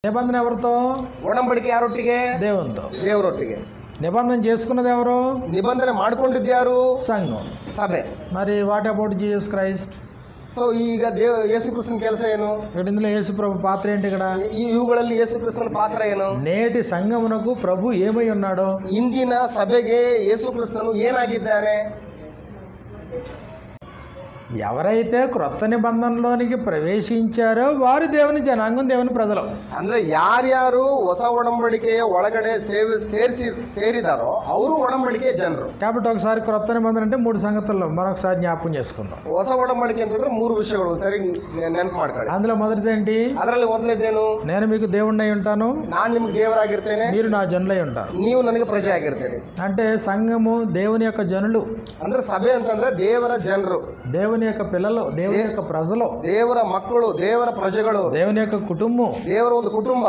నిబంధన ఎవరితో? ಒಡಂಬಡಿಕೆ ಯಾರೊಟ್ಟಿಗೆ? దేవునితో. ದೇವರೊಟ್ಟಿಗೆ. నిబంధన చేసుకున్నది ఎవరు? ನಿಬಂಧನೆ ಮಾಡ್ಕೊಂಡಿದ್ದು ಯಾರು? సంఘం, ಸಭೆ. మరి what about Jesus Christ? So ಈಗ ಯೇಸು ಕ್ರಿಸ್ತನ ಕೆಲಸ ಏನು? ఇందులో యేసు ప్రభు పాత్ర ఏంటి? ఇక్కడ ಇವುಗಳಲ್ಲಿ ಯೇಸು ಕ್ರಿಸ್ತನ ಪಾತ್ರ ಏನು? నేటి సంఘమునకు ప్రభు ఏమై ఉన్నాడో? ಇಂದಿನ ಸಭೆಗೆ ಯೇಸು ಕ್ರಿಸ್ತನು ಏನಾಗಿದ್ದಾನೆ? ఎవరైతే క్రొత్త నిబంధనలోనికి ప్రవేశించారో వారు దేవుని జనాంగం, దేవుని ప్రజలు. ಅಂದ್ರೆ ಯಾರ್ಯಾರು ಹೊಸ ಒಡಂಬಡಿಕೆಯ ಒಳಗಡೆ ಸೇರಿದಾರೋ ಅವರು ಒಡಂಬಡಿಕೆಯ ಜನರು. కాబట్టి ఒకసారి క్రొత్త నిబంధన అంటే 3 సంగతుల్లో మరొకసారి జ్ఞాపకం చేసుకుందాం. ಹೊಸ ಒಡಂಬಡಿಕೆ ಅಂತಂದ್ರೆ 3 ವಿಷಯಗಳು ಸರಿ ನೆನಪು ಮಾಡ್ಕೊಳ್ಳಿ. అందులో మొదటిది ఏంటి? ಅದರಲ್ಲಿ ಮೊದಲನೇದೇನು? నేను మీకు దేవుణ్ణి ఉంటాను, ನಾನು ನಿಮ್ಗೆ ದೇವರಾಗಿರ್ತೇನೆ, మీరు నా జనులై ఉంటారు. ನೀವು ನನಗೆ ಪ್ರಜೆ ಆಗಿರ್ತೀರಿ. అంటే సంఘము దేవుని యొక్క జనులు. ಅಂದ್ರೆ ಸಭೆ ಅಂತಂದ್ರೆ ದೇವರ ಜನರು, దేవుని యొక్క పిల్లలు, దేవుని యొక్క ప్రజలు, ದೇವರ ಮಕ್ಕಳು, ದೇವರ ಪ್ರಜೆಗಳು, దేవుని యొక్క కుటుంబం, ದೇವರ ಒಂದು ಕುಟುಂಬ.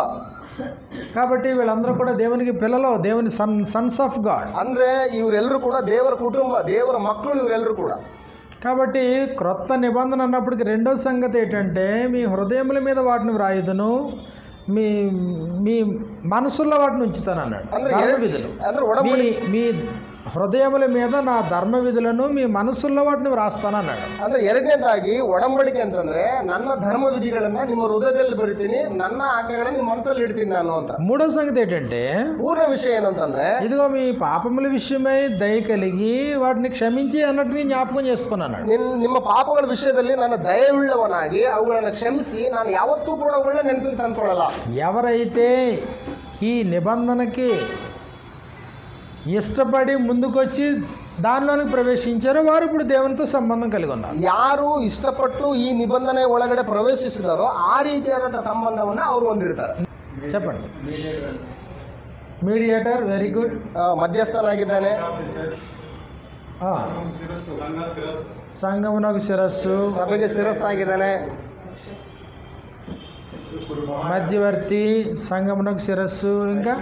కాబట్టి వీళ్ళందరూ కూడా దేవునికి పిల్లలు, దేవుని సన్స్ ఆఫ్ గాడ్. ಅಂದ್ರೆ ಇವರೆಲ್ಲರೂ ಕೂಡ ದೇವರ ಕುಟುಂಬ, ದೇವರ ಮಕ್ಕಳು ಇವರೆಲ್ಲರೂ ಕೂಡ. కాబట్టి క్రొత్త నిబంధన అన్నప్పటికీ రెండో సంగతి ఏంటంటే మీ హృదయముల మీద వాటిని వ్రాయుదును, మీ మీ మనసుల్లో వాటిని ఉంచుతాను అన్నాడు. ధర్మ విధులు మీ హృదయముల మీద నా ధర్మ విధులను మీ మనసుల్లో వాటిని వ్రాస్తాను అన్నాడు. ಅಂದ್ರೆ ಎರಡನೇದಾಗಿ ಒಡಂಬಡಿಕೆ ಅಂತಂದ್ರೆ ನನ್ನ ಧರ್ಮ ವಿಧಿಗಳನ್ನ ನಿಮ್ಮ ಹೃದಯದಲ್ಲಿ ಬರಿತೀನಿ, ನನ್ನ ಆಜ್ಞೆಗಳನ್ನ ನಿಮ್ಮ ಮನಸ್ಸಲ್ಲಿ ಇಡ್ತೀನಿ ನಾನು ಅಂತ. మూడో సంగతి ఏంటంటే ಮೂರನೇ ವಿಷಯ ಏನಂತಂದ್ರೆ ఇదిగో మీ పాపముల విషయమై దయ కలిగి వాటిని క్షమించి అన్నట్టు నేను జ్ఞాపకం చేసుకున్నాను. ನಿಮ್ಮ ಪಾಪಗಳ ವಿಷಯದಲ್ಲಿ ನನ್ನ ದಯವುಳ್ಳವನಾಗಿ ಅವುಗಳನ್ನು ಕ್ಷಮಿಸಿ ನಾನು ಯಾವತ್ತೂ ಕೂಡ ಅವುಗಳನ್ನ ನೆನಪಿಗೆ ತಂದ್ಕೊಳ್ಳಲ್ಲ. ఎవరైతే ఈ నిబంధనకి ఇష్టపడి ముందుకొచ్చి దానిలోనికి ప్రవేశించారో వారు ఇప్పుడు దేవునితో సంబంధం కలిగి ఉన్నారు. ಯಾರು ಇಷ್ಟಪಟ್ಟು ಈ ನಿಬಂಧನೆ ಒಳಗಡೆ ಪ್ರವೇಶಿಸಿದಾರೋ ಆ ರೀತಿಯಾದಂತಹ ಸಂಬಂಧವನ್ನ ಅವರು ಹೊಂದಿರ್ತಾರೆ. చెప్పండి. Mediator, very good. మధ్యస్థನಾಗಿದ್ದಾನೆ, సంఘమునకు శిరస్సు, ಸಭೆಗೆ ಶಿರಸ್ಸಾಗಿದ್ದಾನೆ, మధ్యవర్తి, సంఘమునకు శిరస్సు, ఇంకా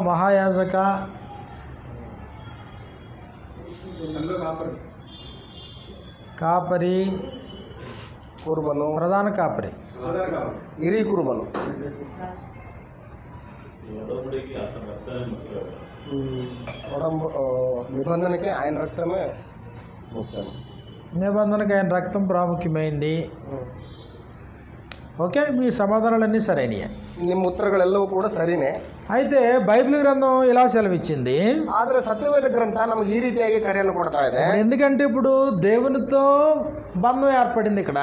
మహాయాజక, కాపరి, ಕುರುಬನು, ప్రధాన కాపరి, ಹಿರಿ ಕುರುಬನು. నిబంధనకి ఆయన రక్తమే ముఖ్యం. నిబంధనకి ఆయన రక్తం ప్రాముఖ్యమైంది. ఓకే, మీ సమాధానాలన్నీ సరైనయే. ನಿಮ್ಮ ಉತ್ತರಗಳೆಲ್ಲವೂ ಕೂಡ ಸರಿನೇ. అయితే బైబిల్ గ్రంథం ఇలా సెలవిచ్చింది. ಆದ್ರೆ ಸತ್ಯವೇದ ಗ್ರಂಥ ನಮಗೆ ಈ ರೀತಿಯಾಗಿ ಕರೆಯನ್ನು ಕೊಡ್ತಾ ಇದೆ. ఎందుకంటే ఇప్పుడు దేవునితో బంధం ఏర్పడింది. ఇక్కడ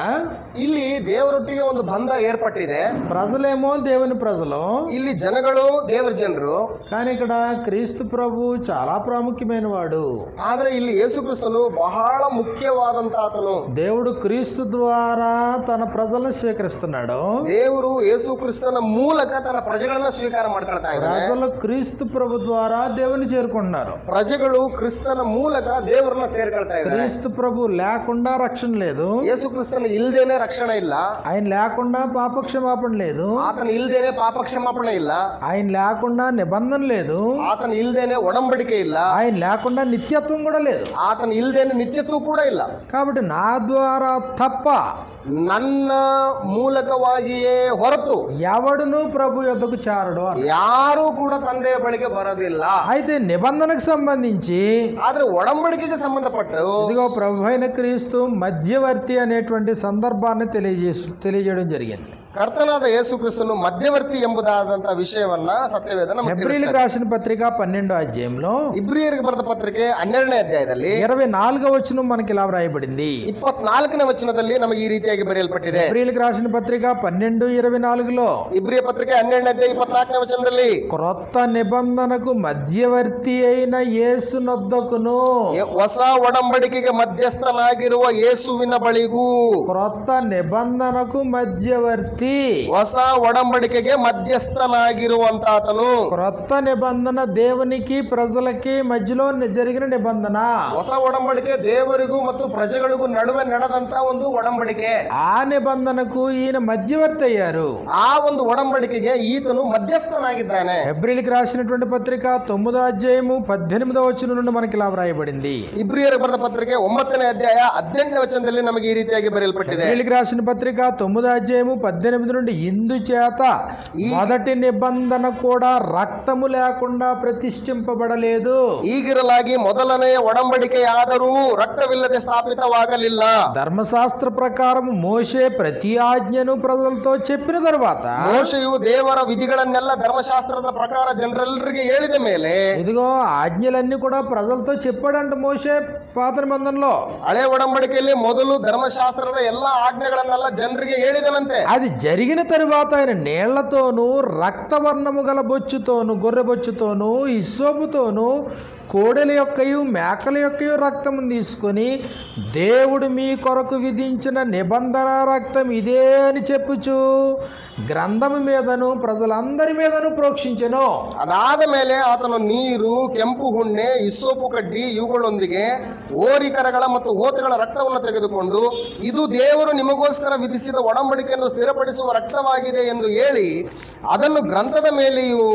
ಇಲ್ಲಿ ದೇವರೊಟ್ಟಿಗೆ ಒಂದು ಬಂಧ ಏರ್ಪಟ್ಟಿದೆ. ప్రజలేమో దేవుని ప్రజలు, ಇಲ್ಲಿ ಜನಗಳು ದೇವರ ಜನರು. కానీ ఇక్కడ క్రీస్తు ప్రభు చాలా ప్రాముఖ్యమైన వాడు. ಆದ್ರೆ ಇಲ್ಲಿ ಯೇಸು ಕ್ರಿಸ್ತನು ಬಹಳ ಮುಖ್ಯವಾದಂತ ಆತನು. దేవుడు క్రీస్తు ద్వారా తన ప్రజలను స్వీకరిస్తున్నాడు. ದೇವರು ಯೇಸು ಕ್ರಿಸ್ತನ ಮೂಲಕ ತನ್ನ ಪ್ರಜೆಗಳನ್ನ ಸ್ವೀಕಾರ ಮಾಡ್ಕೊಳ್ತಾ ಇದ್ದಾರೆ. ప్రజలు క్రీస్తు ప్రభు ద్వారా దేవుని చేరుకుంటున్నారు. ಪ್ರಜೆಗಳು ಕ್ರಿಸ್ತನ ಮೂಲಕ ದೇವರನ್ನ ಸೇರ್ಕೊಳ್ತಾ ಇದ್ದಾರೆ. క్రీస్తు ప్రభు లేకుండా రక్షణ లేదు. ಯೇಸು ಕ್ರಿಸ್ತನ ಇಲ್ದೇನೆ ರಕ್ಷಣೆ ಇಲ್ಲ. ఆయన లేకుండా పాప క్షమాపణ లేదు. ಆತನ ಇಲ್ದೇನೆ ಪಾಪ ಕ್ಷಮಾಪಣೆ ಇಲ್ಲ. ఆయన లేకుండా నిబంధన లేదు. ಆತನ ಇಲ್ದೇನೆ ಒಡಂಬಡಿಕೆ ಇಲ್ಲ. ఆయన లేకుండా నిత్యత్వం కూడా లేదు. ಆತನ ಇಲ್ದೇನೆ ನಿತ್ಯತ್ವ ಕೂಡ ಇಲ್ಲ. కాబట్టి నా ద్వారా తప్ప, ನನ್ನ ಮೂಲಕವಾಗಿಯೇ ಹೊರತು ఎవడును ప్రభు యొద్దకు చేరడు. ಯಾರು ಕೂಡ ತಂದೆಯ ಬಳಿಗೆ ಬರೋದಿಲ್ಲ. అయితే నిబంధనకు సంబంధించి ಆದ್ರೆ ಒಡಂಬಡಿಕೆಗೆ ಸಂಬಂಧಪಟ್ಟು ఇదిగో ప్రభు అయిన క్రీస్తు మధ్యవర్తి అనేటువంటి సందర్భాన్ని తెలియజేయడం జరిగింది. ಕರ್ತನಾದ ಯೇಸು ಕ್ರಿಸ್ತನು ಮಧ್ಯವರ್ತಿ ಎಂಬುದಾದಂತಹ ವಿಷಯವನ್ನ ಸತ್ಯವೇದ ನಮಗೆ హెబ్రీయులకు రాసిన పత్రిక 12వ అధ్యాయంలో ಇಬ್ರಿಯರಿಗೆ ಬರೆದ ಪತ್ರಿಕೆ 12ನೇ ಅಧ್ಯಾಯದಲ್ಲಿ 24వ వచనం మనకి ఇలా వ్రాయబడింది. 24ನೇ ವಚನದಲ್ಲಿ ನಮಗೆ ಈ ರೀತಿಯಾಗಿ ಬರೆಯಲ್ಪಟ್ಟಿದೆ. హెబ్రీయులకు రాసిన పత్రిక 12:24లో ಇಬ್ರಿಯ ಪತ್ರಿಕೆ 12ನೇ ಅಧ್ಯಾಯ 24ನೇ ವಚನದಲ್ಲಿ క్రొత్త నిబంధనకు మధ్యవర్తి అయిన యేసునొద్దకును, ಹೊಸ ಒಡಂಬಡಿಕೆಗೆ ಮಧ್ಯಸ್ಥನಾಗಿರುವ ಯೇಸುವಿನ ಬಳಿಗೂ, క్రొత్త నిబంధనకు మధ్యవర్తి, ಹೊಸ ಒಡಂಬಡಿಕೆಗೆ ಮಧ್ಯಸ್ಥನಾಗಿರುವಂತಾತನು. క్రొత్త నిబంధన దేవునికి ప్రజలకి మధ్యలో జరిగిన నిబంధన. ಹೊಸ ಒಡಂಬಡಿಕೆ ದೇವರಿಗೂ ಮತ್ತು ಪ್ರಜೆಗಳಿಗೂ ನಡುವೆ ನಡೆದಂತ ಒಂದು ಒಡಂಬಡಿಕೆ. ఆ నిబంధనకు ఈయన మధ్యవర్తి అయ్యారు. ಆ ಒಂದು ಒಡಂಬಡಿಕೆಗೆ ಈತನು ಮಧ್ಯಸ್ಥನಾಗಿದ್ದಾನೆ. హెబ్రీయులకు రాసినటువంటి పత్రిక 9వ అధ్యాయము 18వ వచనం నుండి మనకి ఇలా వ్రాయబడింది. ಇಬ್ರಿಯರಿಗೆ ಬರೆದ ಪತ್ರಿಕೆ 9ನೇ ಅಧ್ಯಾಯ 18ನೇ ವಚನದಲ್ಲಿ ನಮಗೆ ಈ ರೀತಿಯಾಗಿ ಬರೆಯಲ್ಪಟ್ಟಿದೆ. హెబ్రీయులకు రాసిన పత్రిక 9వ అధ్యాయము 18 28 నుండి ఇందుచేత మొదటి నిబంధన కూడా రక్తము లేకుండా ప్రతిష్ఠింపబడలేదు. ಈಗಿರಲಾಗಿ ಮೊದಲನೆಯ ಒಡಂಬಡಿಕೆಯಾದರೂ ರಕ್ತವಿಲ್ಲದೆ ಸ್ಥಾಪಿತವಾಗಲಿಲ್ಲ. ధర్మశాస్త్ర ప్రకారం మోషే ప్రతి ఆజ్ఞను ప్రజలతో చెప్పిన తర్వాత ಮೋಶೆಯು ದೇವರ ವಿಧಿಗಳನ್ನೆಲ್ಲ ಧರ್ಮಶಾಸ್ತ್ರದ ಪ್ರಕಾರ ಜನರೆಲ್ಲರಿಗೆ ಹೇಳಿದ ಮೇಲೆ ఇదిగో ఆజ్ఞలన్నీ కూడా ప్రజలతో చెప్పాడంట మోషే పాత నిబంధనలో. ಹಳೆ ಒಡಂಬಡಿಕೆಯಲ್ಲಿ ಮೊದಲು ಧರ್ಮಶಾಸ್ತ್ರದ ಎಲ್ಲಾ ಆಜ್ಞೆಗಳನ್ನೆಲ್ಲ ಜನರಿಗೆ ಹೇಳಿದನಂತೆ. అది జరిగిన తరువాత ఆయన నీళ్లతోనూ రక్తవర్ణము గల బొచ్చుతోనూ గొర్రె బొచ్చుతోనూ ఇస్సోపుతోనూ కోడెల యొక్కయు మేకల యొక్కయు రక్తము తీసుకొని దేవుడు మీ కొరకు విధించిన నిబంధన రక్తం ఇదే అని చెప్పుచు గ్రంథము మీదను ప్రజలందరి మీదను ప్రోక్షించెను. ಅದಾದ ಮೇಲೆ ಆತನು ನೀರು, ಕೆಂಪು ಹುಣ್ಣೆ, ಇಸ್ಸೋಪು ಕಡ್ಡಿ ಇವುಗಳೊಂದಿಗೆ ಓರಿಕರಗಳ ಮತ್ತು ಹೋತಗಳ ರಕ್ತವನ್ನು ತೆಗೆದುಕೊಂಡು ಇದು ದೇವರು ನಿಮಗೋಸ್ಕರ ವಿಧಿಸಿದ ಒಡಂಬಡಿಕೆಯನ್ನು ಸ್ಥಿರಪಡಿಸುವ ರಕ್ತವಾಗಿದೆ ಎಂದು ಹೇಳಿ ಅದನ್ನು ಗ್ರಂಥದ ಮೇಲೆಯೂ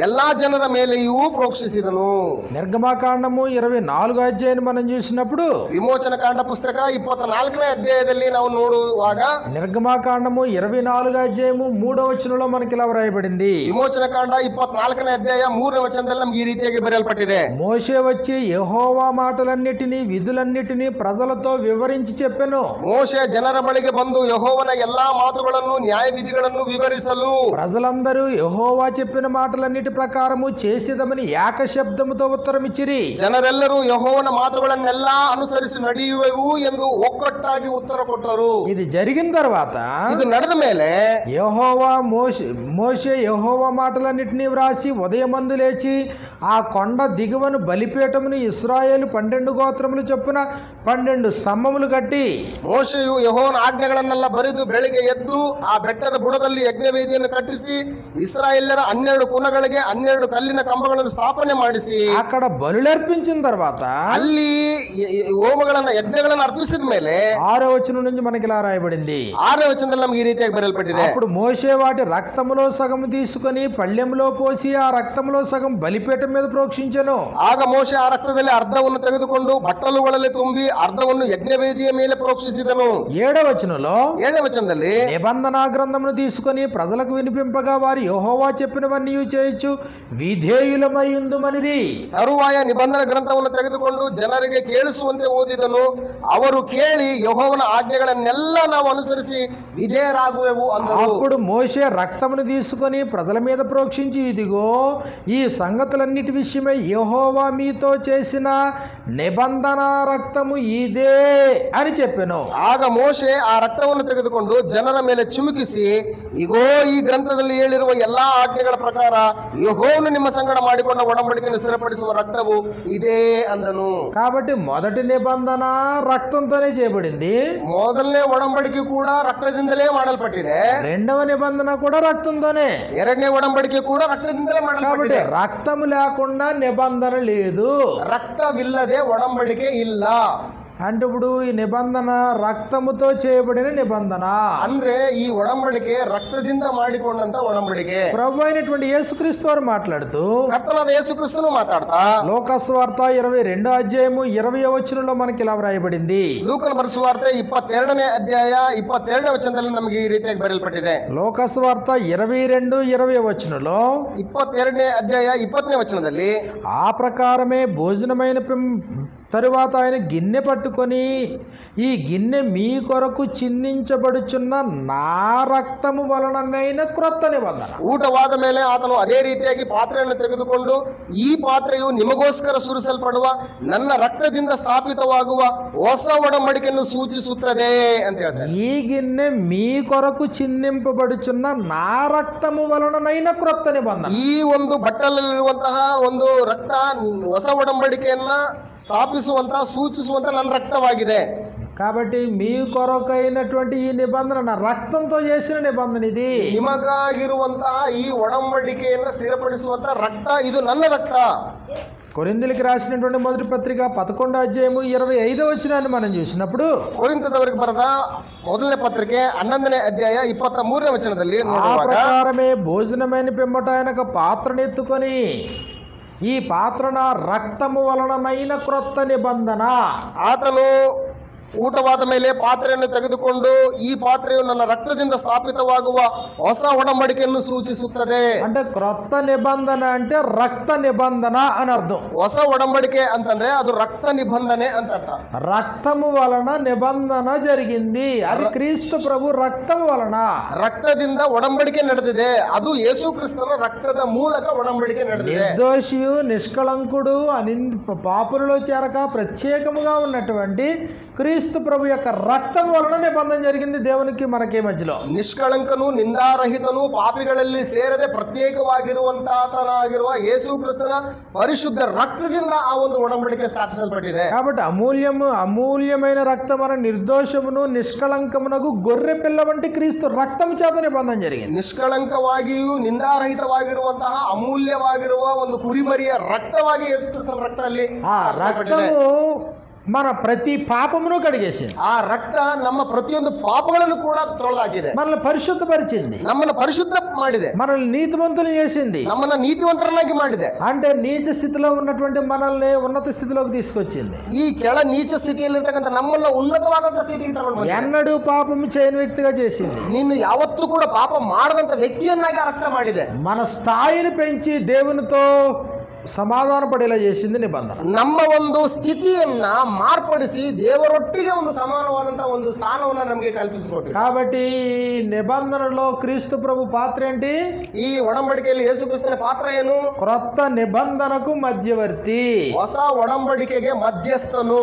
ಎಲ್ಲಾ ಜನರ ಮೇಲೆಯೂ ಪ್ರೋಕ್ಷಿಸಿದನು. నిర్గమాకాండము 24 అధ్యాయాన్ని మనం చూసినప్పుడు ವಿಮೋಚನ ಕಾಂಡ ಪುಸ್ತಕ 24ನೇ ಅಧ್ಯಾಯದಲ್ಲಿ ನಾವು ನೋಡುವಾಗ నిర్గమాకాండము 24 అధ్యాయము 3వ వచనంలో మనకి ఇలా వ్రాయబడింది. ವಿಮೋಚನ ಕಾಂಡ 24ನೇ ಅಧ್ಯಾಯ 3ನೇ ವಚನದಲ್ಲಿ ನಮ್ಗೆ ಈ ರೀತಿಯಾಗಿ ಬರೆಯಲ್ಪಟ್ಟಿದೆ. మోషే వచ్చి యెహోవా మాటలన్నిటినీ విధులన్నిటినీ ప్రజలతో వివరించి చెప్పెను. ಮೋಶೆ ಜನರ ಬಳಿಗೆ ಬಂದು ಯೆಹೋವನ ಎಲ್ಲಾ ಮಾತುಗಳನ್ನು ನ್ಯಾಯ ವಿಧಿಗಳನ್ನು ವಿವರಿಸಲು ప్రజలందరూ యెహోవా చెప్పిన మాటలన్నిటి ప్రకారము చేసేదమని ఏక శబ్దముతో ఉత్తరం ఇచ్చిరి. ಜನರೆಲ್ಲರೂ ಯೆಹೋವನ ಮಾತುಗಳನ್ನೆಲ್ಲ ಅನುಸರಿಸಿ ನಡೆಯುವೆವು ಎಂದು ಒಕ್ಕಟ್ಟಾಗಿ ಉತ್ತರ ಕೊಟ್ಟರು. ఇది జరిగిన తర్వాత ಇದು ನಡೆದ ಮೇಲೆ మోషే యెహోవా మాటలన్నిటినీ వ్రాసి ఉదయమందు లేచి ఆ కొండ దిగువను బలిపీఠమును ఇశ్రాయేలు 12 గోత్రములు చొప్పున 12 స్తంభములు కట్టి ಮೋಶೆಯು ಯೆಹೋವನ ಆಜ್ಞೆಗಳನ್ನೆಲ್ಲ ಬರೆದು ಬೆಳಿಗ್ಗೆ ಎದ್ದು ಆ ಬೆಟ್ಟದ ಬುಡದಲ್ಲಿ ಯಜ್ಞವೇದಿಯನ್ನು ಕಟ್ಟಿಸಿ ಇಸ್ರಾಯೇಲ್ಯರ 12 ಕುಲಗಳಿಗೆ 12 ಕಲ್ಲಿನ ಕಂಬಗಳನ್ನು ಸ್ಥಾಪನೆ ಮಾಡಿಸಿ అక్కడ బలులర్పించిన తర్వాత ಅಲ್ಲಿ ಹೋಮಗಳನ್ನ ಯಜ್ಞಗಳನ್ನು ಅರ್ಪಿಸಿದ ಮೇಲೆ 6వ వచనం నుంచి మనకి ఇలా రాయబడింది. 6ನೇ ವಚನದಲ್ಲಿ ನಮಗೆ ಈ ರೀತಿಯಾಗಿ ಬರೆಯಲ್ಪಟ್ಟಿದೆ. అప్పుడు మోషే వాటి రక్తములో సగం తీసుకొని పళ్ళెంలో పోసి ఆ రక్తములో సగం బలిపీఠం మీద ప్రోక్షించెను. ಆಗ ಮೋಶೆ ಆ ರಕ್ತದಲ್ಲಿ ಅರ್ಧವನ್ನು ತೆಗೆದುಕೊಂಡು ಬಟ್ಟಲುಗಳಲ್ಲಿ ತುಂಬಿ ಅರ್ಧವನ್ನು ಯಜ್ಞವೇದಿಯ ಮೇಲೆ ಪ್ರೋಕ್ಷಿಸಿದನು. 7వ వచనంలో 7ನೇ ವಚನದಲ್ಲಿ నిబంధన గ్రంథమును తీసుకొని ప్రజలకు వినిపింపగా వారు యెహోవా చెప్పినవన్నీ చేయొచ్చు విధేయులమై ఉందుమనిది. ತರುವಾಯ ನಿಬಂಧನ ಗ್ರಂಥವನ್ನು ತೆಗೆದುಕೊಂಡು ಜನರಿಗೆ ಕೇಳಿಸುವಂತೆ ಓದಿದನು. ಅವರು ಕೇಳಿ ಯೆಹೋವನ ಆಜ್ಞೆಗಳನ್ನೆಲ್ಲ ನಾವು ಅನುಸರಿಸಿ ವಿಧೇಯರಾಗುವೆವು ಅಂದರು. అప్పుడు మోషే రక్తమును తీసుకొని ప్రజల మీద ప్రోక్షించి ఇదిగో ఈ సంగతులన్నిటి విషయమై యెహోవా మీతో చేసిన నిబంధన రక్తము ఇదే అని చెప్పెను. ಆಗ ಮೋಶೆ ಆ ರಕ್ತವನ್ನು ತೆಗೆದುಕೊಂಡು ಜನರ ಮೇಲೆ ಚಿಮುಕಿಸಿ ಇಗೋ ಈ ಗ್ರಂಥದಲ್ಲಿ ಹೇಳಿರುವ ಎಲ್ಲಾ ಆಜ್ಞೆಗಳ ಪ್ರಕಾರ ಯೆಹೋವನು ನಿಮ್ಮ ಸಂಗಡ ಮಾಡಿಕೊಂಡ ಒಡಂಬಡಿಕೆಯನ್ನು ಸ್ಥಿರಪಡಿಸುವ ರಕ್ತವು ಇದೇ ಅಂದನು. కాబట్టి మొదటి నిబంధన రక్తంతోనే చేయబడింది. ಮೊದಲನೇ ಒಡಂಬಡಿಕೆ ಕೂಡ ರಕ್ತದಿಂದಲೇ ಮಾಡಲ್ಪಟ್ಟಿದೆ. రెండవ నిబంధన కూడా రక్తంతోనే. ಎರಡನೇ ಒಡಂಬಡಿಕೆ ಕೂಡ ರಕ್ತದಿಂದಲೇ కాబట్టి ಮಾಡಲ್ಪಟ್ಟಿದೆ. రక్తము లేకుండా నిబంధన లేదు. ರಕ್ತವಿಲ್ಲದೆ ಒಡಂಬಡಿಕೆ ಇಲ್ಲ. అంటే ఇప్పుడు ఈ నిబంధన రక్తముతో చేయబడిన నిబంధన. ಅಂದ್ರೆ ಈ ಒಡಂಬಡಿಕೆ ರಕ್ತದಿಂದ ಮಾಡಿಕೊಂಡಂತ ಒಡಂಬಡಿಕೆ. ప్రభు అయినటువంటి యేసుక్రీస్తు వారు మాట్లాడుతూ ಕರ್ತನಾದ ಯೇಸು ಕ್ರಿಸ್ತನು ಮಾತಾಡ್ತಾ లోకస్వార్త 22వ అధ్యాయము 20వ వచనంలో మనకి ఇలా వ్రాయబడింది. ಲೂಕನ ಬರೆಸುವಾರ್ತೆ 22ನೇ ಅಧ್ಯಾಯ 22ನೇ ವಚನದಲ್ಲಿ ನಮಗೆ ಈ ರೀತಿಯಾಗಿ ಬರೆಯಲ್ಪಟ್ಟಿದೆ. లోకస్వార్త 22:20 వచనంలో 22ನೇ ಅಧ್ಯಾಯ 20ನೇ ವಚನದಲ್ಲಿ ఆ ప్రకారమే భోజనమైన తరువాత ఆయన గిన్నె పట్టుకొని ఈ గిన్నె మీ కొరకు చిందించబడుచున్న నా రక్తము వలననైన క్రొత్త నిబంధన. ಊಟವಾದ ಮೇಲೆ ಆತನು ಅದೇ ರೀತಿಯಾಗಿ ಪಾತ್ರೆಯನ್ನು ತೆಗೆದುಕೊಂಡು ಈ ಪಾತ್ರೆಯು ನಿಮಗೋಸ್ಕರ ಸುರಿಸಲ್ಪಡುವ ನನ್ನ ರಕ್ತದಿಂದ ಸ್ಥಾಪಿತವಾಗುವ ಹೊಸ ಒಡಂಬಡಿಕೆಯನ್ನು ಸೂಚಿಸುತ್ತದೆ ಅಂತ ಹೇಳ್ತಾರೆ. ఈ గిన్నె మీ కొరకు చిందింపబడుచున్న నా రక్తము వలననైన క్రొత్త నిబంధన. ಈ ಒಂದು ಬಟ್ಟಲಲ್ಲಿರುವಂತಹ ಒಂದು ರಕ್ತ ಹೊಸ ಒಡಂಬಡಿಕೆಯನ್ನ ಸ್ಥಾಪಿಸುವಂತಹ ಸೂಚಿಸುವಂತಹ ನನ್ನ ರಕ್ತವಾಗಿದೆ. కాబట్టి మీ కొరకైనటువంటి ఈ నిబంధన నా రక్తంతో చేసిన నిబంధన ఇది. ನಿಮಗಾಗಿರುವಂತಹ ಈ ಒಡಂಬಡಿಕೆಯನ್ನ ಸ್ಥಿರಪಡಿಸುವಂತಹ ರಕ್ತ ಇದು ನನ್ನ ರಕ್ತ. కొరింథీయులకు రాసినటువంటి మొదటి పత్రిక 11వ అధ్యాయము 25వ వచనాన్ని మనం చూసినప్పుడు ಕೊರಿಂಥದವರಿಗೆ ಬರೆದ ಮೊದಲನೇ ಪತ್ರಿಕೆ 11ನೇ ಅಧ್ಯಾಯ 23ನೇ ವಚನದಲ್ಲಿ ఆ ನೋಡುವಾಗ ప్రకారమే భోజనమైన పిమ్మట ఆయన ఒక పాత్రను ఎత్తుకొని ఈ పాత్ర నా రక్తము వలననైన క్రొత్త నిబంధన. ಆತನು ಊಟವಾದ ಮೇಲೆ ಪಾತ್ರೆಯನ್ನು ತೆಗೆದುಕೊಂಡು ಈ ಪಾತ್ರೆಯು ನನ್ನ ರಕ್ತದಿಂದ ಸ್ಥಾಪಿತವಾಗುವ ಹೊಸ ಒಡಂಬಡಿಕೆಯನ್ನು ಸೂಚಿಸುತ್ತದೆ. అంటే క్రొత్త నిబంధన అంటే రక్త నిబంధన అని అర్థం. ಹೊಸ ಒಡಂಬಡಿಕೆ ಅಂತಂದ್ರೆ ಅದು ರಕ್ತ ನಿಬಂಧನೆ ಅಂತ ಅರ್ಥ. రక్తము వలన నిబంధన జరిగింది, అది క్రీస్తు ప్రభు రక్తము వలన. ರಕ್ತದಿಂದ ಒಡಂಬಡಿಕೆ ನಡೆದಿದೆ, ಅದು ಯೇಸು ಕ್ರಿಸ್ತನ ರಕ್ತದ ಮೂಲಕ ಒಡಂಬಡಿಕೆ ನಡೆದಿದೆ. నిర్దోషియు నిష్కళంకుడు పాపులలో చేరక ప్రత్యేకముగా ఉన్నటువంటి క్రీస్తు ప్రభు యొక్క రక్తం వలన నిబంధన జరిగింది దేవునికి మనకి మధ్యలో. ನಿಷ್ಕಳಂಕನು ನಿಂದಾರಹಿತನು ಪಾಪಿಗಳಲ್ಲಿ ಸೇರದೆ ಪ್ರತ್ಯೇಕವಾಗಿರುವಂತಾತನಾಗಿರುವ ಯೇಸು ಕ್ರಿಸ್ತನ ಪರಿಶುದ್ಧ ರಕ್ತದಿಂದ ಆ ಒಂದು ಒಡಂಬಡಿಕೆ ಸ್ಥಾಪಿಸಲ್ಪಟ್ಟಿದೆ. కాబట్టి అమూల్యమైన రక్తం అనే నిర్దోషమును నిష్కళంకమునకు గొర్రె పిల్ల వంటి క్రీస్తు రక్తము చేత నిబంధన జరిగింది. ನಿಷ್ಕಳಂಕವಾಗಿಯೂ ನಿಂದಾರಹಿತವಾಗಿರುವಂತಹ ಅಮೂಲ್ಯವಾಗಿರುವ ಒಂದು ಕುರಿಮರಿಯ ರಕ್ತವಾಗಿ ಯೇಸು ಕ್ರಿಸ್ತನ ರಕ್ತದಲ್ಲಿ ఆ రక్తము మన ప్రతి పాపమును కడిగేసింది. ಆ ರಕ್ತ ನಮ್ಮ ಪ್ರತಿಯೊಂದು ಪಾಪಗಳನ್ನು ಕೂಡ ತೊಳೆದಾಕಿದೆ, మనల్ని పరిశుద్ధపరిచింది, ನಮ್ಮನ್ನು ಪರಿಶುದ್ಧ ಮಾಡಿದೆ, మనల్ని నీతిమంతులు చేసింది, ನಮ್ಮನ್ನ ನೀತಿವಂತರನ್ನಾಗಿ ಮಾಡಿದೆ. అంటే నీచ స్థితిలో ఉన్నటువంటి మనల్ని ఉన్నత స్థితిలోకి తీసుకొచ్చింది. ಈ ಕೆಳ ನೀಚ ಸ್ಥಿತಿಯಲ್ಲಿರ್ತಕ್ಕಂಥ ನಮ್ಮನ್ನ ಉನ್ನತವಾದಂತ ಸ್ಥಿತಿಗೆ ತಗೊಂಡು ಬಂದಿದೆ. ఎన్నడూ పాపము చేయని వ్యక్తిగా చేసింది. ನೀನು ಯಾವತ್ತೂ ಕೂಡ ಪಾಪ ಮಾಡದಂತ ವ್ಯಕ್ತಿಯನ್ನಾಗಿ ಆ ರಕ್ತ ಮಾಡಿದೆ. మన స్థాయిని పెంచి దేవునితో సమాధాన పడేలా చేసింది నిబంధన. ನಮ್ಮ ಒಂದು ಸ್ಥಿತಿಯನ್ನ ಮಾರ್ಪಡಿಸಿ ದೇವರೊಟ್ಟಿಗೆ ಒಂದು ಸಮಾನವಾದಂತಹ ಒಂದು ಸ್ಥಾನವನ್ನ ನಮಗೆ ಕಲ್ಪಿಸಿಕೊಟ್ಟಿದೆ. కాబట్టి ఈ నిబంధనలో క్రీస్తు ప్రభు పాత్ర ఏంటి? ಈ ಒಡಂಬಡಿಕೆಯಲ್ಲಿ ಯೇಸು ಕ್ರಿಸ್ತನ ಪಾತ್ರ ಏನು? క్రొత్త నిబంధనకు మధ్యవర్తి. ಹೊಸ ಒಡಂಬಡಿಕೆಗೆ ಮಧ್ಯಸ್ಥನು.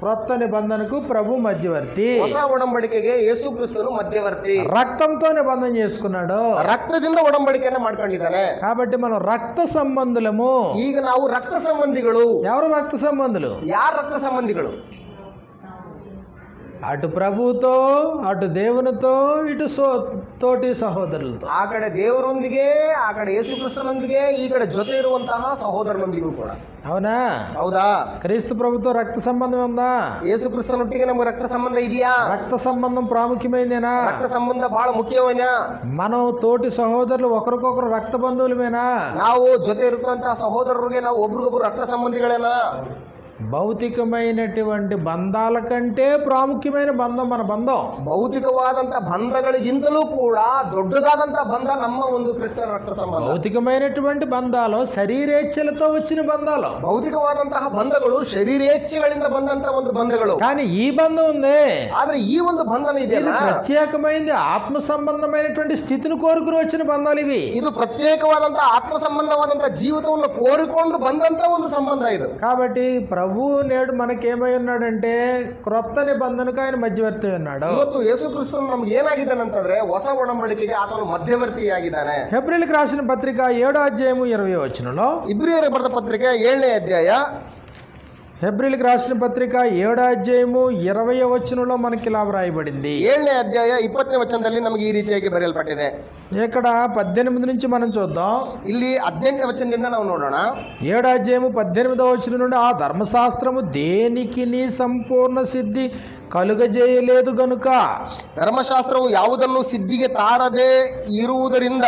క్రొత్త నిబంధనకు ప్రభు మధ్యవర్తి. ಹೊಸ ಒಡಂಬಡಿಕೆಗೆ ಯೇಸು ಕ್ರಿಸ್ತನು ಮಧ್ಯವರ್ತಿ. రక్తంతో నిబంధన చేసుకున్నాడు, ರಕ್ತದಿಂದ ಒಡಂಬಡಿಕೆಯನ್ನ ಮಾಡ್ಕೊಂಡಿದ್ದಾನೆ. కాబట్టి మనం రక్త సంబంధులము. ಈಗ ನಾವು ರಕ್ತ ಸಂಬಂಧಿಗಳು. ఎవరు రక్త సంబంధులు? ಯಾರು ರಕ್ತ ಸಂಬಂಧಿಗಳು? అటు ప్రభువుతో, అటు దేవునితో, ఇటు తోటి సహోదరులతో. ಆ ಕಡೆ ದೇವರೊಂದಿಗೆ, ಆ ಕಡೆ ಯೇಸು ಕ್ರಿಸ್ತನೊಂದಿಗೆ, ಈ ಕಡೆ ಜೊತೆ ಇರುವಂತಹ ಸಹೋದರನೊಂದಿಗೂ ಕೂಡ. అవునా? ಹೌದಾ? క్రీస్తు ప్రభుతో రక్త సంబంధం ఉందా? ಯೇಸು ಕ್ರಿಸ್ತನೊಟ್ಟಿಗೆ ನಮಗೆ ರಕ್ತ ಸಂಬಂಧ ಇದೆಯಾ? రక్త సంబంధం ప్రాముఖ్యమైందేనా? ರಕ್ತ ಸಂಬಂಧ ಬಹಳ ಮುಖ್ಯವೇನಾ? మనం తోటి సహోదరులు ఒకరికొకరు రక్త బంధువులమేనా? ನಾವು ಜೊತೆ ಇರುವಂತಹ ಸಹೋದರರಿಗೆ ನಾವು ಒಬ್ರಿಗೊಬ್ರು ರಕ್ತ ಸಂಬಂಧಿಗಳೇನಾ? భౌతికమైనటువంటి బంధాల కంటే ప్రాముఖ్యమైన బంధం మన బంధం. ಭೌತಿಕವಾದಂತ ಬಂಧಗಳಿಗಿಂತಲೂ ಕೂಡ ದೊಡ್ಡದಾದಂತ ಬಂಧ ನಮ್ಮ ಒಂದು ಕ್ರಿಸ್ತನ ರಕ್ತ ಸಂಬಂಧ. భౌతికమైనటువంటి బంధాలు శరీరేచ్ఛలతో వచ్చిన బంధాలు. ಭೌತಿಕವಾದಂತಹ ಬಂಧಗಳು ಶರೀರೇಚ್ಛೆಗಳಿಂದ ಬಂದಂತ ಒಂದು ಬಂಧಗಳು. కానీ ఈ బంధం ఉంది, ಆದ್ರೆ ಈ ಒಂದು ಬಂಧನ ಇದೆಯಲ್ಲ, ప్రత్యేకమైనది, ఆత్మ సంబంధమైనటువంటి స్థితిని కోరుకుని వచ్చిన బంధాలు ఇవి. ಇದು ಪ್ರತ್ಯೇಕವಾದಂತ ಆತ್ಮ ಸಂಬಂಧವಾದಂತ ಜೀವಿತವನ್ನು ಕೋರಿಕೊಂಡು ಬಂದಂತ ಒಂದು ಸಂಬಂಧ ಇದು. కాబట్టి ప్రభు నేడు మనకేమై ఉన్నాడంటే క్రొత్త నిబంధనకు ఆయన మధ్యవర్తి ఉన్నాడు. ಇವತ್ತು ಯೇಸು ಕ್ರಿಸ್ತನು ನಮ್ಗೆ ಏನಾಗಿದ್ದಾನೆ ಅಂತಂದ್ರೆ ಹೊಸ ಒಡಂಬಡಿಕೆಗೆ ಆತನು ಮಧ್ಯವರ್ತಿಯಾಗಿದ್ದಾನೆ. హెబ్రీయులకు రాసిన పత్రిక 7వ అధ్యాయము 20వ వచనంలో, ಇಬ್ರಿಯರಿಗೆ ಬರೆದ ಪತ್ರಿಕೆ 7ನೇ ಅಧ್ಯಾಯ, హెబ్రీయులకు రాసిన పత్రిక 7వ అధ్యాయము 20వ వచనంలో మనకి ఇలా వ్రాయబడింది. 7ನೇ ಅಧ್ಯಾಯ 20ನೇ ವಚನದಲ್ಲಿ ನಮಗೆ ಈ ರೀತಿಯಾಗಿ ಬರೆಯಲ್ಪಟ್ಟಿದೆ. ఇక్కడ 18 నుంచి మనం చూద్దాం. ಇಲ್ಲಿ 18ನೇ ವಚನದಿಂದ ನಾವು ನೋಡೋಣ. 7వ అధ్యాయము 18వ వచనం నుండి, ఆ ధర్మశాస్త్రము దేనికి నీ సంపూర్ణ సిద్ధి కలుగజేయలేదు గనుక, ಧರ್ಮಶಾಸ್ತ್ರವು ಯಾವುದನ್ನು ಸಿದ್ಧಿಗೆ ತಾರದೆ ಇರುವುದರಿಂದ,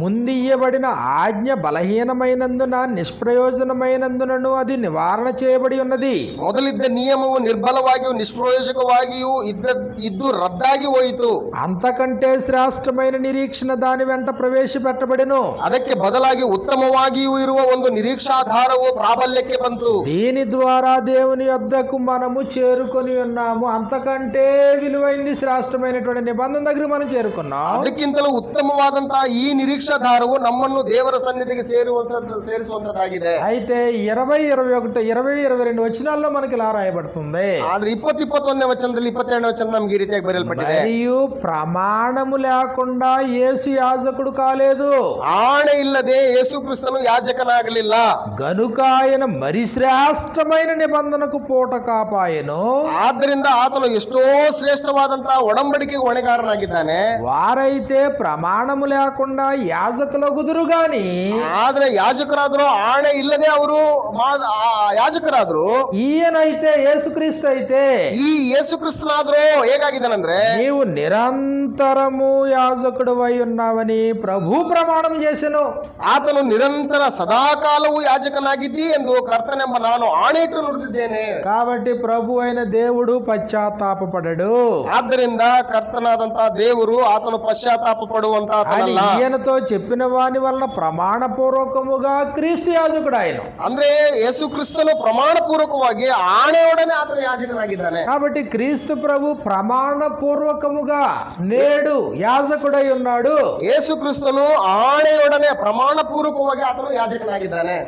ముందియ్యబడిన ఆజ్ఞ బలహీనమైనందున నిష్ప్రయోజనమైనందునను అది నివారణ చేయబడి ఉన్నది. ಮೊದಲಿದ್ದ ನಿಯಮವು ನಿರ್ಬಲವಾಗಿಯೂ ನಿಷ್ಪ್ರಯೋಜಕವಾಗಿಯೂ ಇದ್ದು ರದ್ದಾಗಿ ಹೋಯಿತು. అంతకంటే శ్రేష్టమైన నిరీక్షణ దాని వెంట ప్రవేశపెట్టబడెను. ಅದಕ್ಕೆ ಬದಲಾಗಿ ಉತ್ತಮವಾಗಿಯೂ ಇರುವ ಒಂದು ನಿರೀಕ್ಷಾಧಾರವು ಪ್ರಾಬಲ್ಯಕ್ಕೆ ಬಂತು. దీని ద్వారా దేవుని యొద్దకు మనము చేరుకొని ఉన్నాము. అంతకంటే విలువైంది శ్రేష్టమైనటువంటి నిబంధన దగ్గర మనం చేరుకున్నాం. ಅದಕ್ಕಿಂತಲೂ ಉತ್ತಮವಾದಂತಹ ಈ ನಿರೀಕ್ಷಾಧಾರವು ನಮ್ಮನ್ನು ದೇವರ ಸನ್ನಿಧಿಗೆ ಸೇರಿಸುವಂತದ್ದಾಗಿದೆ. అయితే 20, 21, 20, 22 వచనాల్లో మనకి ఇలా రాయబడుతుంది. ಆದ್ರೆ 20, 21ನೇ ವಚನದಲ್ಲಿ 22ನೇ ವಚನ ನಮ್ಗೆ ಈ ರೀತಿಯಾಗಿ ಬರೆಯಲ್ಪಟ್ಟಿದೆ. మరియు ప్రమాణము లేకుండా యేసు యాజకుడు కాలేదు, ಆಣೆ ಇಲ್ಲದೆ ಯೇಸು ಕ್ರಿಸ್ತನು ಯಾಜಕನಾಗಲಿಲ್ಲ. గనుక ఆయన మరి శ్రేష్టమైన నిబంధనకు పూట కాపాయను. ಆದ್ದರಿಂದ ಆತನು ಆತನು ಎಷ್ಟೋ ಶ್ರೇಷ್ಠವಾದಂತಹ ಒಡಂಬಡಿಕೆಗೆ ಹೊಣೆಗಾರನಾಗಿದ್ದಾನೆ. వారైతే ప్రమాణము లేకుండా యాజకులగుదురు గాని, ಆದ್ರೆ ಯಾಜಕರಾದ್ರು ಆಣೆ ಇಲ್ಲದೆ ಅವರು ಯಾಜಕರಾದ್ರು. ఈయనైతే యేసుక్రీస్తు అయితే ಈ ಯೇಸು ಕ್ರಿಸ್ತನಾದ್ರು ಹೇಗಾಗಿದ್ದಾನಂದ್ರೆ, నీవు నిరంతరము యాజకుడివై ఉన్నావని ప్రభు ప్రమాణం చేసెను. ಆತನು ನಿರಂತರ ಸದಾಕಾಲವೂ ಯಾಜಕನಾಗಿದ್ದಿ ಎಂದು ಕರ್ತನೆಂಬ ನಾನು ಆಣೆಯಿಟ್ಟು ನುಡಿದಿದ್ದೇನೆ. కాబట్టి ప్రభు అయిన దేవుడు పశ్చాత్తాపపడడు. ಆದ್ದರಿಂದ ಕರ್ತನಾದಂತಹ ದೇವರು ಆತನು ಪಶ್ಚಾತ್ತಾಪ ಪಡುವಂತ అని ఈయనతో చెప్పిన వాని వలన ప్రమాణపూర్వకముగా క్రీస్తు యాజకుడు ఆయన. ಅಂದ್ರೆ ಯೇಸು ಕ್ರಿಸ್ತನು ಪ್ರಮಾಣ ಪೂರ್ವಕವಾಗಿ ಆಣೆಯೊಡನೆ ಆತನು ಯಾಜಕನಾಗಿದ್ದಾನೆ. కాబట్టి క్రీస్తు ప్రభు ప్రమాణపూర్వకముగా నేడు యాజకుడై ఉన్నాడు. ಯೇಸು ಕ್ರಿಸ್ತನು ಆಣೆಯೊಡನೆ ಪ್ರಮಾಣ ಪೂರ್ವಕವಾಗಿ ಆತನು ಯಾಜಕನಾಗಿದ್ದಾನೆ.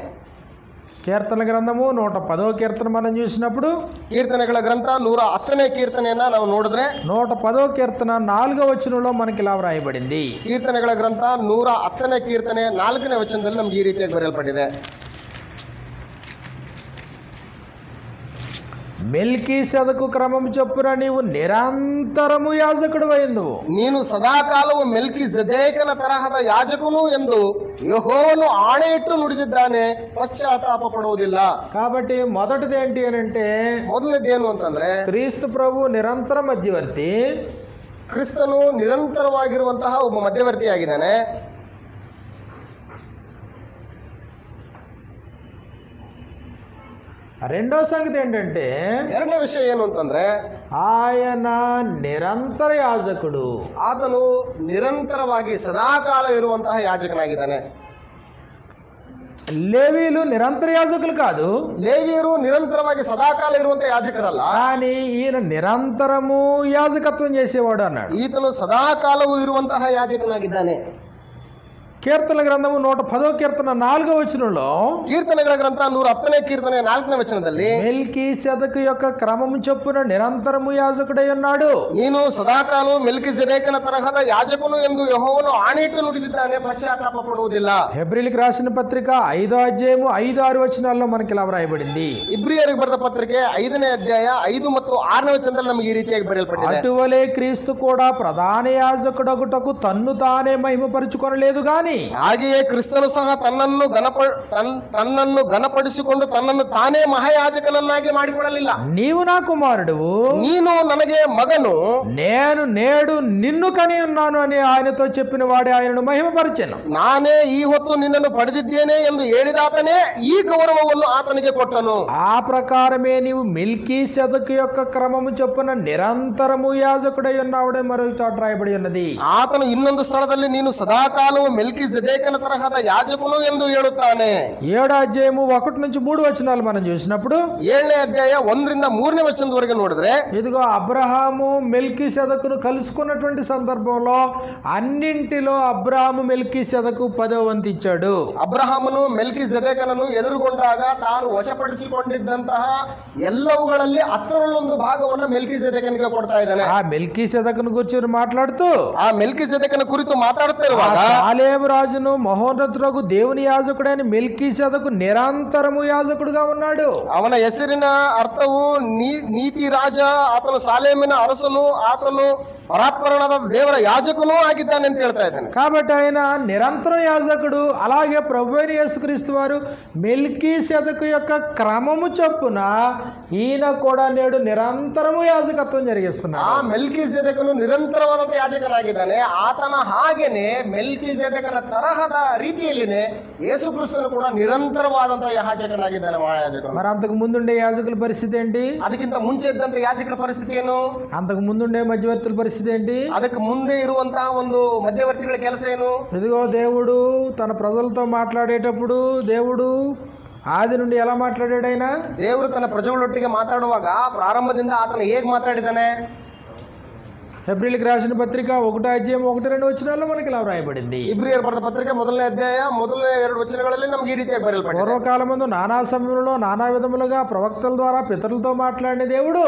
కీర్తన గ్రంథము 110వ కీర్తన మనం చూసినప్పుడు, ಕೀರ್ತನೆಗಳ ಗ್ರಂಥ 110ನೇ ಕೀರ್ತನೆಯನ್ನ ನಾವು ನೋಡಿದ್ರೆ 110వ కీర్తన 4వ వచనంలో మనకి ఇలా వ్రాయబడింది. ಕೀರ್ತನೆಗಳ ಗ್ರಂಥ 110ನೇ ಕೀರ್ತನೆ 4ನೇ ವಚನದಲ್ಲಿ ನಮ್ಗೆ ಈ ರೀತಿಯಾಗಿ ಬರೆಯಲ್ಪಟ್ಟಿದೆ. మెల్కీసెదకు క్రమము చొప్పున నీవు నిరంతరము యాజకుడు అయిందువు. ನೀನು ಸದಾಕಾಲವು ಮೆಲ್ಕಿ ಜೆದೇಕನ ತರಹದ ಯಾಜಕನು ಎಂದು ಯೆಹೋವನು ಆಣೆಯಿಟ್ಟು ನುಡಿದಿದ್ದಾನೆ, ಪಶ್ಚಾತ್ತಾಪ ಪಡುವುದಿಲ್ಲ. కాబట్టి మొదటిది ఏంటి అని అంటే, ಮೊದಲನೇದೇನು ಅಂತಂದ್ರೆ క్రీస్తు ప్రభు నిరంతర మధ్యవర్తి. ಕ್ರಿಸ್ತನು ನಿರಂತರವಾಗಿರುವಂತಹ ಒಬ್ಬ ಮಧ್ಯವರ್ತಿಯಾಗಿದ್ದಾನೆ. రెండో సంగతి ఏంటంటే, ಎರಡನೇ ವಿಷಯ ಏನು ಅಂತಂದ್ರೆ ఆయన నిరంతర యాజకుడు. ಆತನು ನಿರಂತರವಾಗಿ ಸದಾಕಾಲ ಇರುವಂತಹ ಯಾಜಕನಾಗಿದ್ದಾನೆ. లేవీలు నిరంతర యాజకులు కాదు, ಲೇವಿಯರು నిరంతరವಾಗಿ సదాకాల ఇరుವಂತಹ యాజకరಲ್ಲ, కానీ ఈయన నిరంతరము యాజకత్వం చేసేవాడు అన్నాడు. ಈತನು ಸದಾಕಾಲವೂ ಇರುವಂತಹ ಯಾಜಕನಾಗಿದ್ದಾನೆ. కీర్తన గ్రంథము 110వ కీర్తన 4వ వచనంలో, ಕೀರ್ತನೆಗಳ ಗ್ರಂಥ 110ನೇ ಕೀರ್ತನೆ 4ನೇ ವಚನದಲ್ಲಿ మెల్కీసెదకు యొక్క క్రమము చొప్పున నిరంతరము యాజకుడై ఉన్నాడు. ನೀನು ಸದಾಕಾಲವು ಮೆಲ್ಕಿಜೆದೇಕನ ತರಹದ ಯಾಜಕನು ಎಂದು ಯೆಹೋವನು ಆಣೆಯಿಟ್ಟು ನುಡಿದಿದ್ದಾನೆ, ಪಶ್ಚಾತ್ತಾಪ ಪಡುವುದಿಲ್ಲ. హెబ్రీయులకు రాసిన పత్రిక 5వ అధ్యాయము 5-6 వచనాల్లో మనకి ఇలా వ్రాయబడింది. ಇಬ್ರಿಯರಿಗೆ ಬರೆದ ಪತ್ರಿಕೆ 5ನೇ ಅಧ್ಯಾಯ 5 ಮತ್ತು 6ನೇ ವಚನದಲ್ಲಿ ನಮಗೆ ಈ ರೀತಿಯಾಗಿ ಬರೆಯಲ್ಪಟ್ಟಿದೆ. అటువలే క్రీస్తు కూడా ప్రధాన యాజకుడగుటకు తన్ను తానే మహిమపరుచుకొనలేదు గాని, ಹಾಗೆಯೇ ಕ್ರಿಸ್ತನು ಸಹ ತನ್ನನ್ನು ಘನಪಡಿಸಿಕೊಂಡು ತನ್ನನ್ನು ತಾನೇ ಮಹಾಯಾಜಕನನ್ನಾಗಿ ಮಾಡಿಕೊಳ್ಳಲಿಲ್ಲ. నీవు నా కుమారుడువు, ನೀನು ನನಗೆ ಮಗನು, నేను నేడు నిన్ను కని ఉన్నాను అని ఆయనతో చెప్పిన వాడే ఆయనను మహిమపరిచెను. ನಾನೇ ಈ ಹೊತ್ತು ನಿನ್ನನ್ನು ಪಡೆದಿದ್ದೇನೆ ಎಂದು ಹೇಳಿದಾತನೇ ಈ ಗೌರವವನ್ನು ಆತನಿಗೆ ಕೊಟ್ಟನು. ఆ ప్రకారమే నీవు మెల్కీసెదకు యొక్క క్రమము చొప్పున నిరంతరము యాజకుడై ఉన్నావుడని మరొక చోట రాయబడి ఉన్నది. ಆತನು ಇನ್ನೊಂದು ಸ್ಥಳದಲ್ಲಿ ನೀನು ಸದಾಕಾಲವು ಮೆಲ್ಕಿಜೆದೇಕನ ತರಹದ ಯಾಜಕನು ಎಂದು ಹೇಳುತ್ತಾನೆ. 7వ అధ్యాయము 1-3 వచనాలు మనం చూసినప్పుడు, 7ನೇ ಅಧ್ಯಾಯ 1ರಿಂದ 3ನೇ ವಚನದವರೆಗೆ ನೋಡಿದ್ರೆ, ఇదిగో అబ్రహాము మెల్కీసెదకును కలుసుకున్నటువంటి సందర్భంలో అన్నింటిలో అబ్రహాము మెల్కీసెదకు 10వ వంతు ఇచ్చాడు. ಅಬ್ರಹಾಮನು ಮೆಲ್ಕಿಜೆದೇಕನನ್ನು ಎದುರುಗೊಂಡಾಗ ತಾನು ವಶಪಡಿಸಿಕೊಂಡಿದ್ದಂತಹ ಎಲ್ಲವುಗಳಲ್ಲಿ 10ರ1 ಭಾಗವನ್ನು ಮೆಲ್ಕಿಜೆದೇಕನಿಗೆ ಕೊಡ್ತಾ ಇದ್ದಾನೆ. ఆ మెల్కీసెదకును గురించి మాట్లాడుతూ, ಆ ಮೆಲ್ಕಿಜೆದೇಕನ ಕುರಿತು ಮಾತಾಡುತ್ತಿರುವಾಗ సాలేము రాజును మహోన్నతుడగు దేవుని యాజకుడైన మెల్కీసెదకు నిరంతరము యాజకుడుగా ఉన్నాడు. ಅವನ ಹೆಸರಿನ ಅರ್ಥವು ನೀತಿ ರಾಜ, ಆತನು ಸಾಲೇಮಿನ ಅರಸನು, ಆತನು పరాత్పరణాದ దేవర యాజకును ಆಗಿದ್ದಾನೆ ಅಂತ ಹೇಳ್ತಾ ಇದ್ದಾನೆ. కాబట్టి ఆయన నిరంతరం యాజకుడు. అలాగే ప్రభువైన యేసుక్రీస్తు వారు మెల్కీసెదకు యొక్క క్రమము చొప్పున ఈయన కూడా నేడు నిరంతరము యాజకత్వం జరిగిస్తున్నాడు. ಆ ಮೆಲ್ಕಿಜೆದೇಕನು ನಿರಂತರವಾದ ಯಾಜಕನಾಗಿದ್ದಾನೆ. ಆತನ ಹಾಗೇನೆ ಮೆಲ್ಕಿಜೆದೇಕನ ತರಹದ ರೀತಿಯಲ್ಲಿನೇ ಯೇಸು ಕ್ರಿಸ್ತನು ಕೂಡ ನಿರಂತರವಾದಂತಹ ಯಾಜಕನಾಗಿದ್ದಾನೆ, ಮಹಾಯಾಜಕನು. మరి అంతకు ముందుండే యాజకుల పరిస్థితి ఏంటి? ಅದಕ್ಕಿಂತ ಮುಂಚೆ ಇದ್ದಂತ ಯಾಜಕರ ಪರಿಸ್ಥಿತಿ ಏನು? అంతకు ముందుండే మధ్యవర్తుల పరిస్థితి ఏంటి? ಅದಕ್ಕೆ ಮುಂದೆ ಇರುವಂತಹ ಒಂದು ಮಧ್ಯವರ್ತಿಗಳ ಕೆಲಸ ಏನು? ఇదిగో దేవుడు తన ప్రజలతో మాట్లాడేటప్పుడు దేవుడు ఆది నుండి ఎలా మాట్లాడాడు? ఆయన ದೇವರು ತನ್ನ ಪ್ರಜೆಗಳೊಟ್ಟಿಗೆ ಮಾತಾಡುವಾಗ ಪ್ರಾರಂಭದಿಂದ ಆತನು ಹೇಗೆ ಮಾತಾಡಿದ್ದಾನೆ? హెబ్రీయులకు రాసిన పత్రిక 1వ అధ్యాయం 1-2 వచనాల్లో మనకి ఇలా వ్రాయబడింది. ಇಬ್ರಿಯರ ಬರೆದ ಪತ್ರಿಕೆ 1ನೇ ಅಧ್ಯಾಯ 2 ವಚನಗಳಲ್ಲಿ ನಮಗೆ ఈ ರೀತಿಯಾಗಿ ಬರೆಯಲ್ಪಟ್ಟಿದೆ. పూర్వకాలమందు నానా సమయంలో నానా విధములుగా ప్రవక్తల ద్వారా పితరులతో మాట్లాడిన దేవుడు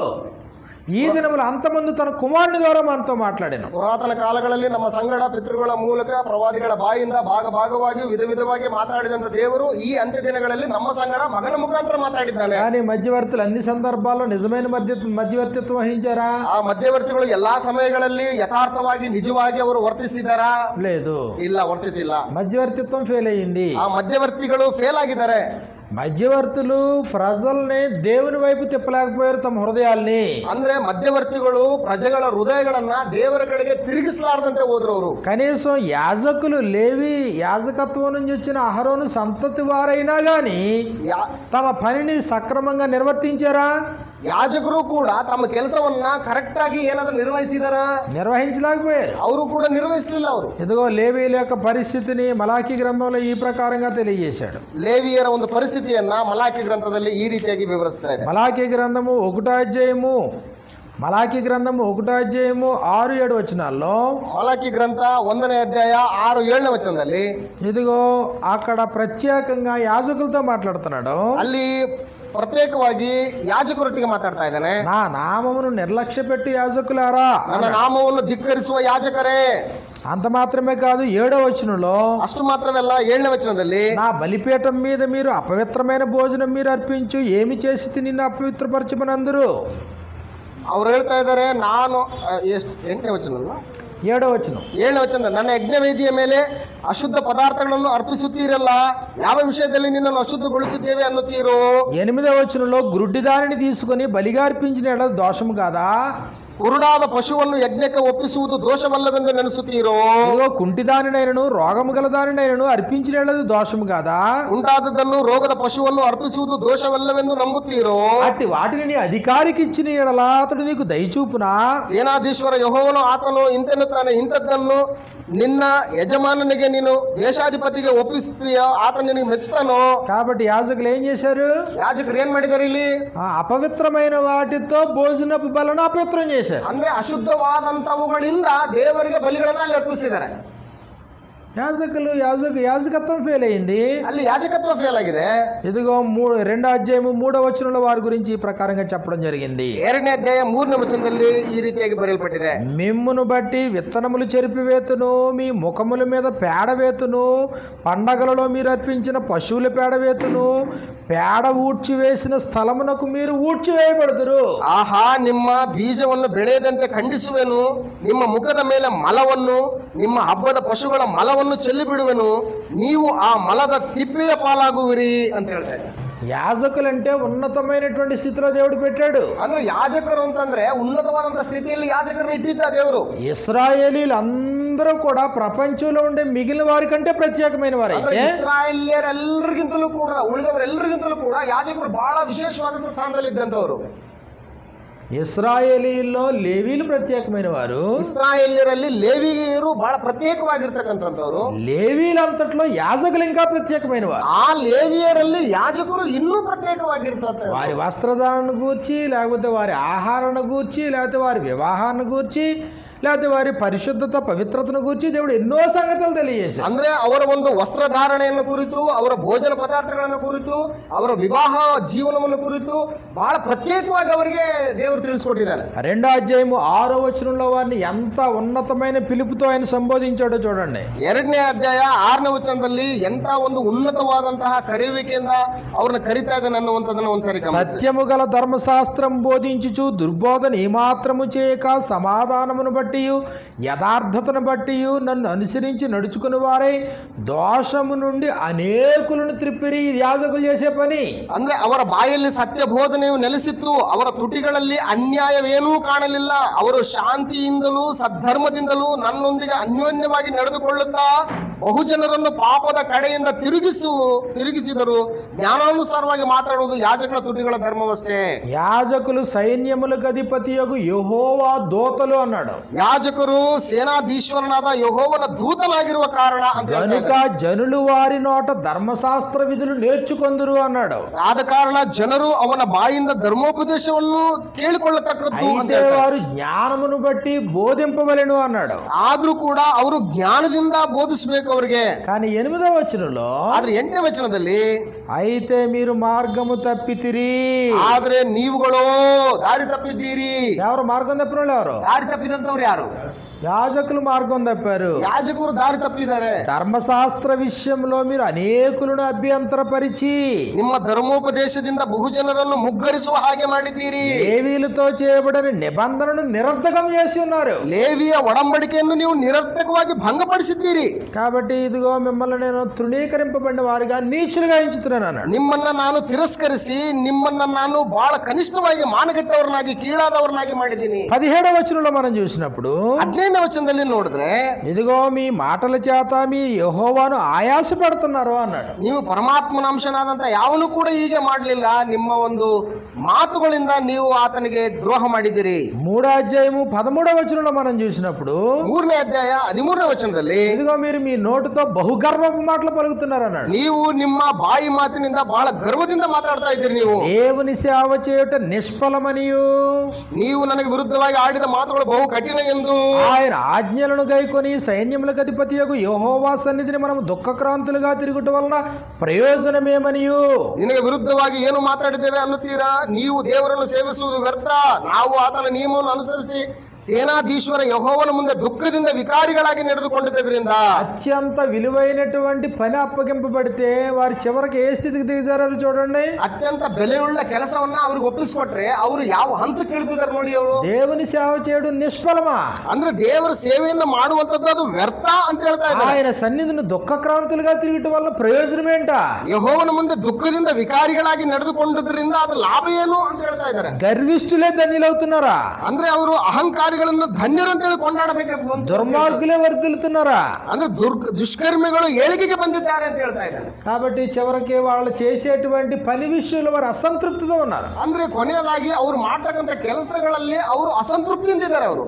ఈ దినములు అంతమంది తన కుమారుని ద్వారా మనతో మాట్లాడాను. ಪುರಾತನ ಕಾಲಗಳಲ್ಲಿ ನಮ್ಮ ಸಂಗಡ ಪಿತೃಗಳ ಮೂಲಕ ಪ್ರವಾದಿಗಳ ಬಾಯಿಂದ ಭಾಗವಾಗಿ ವಿಧವಾಗಿ ಮಾತಾಡಿದಂತ ದೇವರು ಈ ಅಂತ್ಯ ದಿನಗಳಲ್ಲಿ ನಮ್ಮ ಸಂಗಡ ಮಗನ ಮುಖಾಂತರ ಮಾತಾಡಿದ್ದಾನೆ. కానీ మధ్యవర్తులు అన్ని సందర్భాల్లో నిజమైన మధ్యవర్తిత్వం వహించారా? ಆ ಮಧ್ಯವರ್ತಿಗಳು ಎಲ್ಲಾ ಸಮಯಗಳಲ್ಲಿ ಯಥಾರ್ಥವಾಗಿ ನಿಜವಾಗಿ ಅವರು ವರ್ತಿಸಿದಾರಾ? లేదు, ಇಲ್ಲ, ವರ್ತಿಸಿಲ್ಲ. మధ్యవర్తిత్వం ఫెయిల్ అయ్యింది. ಆ ಮಧ್ಯವರ್ತಿಗಳು ಫೇಲ್ ಆಗಿದ್ದಾರೆ. మధ్యవర్తులు ప్రజల్ని దేవుని వైపు తిప్పలేకపోయారు తమ హృదయాల్ని. ಅಂದ್ರೆ మధ్ಯವರ್ತಿಗಳು ప్రజల హృదయಗಳನ್ನ దేవರ కಡೆಗೆ తిరిగిಸಲಾರದಂತೆ ಹೋದ್ರು ಅವರು. కనీసం యాజకులు లేవి యాజకత్వం నుంచి వచ్చిన అహరోను సంతతి వారైనా గాని తమ పనిని సక్రమంగా నిర్వర్తించారా? ಯಾಜಕರು ಕೂಡ ತಮ್ಮ ಕೆಲಸವನ್ನ ಕರೆಕ್ಟ್ ಆಗಿ ಏನಾದ್ರೂ ನಿರ್ವಹಿಸಿದಾರಾ? నిర్వహించలేకపోయారు. ಅವರು ಕೂಡ ನಿರ್ವಹಿಸಲಿಲ್ಲ. ಅವರು ఇదిగో లేవీయుల యొక్క పరిస్థితిని మలాకీ గ్రంథంలో ఈ ప్రకారంగా తెలియజేశాడు. ಲೇವಿಯರ ಒಂದು ಪರಿಸ್ಥಿತಿಯನ್ನ ಮಲಾಕಿ ಗ್ರಂಥದಲ್ಲಿ ಈ ರೀತಿಯಾಗಿ ವಿವರಿಸ್ತಾ ಇದೆ. మలాకీ గ్రంథము 1వ అధ్యాయము 6-7 వచనాల్లో, ಮಲಾಕಿ ಗ್ರಂಥ 1ನೇ ಅಧ್ಯಾಯ 6-7ನೇ ವಚನದಲ್ಲಿ ఇదిగో అక్కడ ప్రత్యేకంగా యాజకులతో మాట్లాడుతున్నాడు. ಅಲ್ಲಿ ಪ್ರತ್ಯೇಕವಾಗಿ ಯಾಜಕರೊಟ್ಟಿಗೆ ಮಾತಾಡ್ತಾ ಇದ್ದಾನೆ. నా నామమును నిర్లక్ష్య పెట్టి యాజకులారా, ನನ್ನ ನಾಮವನ್ನು ಧಿಕ್ಕರಿಸುವ ಯಾಜಕರೇ. అంత మాత్రమే కాదు, 7వ వచనంలో, ಅಷ್ಟು ಮಾತ್ರವಲ್ಲ 7ನೇ ವಚನದಲ್ಲಿ, నా బలిపీఠం మీద మీరు అపవిత్రమైన భోజనం మీరు అర్పించు, ఏమి చేసి నిన్ను అపవిత్రపరచమని అందరూ. ಅವ್ರು ಹೇಳ್ತಾ ಇದ್ದಾರೆ, ನಾನು ಎಷ್ಟು 8ನೇ ವಚನ 7వ వచనం, 7ನೇ ವಚನ, ನನ್ನ ಯಜ್ಞವೇದಿಯ ಮೇಲೆ ಅಶುದ್ಧ ಪದಾರ್ಥಗಳನ್ನು ಅರ್ಪಿಸುತ್ತೀರಲ್ಲ, ಯಾವ ವಿಷಯದಲ್ಲಿ ನಿನ್ನನ್ನು ಅಶುದ್ಧಗೊಳಿಸಿದ್ದೇವೆ ಅನ್ನುತ್ತೀರೋ. 8వ వచనంలో, గుడ్డి దానిని తీసుకొని బలిగా అర్పించిన ఎడల దోషం కాదా? ಕುರುಡಾದ ಪಶುವನ್ನು ಯಜ್ಞಕ್ಕೆ ಒಪ್ಪಿಸುವುದು ದೋಷವಲ್ಲವೆಂದು ನೆನೆಸುತ್ತೀರೋ. కుంటిదానినైనను రోగము గల దానినైనను అర్పించిన ఎడల దోషము కాదా? ಉಂಟಾದದ್ದನ್ನು ರೋಗದ ಪಶುವನ್ನು ಅರ್ಪಿಸುವುದು ದೋಷವಲ್ಲವೆಂದು ನಂಬುತ್ತೀರೋ. అట్టి వాటిని నీ అధికారికి ఇచ్చిన ఎడల అతడు నీకు దయచూపునా? ಸೇನಾಧೀಶ್ವರ ಯೆಹೋವನು ಆತನು ಇಂತೆನ್ನುತ್ತಾನೆ, ಇಂಥದ್ದನ್ನು ನಿನ್ನ ಯಜಮಾನನಿಗೆ ನೀನು ದೇಶಾಧಿಪತಿಗೆ ಒಪ್ಪಿಸ್ತೀಯೋ ಆತ ನಿನಗೆ ಮೆಚ್ಚುತ್ತಾನೋ. కాబట్టి యాజకులు ఏం చేశారు? ಯಾಜಕರು ಏನ್ ಮಾಡಿದಾರೆ ಇಲ್ಲಿ? అపవిత్రమైన వాటితో భోజనపు బలను అపవిత్రం చేశారు. ಅಂದ್ರೆ ಅಶುದ್ಧವಾದಂತವುಗಳಿಂದ ದೇವರಿಗೆ ಬಲಿಗಳನ್ನ ಅಲ್ಲಿ ಅರ್ಪಿಸಿದ್ದಾರೆ. యాజకత్వం ఫెయిల్ అయింది. ಅಲ್ಲಿ యాజకత్వ ఫెయిల్ ఆಗಿದೆ. ఇదిగో 2వ అధ్యాయము 3వ వచనంలో వారి గురించి ఈ ప్రకారంగా చెప్పడం జరిగింది. 2ನೇ ಅಧ್ಯಾಯ 3ನೇ వచనದಲ್ಲಿ ఈ రీతిಯಾಗಿ ಬರೆಯಲ್ಪಟ್ಟಿದೆ. మిమ్మును బట్టి విత్తనములు చెరిపివేతును, మీ ముఖముల మీద పేడవేతును, పండగలలో మీరు అర్పించిన పశువుల పేడవేతును, పేడ ఊడ్చివేసిన స్థలమునకు మీరు ఊడ్చివేయబడుదురు. ಆಹಾ, ನಿಮ್ಮ ಬೀಜವನ್ನು ಬೆಳೆಯದಂತೆ ಖಂಡಿಸುವೆನು, ನಿಮ್ಮ ಮುಖದ ಮೇಲೆ ಮಲವನ್ನು, ನಿಮ್ಮ ಹಬ್ಬದ ಪಶುಗಳ ಮಲವನ್ನು ಚೆಲ್ಲಿ ಬಿಡುವೆನು, ನೀವು ಆ ಮಲದ ತಿಪ್ಪೆಯ ಪಾಲಾಗುವಿರಿ ಅಂತ ಹೇಳ್ತಾರೆ. యాజకులంటే ఉన్నతమైనటువంటి స్థితిలో దేవుడు పెట్టాడు. ಅಂದ್ರೆ యాజకరు ಅಂತಂದ್ರೆ ఉన్నతವಾದಂತ స్థితిಯಲ್ಲಿ ಯಾಜಕರನ್ನು ಇಟ್ಟಿದ್ದ ದೇವರು. ఇశ్రాయేలీలందరూ కూడా ప్రపంచంలో ఉండే మిగిలిన వారి కంటే ప్రత్యేకమైన వారైతే, ಇಸ್ರಾಯೇಲ್ಯರೆಲ್ಲರಿಗಿಂತಲೂ ಕೂಡ ಉಳಿದವರೆಲ್ಲರಿಗಿಂತಲೂ ಕೂಡ ಯಾಜಕರು ಬಹಳ ವಿಶೇಷವಾದಂತ ಸ್ಥಾನದಲ್ಲಿ ಇದ್ದಂತವರು. ఇశ్రాయేలీల్లో లేవీలు ప్రత్యేకమైన వారు. ఇశ్రాయేల్యರಲ್ಲಿ లేవీయులు బహಳ ప్రత్యేకವಾಗಿರ್ತಕ್ಕಂಥವ್ರು. లేవీలంతట్లో యాజకులు ఇంకా ప్రత్యేకమైన వారు. ఆ లేవీయರಲ್ಲಿ యాజకులు ಇನ್ನೂ ప్రత్యేకವಾಗಿರ್ತಾರೆ. వారి వస్త్రధారణ గూర్చి, లేకపోతే వారి ఆహారణ గూర్చి, లేకపోతే వారి వివాహాన్ని గూర్చి, లేకపోతే వారి పరిశుద్ధత పవిత్రతను గురించి దేవుడు ఎన్నో సంగతులు తెలియజేశాడు. ಅಂದ್ರೆ ಅವರ ಒಂದು ವಸ್ತ್ರಧಾರಣೆಯನ್ನು ಕುರಿತು, ಅವರ ಭೋಜನ ಪದಾರ್ಥಗಳನ್ನು ಕುರಿತು, ಅವರ ವಿವಾಹ ಜೀವನವನ್ನು ಕುರಿತು ಬಹಳ ಪ್ರತ್యేಕವಾಗಿ ಅವರಿಗೆ ದೇವರು ತಿಳಿಸಿಕೊಟ್ಟಿದ್ದಾರೆ. 2వ అధ్యాయము 6వ వచనంలో వారిని ఎంత ఉన్నతమైన పిలుపుతో ఆయన సంబోధించాడో చూడండి. 2ನೇ ಅಧ್ಯಾಯ 6ನೇ ವಚನದಲ್ಲಿ ಎಂತ ಒಂದು ఉన్నతವಾದಂತಹ ಕರೆಯುವಿಕೆಯಿಂದ ಅವ್ರನ್ನ ಕರೀತಾ ಇದ್ದಾನೆ ಅನ್ನುವಂಥದ್ದನ್ನು ಒಂದ್ಸರಿ ಗಮನಿಸಿ. సత్యము గల ధర్మశాస్త్రం బోధించుచు దుర్బోధన ఏమాత్రము చేయక సమాధానమును బట్టి యథార్థతను బట్టి నన్ను అనుసరించి నడుచుకుని వారై దోషము నుండి అనేకులను త్రిప్పిరి. యాజకులు చేసే పని. ಅಂದ್ರೆ ಅವರ ಬಾಯಲ್ಲಿ ಸತ್ಯ ಬೋಧನೆಯು ನೆಲೆಸಿತ್ತು, ಅವರ ತುಟಿಗಳಲ್ಲಿ ಅನ್ಯಾಯವೇನೂ ಕಾಣಲಿಲ್ಲ. ಅವರು ಶಾಂತಿಯಿಂದಲೂ ಸದ್ಧರ್ಮದಿಂದಲೂ ನನ್ನೊಂದಿಗೆ ಅನ್ಯೋನ್ಯವಾಗಿ ನಡೆದುಕೊಳ್ಳುತ್ತಾ ಬಹುಜನರನ್ನು ಪಾಪದ ಕಡೆಯಿಂದ ತಿರುಗಿಸಿದರು. ಜ್ಞಾನಾನುಸಾರವಾಗಿ ಮಾತಾಡುವುದು ಯಾಜಕರ ತುಟಿಗಳ ಧರ್ಮವಷ್ಟೇ. యాజకులు సైన్యములకు అధిపతియగు యెహోవా దూతలు అన్నాడు. ಯಾಜಕರು ಸೇನಾಧೀಶ್ವರನಾದ ಯೆಹೋವನ ದೂತನಾಗಿರುವ ಕಾರಣ ಅಂತ కనుక జనులు వారి నోట ధర్మశాస్త్ర విధులు నేర్చుకొందురు అన్నాడు. ಆದ ಕಾರಣ ಜನರು ಅವನ ಬಾಯಿಂದ ಧರ್ಮೋಪದೇಶವನ್ನು ಕೇಳಿಕೊಳ್ಳತಕ್ಕದ್ದು ಅಂತ అయితే వారు జ్ఞానమును బట్టి బోధింపవలెను అన్నాడు. ಆದ್ರೂ ಕೂಡ ಅವರು ಜ್ಞಾನದಿಂದ ಬೋಧಿಸಬೇಕು ಬೇಕು ಅವ್ರಿಗೆ. కానీ 8వ వచనంలో ಆದ್ರೆ 8ನೇ ವಚನದಲ್ಲಿ అయితే మీరు మార్గము తప్పితిరి. ಆದ್ರೆ ನೀವುಗಳು ದಾರಿ ತಪ್ಪಿದ್ದೀರಿ. ఎవరు మార్గం తప్పిన వాళ్ళు? ఎవరు? ದಾರಿ ತಪ್ಪಿದಂತವ್ರು ಯಾರು? యాజకులు మార్గం తప్పారు. ಯಾಜಕರು ದಾರಿ ತಪ್ಪಿದ್ದಾರೆ. ధర్మశాస్త్ర విషయంలో మీరు అనేకులను అభ్యంతరపరిచి ನಿಮ್ಮ ಧರ್ಮೋಪದೇಶದಿಂದ ಬಹುಜನರನ್ನು ಮುಗ್ಗರಿಸುವ ಹಾಗೆ ಮಾಡಿದ್ದೀರಿ. లేవీలతో చేయబడిన నిబంధనను నిరర్థకం చేసి ఉన్నారు. ಲೇವಿಯ ಒಡಂಬಡಿಕೆಯನ್ನು ನೀವು ನಿರರ್ಥಕವಾಗಿ ಭಂಗಪಡಿಸಿದ್ದೀರಿ. కాబట్టి ఇదిగో మిమ్మల్ని నేను తృణీకరింపబడిన వారిగా నీచులుగా ఎంచుతున్నాను అన్నాడు. ನಿಮ್ಮನ್ನ ನಾನು ತಿರಸ್ಕರಿಸಿ ನಿಮ್ಮನ್ನ ನಾನು ಬಹಳ ಕನಿಷ್ಠವಾಗಿ ಮಾನಗೆಟ್ಟವರನ್ನಾಗಿ ಕೀಳಾದವರನ್ನಾಗಿ ಮಾಡಿದ್ದೀನಿ. 17వ వచనంలో మనం చూసినప్పుడు 15ನೇ ವಚನದಲ್ಲಿ ನೋಡಿದ್ರೆ ఇదిగో మీ మాటల చేత మీ యెహోవాను ఆయాస పెడుతున్నారు అన్నాడు. ನೀವು ಪರಮಾತ್ಮನ ಅಂಶನಾದಂತ ಯಾವನು ಕೂಡ ಹೀಗೆ ಮಾಡಲಿಲ್ಲ. ನಿಮ್ಮ ಒಂದು ಮಾತುಗಳಿಂದ ನೀವು ಆತನಿಗೆ ದ್ರೋಹ ಮಾಡಿದಿರಿ. 3వ అధ్యాయము 13వ వచనంలో మనం చూసినప్పుడు 3ನೇ ಅಧ್ಯಾಯ 13ನೇ ವಚನದಲ್ಲಿ ఇదిగో మీరు మీ నోటితో బహుగర్వపు మాటలు పలుకుతున్నారు అన్నాడు. ನೀವು ನಿಮ್ಮ ಬಾಯಿ ಮಾತಿನಿಂದ ಬಹಳ ಗರ್ವದಿಂದ ಮಾತಾಡ್ತಾ ಇದ್ದೀರಿ. ನೀವು దేవుని సేవ చేయుట నిష్ఫలమనియు ನೀವು ನನಗೆ ವಿರುದ್ಧವಾಗಿ ಆಡಿದ ಮಾತುಗಳು ಬಹು ಕಠಿಣ ಎಂದು ఆయన ఆజ్ఞలను గైకొని సైన్యములకు అధిపతియగు యెహోవా సన్నిధిని మనం దుఃఖక్రాంతులుగా తిరుగుట వలన ప్రయోజనమేమనియు ನಿನಗೆ ವಿರುದ್ಧವಾಗಿ ಏನು ಮಾತಾಡಿದ್ದೇವೆ ಅನ್ನುತ್ತೀರಾ? ನೀವು ದೇವರನ್ನು ಸೇವಿಸುವುದು ವ್ಯರ್ಥ. ನಾವು ಆತನ ನಿಯಮವನ್ನು ಅನುಸರಿಸಿ ಸೇನಾಧೀಶ್ವರ ಯೆಹೋವನ ಮುಂದೆ ದುಃಖದಿಂದ ವಿಕಾರಿಗಳಾಗಿ ನಡೆದುಕೊಂಡಿದ್ದರಿಂದ అత్యంత విలువైనటువంటి పని అప్పగింపబడితే వారి చివరికి ఏ స్థితికి దిగజారో చూడండి. ಅತ್ಯಂತ ಬೆಲೆಯುಳ್ಳ ಕೆಲಸವನ್ನ ಅವ್ರಿಗೆ ಒಪ್ಪಿಸ್ಕೊಟ್ರೆ ಅವರು ಯಾವ ಹಂತಕ್ಕೆ ಇಳಿದಿದ್ದಾರೆ ನೋಡಿ. ಅವರು దేవుని సేవ చేయడం నిష్ఫలమా? ಅಂದ್ರೆ ದೇವರ ಸೇವೆಯನ್ನ ಮಾಡುವಂತದ್ದು ಅದು ವ್ಯರ್ಥ ಅಂತ ಹೇಳ್ತಾ ಇದ್ದಾರೆ. ఆయన సన్నిధిని దుఃఖక్రాంతులుగా తిరగటం వల్ల ప్రయోజనం ఏంటా? ಯೆಹೋವನ ಮುಂದೆ ದುಃಖದಿಂದ ವಿಕಾರಿಗಳಾಗಿ ನಡೆದುಕೊಂಡಿದ್ರಿಂದ ಅದು ಲಾಭ ಏನು ಅಂತ ಹೇಳ್ತಾ ಇದ್ದಾರೆ. గర్విష్ఠులే ధన్యులవుతున్నారా? ಅಂದ್ರೆ ಅವರು ಅಹಂಕಾರಿಗಳನ್ನ ಧನ್ಯರು ಅಂತ ಹೇಳಿ ಕೊಂಡಾಡಬೇಕು. దుర్మార్గులే వర్ధిల్లుతున్నారా? ಅಂದ್ರೆ ದುಷ್ಕರ್ಮಿಗಳು ಏಳಿಗೆಗೆ ಬಂದಿದ್ದಾರೆ ಅಂತ ಹೇಳ್ತಾ ಇದ್ದಾರೆ. కాబట్టి చివరికి వాళ్ళు చేసేటువంటి పని విషయంలో వారు అసంతృప్తితో ఉన్నారు. ಅಂದ್ರೆ ಕೊನೆಯದಾಗಿ ಅವರು ಮಾಡ್ತಕ್ಕಂಥ ಕೆಲಸಗಳಲ್ಲಿ ಅವರು ಅಸಂತೃಪ್ತಿಯಿಂದ ಇದ್ದಾರೆ. ಅವರು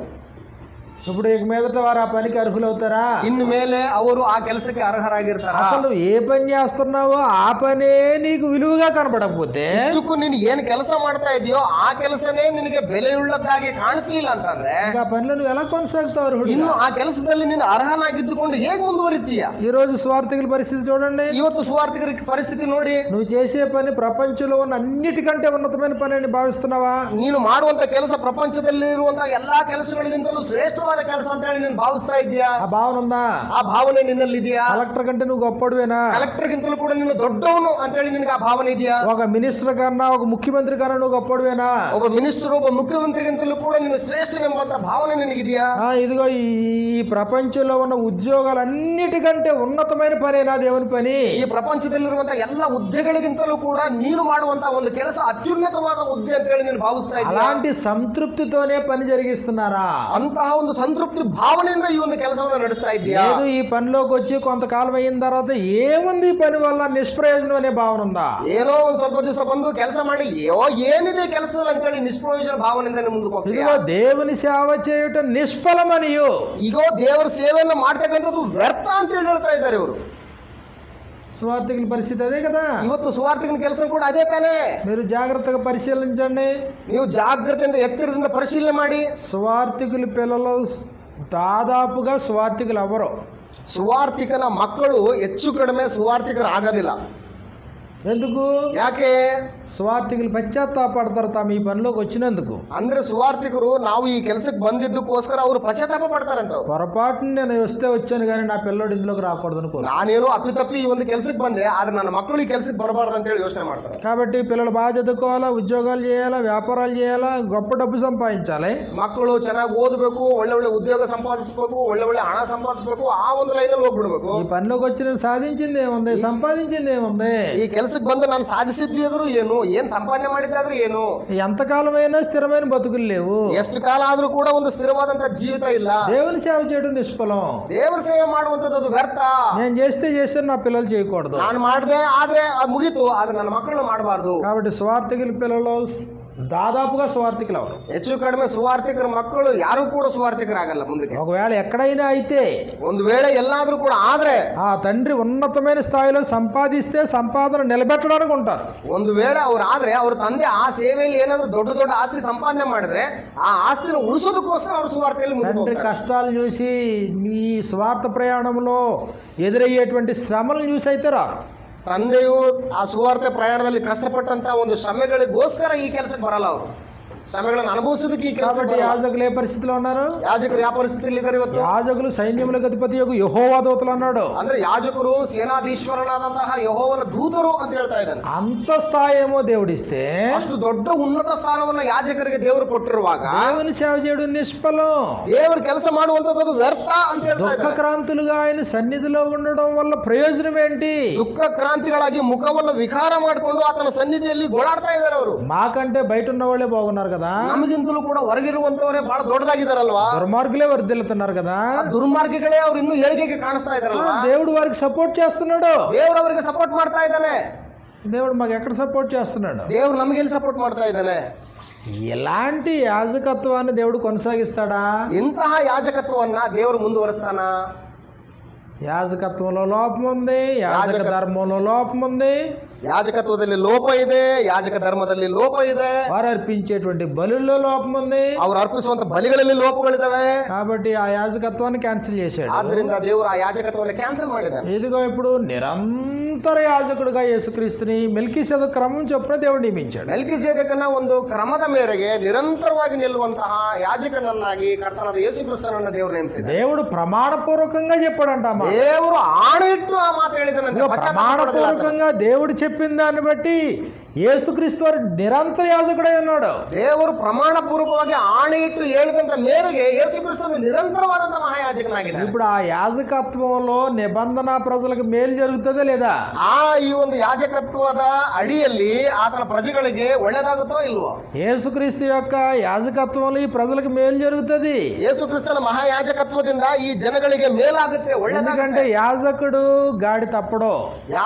ఇప్పుడు ఇక మీదట వారు ఆ పనికి అర్హులవుతారా? ಇನ್ನು ಮೇಲೆ ಅವರು ಆ ಕೆಲಸಕ್ಕೆ ಅರ್ಹರಾಗಿರ್ತಾರ? అసలు నువ్వు ఏ పని చేస్తున్నావో ఆ పనే నీకు విలువగా కనపడకపోతే ಇಷ್ಟಕ್ಕೂ ನೀನು ಏನು ಕೆಲಸ ಮಾಡ್ತಾ ಇದೆಯೋ ಆ ಕೆಲಸನೇ ನಿನಗೆ ಬೆಲೆಯುಳ್ಳದ್ದಾಗಿ ಕಾಣಿಸ್ಲಿಲ್ಲ ಅಂತಂದ್ರೆ ఇంకా ఆ పనిలో నువ్వు ఎలా కొనసాగుతావు అర్హుడిగా? ಇನ್ನು ಆ ಕೆಲಸದಲ್ಲಿ ನೀನು ಅರ್ಹನಾಗಿದ್ದುಕೊಂಡು ಹೇಗೆ ಮುಂದುವರಿತೀಯ? ఈ రోజు స్వార్థికుల పరిస్థితి చూడండి. ಇವತ್ತು ಸುವಾರ್ತಿಕರ ಪರಿಸ್ಥಿತಿ ನೋಡಿ. నువ్వు చేసే పని ప్రపంచంలో ఉన్న అన్నిటికంటే ఉన్నతమైన పని అని భావిస్తున్నావా? ನೀನು ಮಾಡುವಂತ ಕೆಲಸ ಪ್ರಪಂಚದಲ್ಲಿ ಇರುವಂತಹ ಎಲ್ಲಾ ಕೆಲಸಗಳಿಗಿಂತಲೂ ಶ್ರೇಷ್ಠವಾದ ಕೆಲಸ ಅಂತ ಹೇಳಿ ನೀನು ಭಾವಿಸ್ತಾ ಇದೆಯಾ? ఆ భావన ఉందా? ಆ ಭಾವನೆ ನಿನ್ನಲ್ಲಿ ಇದೆಯಾ? కలెక్టర్ కంటే నువ్వు గొప్పడివేనా? ಕಲೆಕ್ಟರ್ ಗಿಂತಲೂ ಕೂಡ ನೀನು ದೊಡ್ಡವನು ಅಂತ ಹೇಳಿ ನಿನಗೆ ಆ ಭಾವನೆ ಇದೆಯಾ? ఒక మినిస్టర్ కన్నా ఒక ముఖ్యమంత్రి కన్నా నువ్వు గొప్పడివేనా? ಒಬ್ಬ ಮಿನಿಸ್ಟರ್ ಒಬ್ಬ ಮುಖ್ಯಮಂತ್ರಿಗಿಂತಲೂ ಕೂಡ ನೀನು ಶ್ರೇಷ್ಠನೆಂಬಂತ భావನೆ ನಿನಗಿದೆಯಾ? ఇదిగో ఈ ప్రపంచంలో ఉన్న ఉద్యోగాలన్నిటికంటే ఉన్నతమైన పనేనా దేవుని పని? ಈ ಪ್ರಪಂಚದಲ್ಲಿರುವಂತಹ ಎಲ್ಲ ಹುದ್ದೆಗಳಿಗಿಂತಲೂ ಕೂಡ ನೀನು ಮಾಡುವಂತ ಒಂದು ಕೆಲಸ ಅತ್ಯುನ್ನತವಾದ ಹುದ್ದೆ ಅಂತ ಹೇಳಿ ನೀನು ಭಾವಿಸ್ತಾ ಇದ್ದೀಯಾ? అలాంటి సంతృప్తితోనే పని జరిగిస్తున్నారా? ಅಂತಹ ಒಂದು ಸಂತೃಪ್ತಿ ಭಾವನೆಯಿಂದ ಈ ಒಂದು ಕೆಲಸವನ್ನು ನಡೆಸ್ತಾ ಇದೆಯಾ? లేదు ఈ పనిలోకి వచ్చి కొంతకాలం అయిన తర్వాత ఏముంది ఈ పని వల్ల నిష్ప్రయోజనం అనే భావన ఉందా? ಏನೋ ಒಂದ್ ಸ್ವಲ್ಪ ದಿವಸ ಬಂದು ಕೆಲಸ ಮಾಡಿ ಏನಿದೆ ಕೆಲಸದಲ್ಲಿ ಅಂತ ಹೇಳಿ ನಿಷ್ಪ್ರಯೋಜನ ಭಾವನೆಯಿಂದ ಮುಂದಕ್ಕೆ ಹೋಗ್ತೀಯಾ? ఇదిగో దేవుని సేవ చేయుట నిష్ఫలమనియు ಈಗ ದೇವರ ಸೇವೆಯನ್ನು ಮಾಡ್ತಕ್ಕಂಥದ್ದು ವ್ಯರ್ಥ ಅಂತ ಹೇಳಿ ಹೇಳ್ತಾ ಇದ್ದಾರೆ ಇವರು. సువార్థికుల పరిస్థితి అదే కదా. ಇವತ್ತು ಸುವಾರ್ತಿಕನ ಕೆಲಸ ಕೂಡ ಅದೇ ತಾನೇ. మీరు జాగ్రత్తగా పరిశీలించండి. ನೀವು ಜಾಗ್ರತೆಯಿಂದ ಎಚ್ಚರದಿಂದ ಪರಿಶೀಲನೆ ಮಾಡಿ. సువార్థికుల పిల్లలు దాదాపుగా సువార్థికులు ఎవరు? ಸುವಾರ್ತಿಕನ ಮಕ್ಕಳು ಹೆಚ್ಚು ಕಡಿಮೆ ಸುವಾರ್ತಿಕರು ಆಗೋದಿಲ್ಲ. ఎందుకు? ಯಾಕೆ? సువార్థికులు పశ్చాత్తాపడతారు తాము ఈ పనిలోకి వచ్చినందుకు. ಅಂದ್ರೆ ಸುವಾರ್ತಿಕರು ನಾವು ಈ ಕೆಲಸಕ್ಕೆ ಬಂದಿದ್ದಕ್ಕೋಸ್ಕರ ಅವರು ಪಶ್ಚಾತ್ತಾಪ ಪಡ್ತಾರಂತ. పొరపాటున నేను వచ్చాను కానీ నా పిల్లోడు ఇందులోకి రాకూడదు అనుకో. ನಾನೇನು ಅಪ್ಪಿತಪ್ಪಿ ಈ ಒಂದು ಕೆಲಸಕ್ಕೆ ಬಂದೆ, ಆದ್ರೆ ನನ್ನ ಮಕ್ಕಳು ಈ ಕೆಲಸಕ್ಕೆ ಬರಬಾರ್ದು ಅಂತ ಹೇಳಿ ಯೋಚನೆ ಮಾಡ್ತಾರೆ. కాబట్టి పిల్లలు బాగా చదువుకోవాలా, ఉద్యోగాలు చేయాలా, వ్యాపారాలు చేయాలా, గొప్ప డబ్బు సంపాదించాలి. ಮಕ್ಕಳು ಚೆನ್ನಾಗಿ ಓದಬೇಕು, ಒಳ್ಳೆ ಒಳ್ಳೆ ಉದ್ಯೋಗ ಸಂಪಾದಿಸಬೇಕು, ಒಳ್ಳೆ ಒಳ್ಳೆ ಹಣ ಸಂಪಾದಿಸಬೇಕು, ಆ ಒಂದು ಲೈನಲ್ಲಿ ಹೋಗ್ಬಿಡ್ಬೇಕು. ఈ పనిలోకి వచ్చి నేను సాధించింది ఏముంది? సంపాదించింది ఏముంది? ಈ ಕೆಲಸಕ್ಕೆ ಬಂದು ನಾನು ಸಾಧಿಸಿದ್ದಾದ್ರೂ ಏನು, ಏನ್ ಸಂಪಾದನೆ ಮಾಡಿದ್ದಾದ್ರೂ ಏನು? ఎంతకాలమైనా స్థిరమైన బతుకులు లేవు. ಎಷ್ಟು ಕಾಲ ಆದ್ರೂ ಕೂಡ ಒಂದು ಸ್ಥಿರವಾದಂತ ಜೀವಿತ ಇಲ್ಲ. దేవుని సేవ చేయడం నిష్ఫలం. ದೇವರ ಸೇವೆ ಮಾಡುವಂತದ್ದು ಅದು ವ್ಯರ್ಥ. నేను చేస్తే చేశాను, నా పిల్లలు చేయకూడదు. ನಾನು ಮಾಡಿದೆ ಆದ್ರೆ ಅದು ಮುಗೀತು, ಆದ್ರೆ ನನ್ನ ಮಕ್ಕಳು ಮಾಡಬಾರ್ದು. కాబట్టి స్వార్థికుల పిల్లలు దాదాపుగా సువార్థికులు అవరు. ಹೆಚ್ಚು ಕಡಿಮೆ ಸುವಾರ್ಥಿಕರ ಮಕ್ಕಳು ಯಾರು ಕೂಡ ಸುವಾರ್ಥಿಕರಾಗಲ್ಲ ಮುಂದಕ್ಕೆ. ఒకవేళ ఎక్కడైనా అయితే ಒಂದು ವೇಳೆ ಎಲ್ಲಾದ್ರೂ ಕೂಡ ಆದ್ರೆ ఆ తండ్రి ఉన్నతమైన స్థాయిలో సంపాదిస్తే సంపాదన నిలబెట్టడానికి ఉంటారు. ಒಂದು ವೇಳೆ ಅವ್ರು ಆದ್ರೆ ಅವ್ರ ತಂದೆ ಆ ಸೇವೆಯಲ್ಲಿ ಏನಾದ್ರೂ ದೊಡ್ಡ ದೊಡ್ಡ ಆಸ್ತಿ ಸಂಪಾದನೆ ಮಾಡಿದ್ರೆ ಆ ಆಸ್ತಿನ ಉಳಿಸೋದಕ್ಕೋಸ್ಕರ ಅವ್ರ ಸುವಾರ್ತೆಯಲ್ಲಿ ಮುಂದೆ తండ్రి ಹೋಗ್ತಾರೆ. కష్టాలు చూసి మీ స్వార్థ ప్రయాణంలో ఎదురయ్యేటువంటి శ్రమలను చూసి అయితే రారు. ತಂದೆಯು ಆ ಸುವಾರ್ತೆ ಪ್ರಯಾಣದಲ್ಲಿ ಕಷ್ಟಪಟ್ಟಂತ ಒಂದು ಶ್ರಮೆಗಳಿಗೋಸ್ಕರ ಈ ಕೆಲಸಕ್ಕೆ ಬರಲ್ಲ. ಅವರು ಶ್ರಮೆಗಳನ್ನು ಅನುಭವಿಸೋದಕ್ಕೆ ಈ ಕೆಲಸ. కాబట్టి యాజకులు ఏ పరిస్థితిలో ఉన్నారు? ಯಾಜಕರು ಯಾವ ಪರಿಸ್ಥಿತಿಯಲ್ಲಿ ಇದ್ದಾರೆ ಇವತ್ತು? యాజకులు సైన్యములకు అధిపతి యొక్క యెహోవా దూతలు అన్నాడు. ಅಂದ್ರೆ యాజಕರು ಸೇನಾಧೀಶ್ವರನಾದಂತಹ ಯೆಹೋವನ ದೂತರು ಅಂತ ಹೇಳ್ತಾ ಇದ್ದಾನೆ. అంత స్థాయి ఏమో దేవుడిస్తే ಅಷ್ಟು ದೊಡ್ಡ ಉನ್ನತ ಸ್ಥಾನವನ್ನ ಯಾಜಕರಿಗೆ ದೇವರು ಕೊಟ್ಟಿರುವಾಗ దేవుని సేవ చేయడం నిష్ఫలం. ದೇವರ ಕೆಲಸ ಮಾಡುವಂತದ್ದು వ్యర్థ ಅಂತ ಹೇಳ್ತಾ దుఃఖ ಇದ್ದಾರೆ. క్రాంతులుగా ఆయన సన్నిధిలో ఉండడం వల్ల ప్రయోజనం ఏంటి? ದುಃಖ ಕ್ರಾಂತಿಗಳಾಗಿ ಮುಖವನ್ನು ವಿಕಾರ ಮಾಡಿಕೊಂಡು ಆತನ ಸನ್ನಿಧಿಯಲ್ಲಿ ಗೋಳಾಡ್ತಾ ಇದ್ದಾರೆ ಅವರು. మాకంటే బయట ఉన్న వాళ్ళే బాగున్నారు కదా, ನಮಗಿಂತಲೂ ಕೂಡ ಹೊರಗಿರುವಂತವರೇ ಬಹಳ ದೊಡ್ಡದಾಗಿದ್ದಾರಲ್ವಾ? దుర్మార్గులే వర్ధిల్లుతున్నారు కదా. ಆ ದುರ್ಮಾರ್ಗಿಗಳೇ ಅವ್ರು ಇನ್ನೂ ಏಳಿಗೆಗೆ ಕಾಣಿಸ್ತಾ ಇದಾರಲ್ವಾ? దేవుడు వారికి సపోర్ట్ చేస్తున్నాడు. ದೇವರು ಅವರಿಗೆ ಸಪೋರ್ಟ್ ಮಾಡ್ತಾ ಇದ್ದಾನೆ. దేవుడు మాకు ఎక్కడ సపోర్ట్ చేస్తున్నాడు? ದೇವ್ರು ನಮಗೆಲ್ಲಿ ಸಪೋರ್ಟ್ ಮಾಡ್ತಾ ಇದ್ದಾನೆ? ఎలాంటి యాజకత్వాన్ని దేవుడు కొనసాగిస్తాడా? ಇಂತಹ ಯಾಜಕತ್ವವನ್ನ ದೇವರು ಮುಂದುವರಿಸ್ತಾನ? యాజకత్వంలో లోపం ఉంది, యాజక ధర్మంలో లోపం ఉంది, ಯಾಜಕತ್ವದಲ್ಲಿ ಲೋಪ ಇದೆ, ಯಾಜಕ ಧರ್ಮದಲ್ಲಿ ಲೋಪ ಇದೆ, వారు అర్పించేటువంటి బలుల్లో లోపం ఉంది. ಅವ್ರು ಅರ್ಪಿಸುವಂತ ಬಲಿಗಳಲ್ಲಿ ಲೋಪಗಳಿದಾವೆ. కాబట్టి ఆ యాజకత్వాన్ని క్యాన్సిల్ చేశాడు. ಆದ್ರಿಂದ ದೇವರು ಆ ಯಾಜಕತ್ವವನ್ನು ಕ್ಯಾನ್ಸಲ್ ಮಾಡಿದ್ದಾನೆ. ఇదిగో ఇప్పుడు నిరంతర యాజకుడుగా యేసుక్రీస్తుని మెల్కీసెదెకు క్రమం చొప్పున దేవుడు నియమించాడు. ಮೆಲ್ಕಿಸೆದೆಕನ ಒಂದು ಕ್ರಮದ ಮೇರೆಗೆ ನಿರಂತರವಾಗಿ ನಿಲ್ಲುವಂತಹ ಯಾಜಕನನ್ನಾಗಿ ಕರ್ತನಾದ ಯೇಸು ಕ್ರಿಸ್ತನನ್ನ ದೇವರು ನೇಮಿಸಿದ. దేవుడు ప్రమాణపూర్వకంగా చెప్పాడంటమ్మా. ದೇವರು ಆಣೆ ಇಟ್ಟು ಆ ಮಾತು ಹೇಳಿದನಂತೆ. ప్రమాణపూర్వకంగా దేవుడు చెప్పిన దాన్ని బట్టి యేసుక్రీస్తు వారు నిరంతర యాజకుడై ఉన్నాడు. ದೇವರು ಪ್ರಮಾಣ ಪೂರ್ವಕವಾಗಿ ಆಣೆ ಇಟ್ಟು ಹೇಳಿದಂತ ಮೇರೆಗೆ ಯೇಸು ಕ್ರಿಸ್ತನು ನಿರಂತರವಾದಂತ ಮಹಾಯಾಜಕನಾಗಿದ್ದಾನೆ. ఇప్పుడు ఆ యాజకత్వంలో నిబంధన ప్రజలకు మేలు జరుగుతుందా లేదా? ಈ ಒಂದು ಯಾಜಕತ್ವದ ಅಡಿಯಲ್ಲಿ ಆತನ ಪ್ರಜೆಗಳಿಗೆ ಒಳ್ಳೇದಾಗುತ್ತೋ ಇಲ್ವೋ? యేసుక్రీస్తు యొక్క యాజకత్వంలో ఈ ప్రజలకు మేలు జరుగుతుంది. ಯೇಸು ಕ್ರಿಸ್ತನ ಮಹಾಯಾಜಕತ್ವದಿಂದ ಈ ಜನಗಳಿಗೆ ಮೇಲಾಗುತ್ತೆ, ఎందుకంటే ಒಳ್ಳೇದಾಗುತ್ತೆ. యాజకుడు గాడి తప్పడు.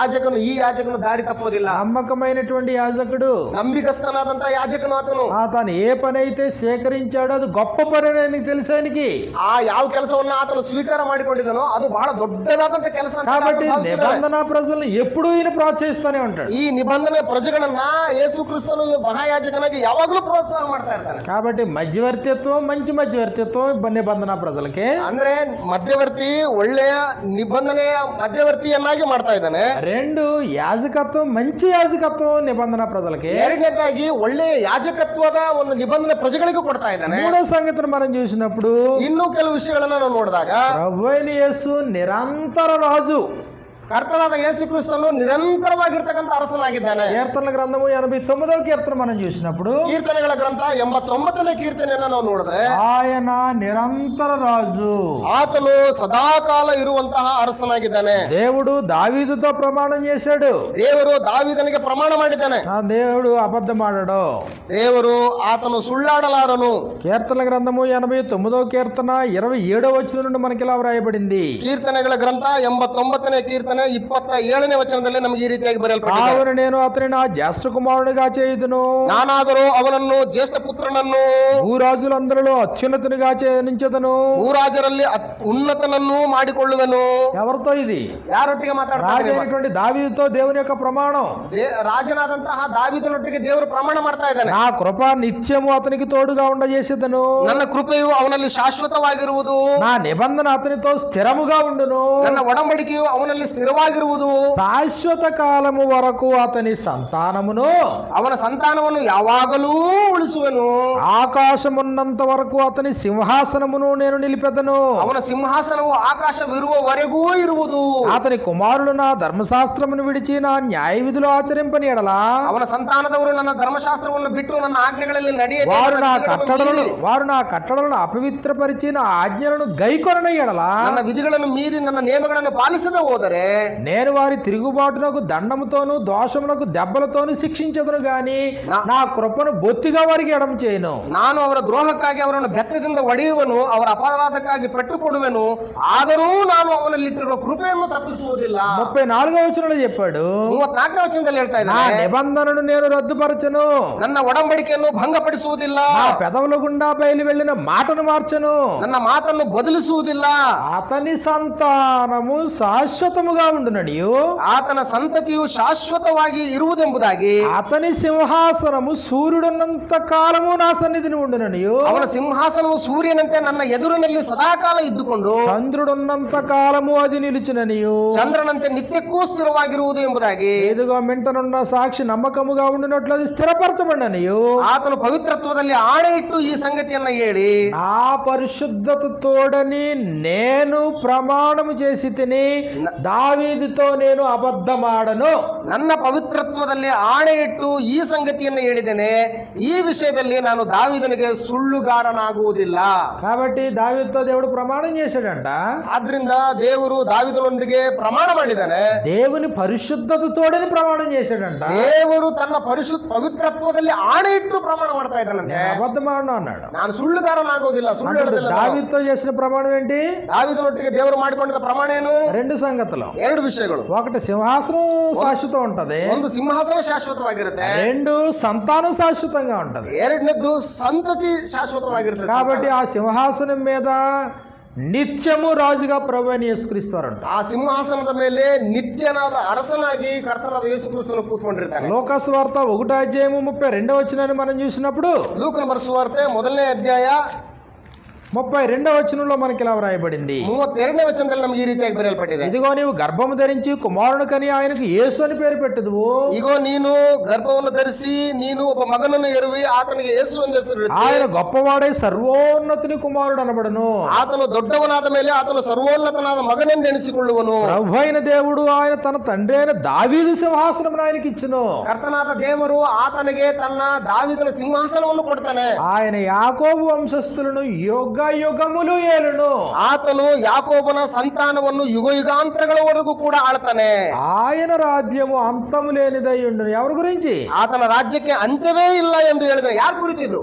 ಈ ಯಾಜಕನು ದಾರಿ ತಪ್ಪೋದಿಲ್ಲ. నమ్మకమైనటువంటి యాజకుడు, ನಂಬಿಕಸ್ಥನಾದಂತ ಯಾಜಕನು ಆತನು. తాను ఏ పని అయితే స్వీకరించాడో అది గొప్ప పని అని తెలుసు ఆయనకి. ಆ ಯಾವ ಕೆಲಸವನ್ನ ಆತನು ಸ್ವೀಕಾರ ಮಾಡಿಕೊಂಡಿದನೋ ಅದು ಬಹಳ ದೊಡ್ಡದಾದಂತ ಕೆಲಸ ಅಂತ కాబట్టి ಆತನು ಭಾವಿಸಿದ್ದಾನೆ. నిబంధన ప్రజలను ఎప్పుడూ ఈయన ప్రోత్సహిస్తూనే ఉంటాడు. ಈ ನಿಬಂಧನೆ ಪ್ರಜೆಗಳನ್ನ ಯೇಸು ಕ್ರಿಸ್ತನು ಮಹಾಯಾಜಕನಾಗಿ ಯಾವಾಗಲೂ ಪ್ರೋತ್ಸಾಹ ಮಾಡ್ತಾ ಇರ್ತಾನೆ. కాబట్టి మధ్యవర్తిత్వం, మంచి మధ్యవర్తిత్వం నిబంధన ప్రజలకి. ಅಂದ್ರೆ ಮಧ್ಯವರ್ತಿ ಒಳ್ಳೆಯ ನಿಬಂಧನೆಯ ಮಧ್ಯವರ್ತಿಯನ್ನಾಗಿ ಮಾಡ್ತಾ ಇದ್ದಾನೆ. రెండు, యాజకత్వం మంచి యాజకత్వం నిబంధన ప్రజలకి. ಎರಡನೇದಾಗಿ ಒಳ್ಳೆಯ ಯಾಜಕತ್ವದ ಒಂದು ನಿಬಂಧನೆ ಪ್ರಜೆಗಳಿಗೂ ಕೊಡ್ತಾ ಇದ್ದಾನೆ. మూడో సంగతిని మనం చూసినప్పుడు ಇನ್ನೂ ಕೆಲವು ವಿಷಯಗಳನ್ನ ನಾವು ನೋಡಿದಾಗ ప్రభువైన యేసు నిరంతర రాజు. ಕರ್ತನಾದ ಯೇಸು ಕ್ರಿಸ್ತನು ನಿರಂತರವಾಗಿರ್ತಕ್ಕಂಥ ಅರಸನಾಗಿದ್ದಾನೆ. కీర్తనల గ్రంథము 89వ కీర్తన మనం చూసినప్పుడు ಕೀರ್ತನೆಗಳ ಗ್ರಂಥ 89ನೇ ಕೀರ್ತನೆಯನ್ನ ನಾವು ನೋಡಿದ್ರೆ ఆయన నిరంతర రాజు. ಆತನು ಸದಾಕಾಲ ಇರುವಂತಹ ಅರಸನಾಗಿದ್ದಾನೆ. దేవుడు దావీదుతో ప్రమాణం చేశాడు. ದೇವರು ದಾವೀದನಿಗೆ ಪ್ರಮಾಣ ಮಾಡಿದ್ದಾನೆ. ఆ దేవుడు అబద్ధం ఆడాడు. ದೇವರು ಆತನು ಸುಳ್ಳಾಡಲಾರನು. కీర్తనల గ్రంథము 89వ కీర్తన 27వ వచనం నుండి మనకి ఇలా వ్రాయబడింది. ಕೀರ್ತನೆಗಳ ಗ್ರಂಥ 89ನೇ ಕೀರ್ತನೆ 27ನೇ ವಚನದಲ್ಲಿ ನಮಗೆ ಈ ರೀತಿಯಾಗಿ ಬರೆಯಲ್ಪಟ್ಟಿದೆ. కావున నేను అతని నా జ్యేష్ఠ కుమారునిగా చేయుదును, ನಾನಾದರೂ ಅವನನ್ನು ಜ್ಯೇಷ್ಠ ಪುತ್ರನನ್ನು భూరాజులందరిలో అత్యున్నతునిగా చేయనించదను. ಭೂರಾಜರಲ್ಲಿ ಉನ್ನತನನ್ನು ಮಾಡಿಕೊಳ್ಳುವೆನು. ఎవరితో ఇది? ಯಾರೊಟ್ಟಿಗೆ ಮಾತಾಡ್ತಾರೆ? రాజైనటువంటి దావీదుతో దేవుని యొక్క ప్రమాణం. ರಾಜನಾದಂತಹ ದಾವೀದನೊಟ್ಟಿಗೆ ದೇವರು ಪ್ರಮಾಣ ಮಾಡ್ತಾ ಇದ್ದಾನೆ. నా కృప నిత్యము అతనికి తోడుగా ఉండజేసేదను, ನನ್ನ ಕೃಪೆಯು ಅವನಲ್ಲಿ ಶಾಶ್ವತವಾಗಿರುವುದು, నా నిబంధన అతనితో స్థిరముగా ఉండును, ನನ್ನ ಒಡಂಬಡಿಕೆಯು ಅವನಲ್ಲಿ ಸ್ಥಿರವಾಗಿರುವುದು, శాశ్వత కాలము వరకు అతని సంతానమును ಅವನ ಸಂತಾನವನ್ನು ಯಾವಾಗಲೂ ಉಳಿಸುವೆನು. ఆకాశమున్నంత వరకు అతని సింహాసనమును నేను నిలిపెదను. ಅವನ ಸಿಂಹಾಸನವು ಆಕಾಶವಿರುವವರೆಗೂ ಇರುವುದು. అతని కుమారుడు నా ధర్మశాస్త్రమును విడిచి నా న్యాయ విధులు ఆచరింపని ఎడలా ಅವನ ಸಂತಾನದವರು ನನ್ನ ಧರ್ಮಶಾಸ್ತ್ರವನ್ನು ಬಿಟ್ಟು ನನ್ನ ಆಜ್ಞೆಗಳಲ್ಲಿ ನಡೆಯದೆ వారు నా కట్టడలను అపవిత్రపరిచి నా ఆజ్ఞలను గైకొనని ఎడలా ನನ್ನ ವಿಧಿಗಳನ್ನು ಮೀರಿ ನನ್ನ ನಿಯಮಗಳನ್ನು ಪಾಲಿಸದೆ ಹೋದರೆ నేను వారి తిరుగుబాటునకు దండముతోను దోషమునకు దెబ్బలతోను శిక్షించదును గాని నా కృపను బొత్తిగా వారికి ఎడమ చేయను. ನಾನು ಅವರ ದ್ರೋಹಕ್ಕಾಗಿ ಅವರನ್ನು ಬೆತ್ತದಿಂದ ಹೊಡೆಯುವನು, ಅವರ ಅಪರಾಧಕ್ಕಾಗಿ ಪೆಟ್ಟು ಕೊಡುವೆನು, ಆದರೂ ನಾನು ಅವನಲ್ಲಿಟ್ಟಿರುವ ಕೃಪೆಯನ್ನು ತಪ್ಪಿಸುವುದಿಲ್ಲ. 34వ వచనంలో చెప్పాడు, 34ನೇ ವಚನದಲ್ಲಿ ಹೇಳ್ತಾ నా ಇದ್ದಾನೆ, నిబంధనను నేను రద్దుపరచను, ನನ್ನ ಒಡಂಬಡಿಕೆಯನ್ನು ಭಂಗಪಡಿಸುವುದಿಲ್ಲ, నా పెదవుల గుండా బయలు వెళ్ళిన మాటను మార్చను, ನನ್ನ ಮಾತನ್ನು ಬದಲಿಸುವುದಿಲ್ಲ, అతని సంతానము శాశ్వతముగా ఉండుననియు, ಆತನ ಸಂತತಿಯು ಶಾಶ್ವತವಾಗಿ ಇರುವುದೆಂಬುದಾಗಿ, అతని సింహాసనము సూర్యుడున్నంత కాలము నా సన్నిధిని ఉండుననియు, ಅವನ ಸಿಂಹಾಸನವು ಸೂರ್ಯನಂತೆ ನನ್ನ ಎದುರಿನಲ್ಲಿ ಸದಾಕಾಲ ಇದ್ದುಕೊಂಡು చంద్రుడున్నంత కాలము అది నిలుచుననియు, ಚಂದ್ರನಂತೆ ನಿತ್ಯಕ್ಕೂ ಸ್ಥಿರವಾಗಿರುವುದು ಎಂಬುದಾಗಿ, ఎదుగో మింటనున్న సాక్షి నమ్మకముగా ఉండినట్లు అది స్థిరపరచబడిననియు, ಆತನು ಪವಿತ್ರತ್ವದಲ್ಲಿ ಆಣೆ ಇಟ್ಟು ಈ ಸಂಗತಿಯನ್ನ ಹೇಳಿ, నా పరిశుద్ధత తోడని నేను ప్రమాణము చేసి తిని దావీదుతో నేను అబద్ధమాడను. ನನ್ನ ಪವಿತ್ರತ್ವದಲ್ಲಿ ಆಣೆ ಇಟ್ಟು ಈ ಸಂಗತಿಯನ್ನ ಹೇಳಿದ್ದೇನೆ, ಈ ವಿಷಯದಲ್ಲಿ ನಾನು ದಾವೀದನಿಗೆ ಸುಳ್ಳುಗಾರನಾಗುವುದಿಲ್ಲ. కాబట్టి దావీదుతో దేవుడు ప్రమాణం చేశాడంట. ಆದ್ರಿಂದ ದೇವರು ದಾವೀದನೊಂದಿಗೆ ಪ್ರಮಾಣ ಮಾಡಿದ್ದಾನೆ. దేవుని పరిశుద్ధత తోడని ప్రమాణం చేశాడంట. ದೇವರು ತನ್ನ ಪವಿತ್ರತ್ವದಲ್ಲಿ ಆಣೆ ಇಟ್ಟು ಪ್ರಮಾಣ ಮಾಡ್ತಾ ಇದ್ದಾನಂತೆ, నేను అబద్ధమాడను అన్నాడు. ನಾನು ಸುಳ್ಳುಗಾರನಾಗುವುದಿಲ್ಲ, ಸುಳ್ಳು ಹೇಳುವುದಿಲ್ಲ. దావీదుతో చేసిన ప్రమాణం ఏంటి? ದಾವೀದನೊಟ್ಟಿಗೆ ದೇವರು ಮಾಡಿಕೊಂಡಿದ್ದ ಪ್ರಮಾಣ ಏನು? 2 సంగతులు. 2 ವಿಷಯಗಳು. ఒకటి సింహాసనం శాశ్వతం ఉంటది, ಒಂದು ಸಿಂಹಾಸನ ಶಾಶ್ವತವಾಗಿರುತ್ತೆ, 2 సంతానం శాశ్వతంగా ఉంటది. ಎರಡನೇದ್ದು ಸಂತತಿ ಶಾಶ್ವತವಾಗಿರುತ್ತೆ. కాబట్టి ఆ సింహాసనం మీద నిత్యము రాజుగా ప్రభువైన యేసుక్రీస్తు వారు ఉంటారు. ಆ ಸಿಂಹಾಸನದ ಮೇಲೆ ನಿತ್ಯನಾದ ಅರಸನಾಗಿ ಕರ್ತನಾದ ಯೇಸು ಕ್ರಿಸ್ತನು ಕೂತ್ಕೊಂಡಿರ್ತಾನೆ. లోకాసు వార్త 1:32 వచనాన్ని మనం చూసినప్పుడు, ಲೂಕನ ಬರೆಸುವಾರ್ತೆ 1ನೇ ಅಧ್ಯಾಯ 32వ వచనంలో మనకి ఇలా వ్రాయబడింది, 32ನೇ ವಚನದಲ್ಲಿ ನಮಗೆ ಈ ರೀತಿಯಾಗಿ ಬರೆಯಲ್ಪಟ್ಟಿದೆ, ఇదిగో నీవు గర్భము ధరించి కుమారుని కని ఆయనకు యేసు అని పేరు పెట్టుదువు. ಇಗೋ ನೀನು ಗರ್ಭವನ್ನು ಧರಿಸಿ ನೀನು ಒಬ್ಬ ಮಗನನ್ನು ಹೆರುವಿ, ಆತನಿಗೆ ಯೇಸು ಎಂದು ಹೆಸರು ಇಡುತ್ತಿ. ఆయన గొప్పవాడై సర్వోన్నతుని కుమారుడు అనబడను. ಆತನು ದೊಡ್ಡವನಾದ ಮೇಲೆ ಆತನು ಸರ್ವೋನ್ನತನಾದ ಮಗನೆಂದು ಎಣಿಸಿಕೊಳ್ಳುವನು. ప్రభు అయిన దేవుడు ఆయన తన తండ్రి అయిన దావీదు సింహాసనం ఆయనకి ఇచ్చును. ಕರ್ತನಾದ ದೇವರು ಆತನಿಗೆ ತನ್ನ ದಾವೀದನ ಸಿಂಹಾಸನವನ್ನು ಕೊಡ್ತಾನೆ. ఆయన యాకోబు వంశస్థులను యుగ యుగములు ఏలును. ಆತನು ಯಾಕೋಬನ ಸಂತಾನವನ್ನು ಯುಗ ಯುಗಾಂತರಗಳವರೆಗೂ ಕೂಡ ಆಳ್ತಾನೆ. ఆయన రాజ్యము అంతము లేనిదై ఉండును. ఎవరి గురించి? ಆತನ ರಾಜ್ಯಕ್ಕೆ ಅಂತ್ಯವೇ ಇಲ್ಲ ಎಂದು ಹೇಳಿದ್ರೆ ಯಾರು ಕುರಿತಿದ್ದು?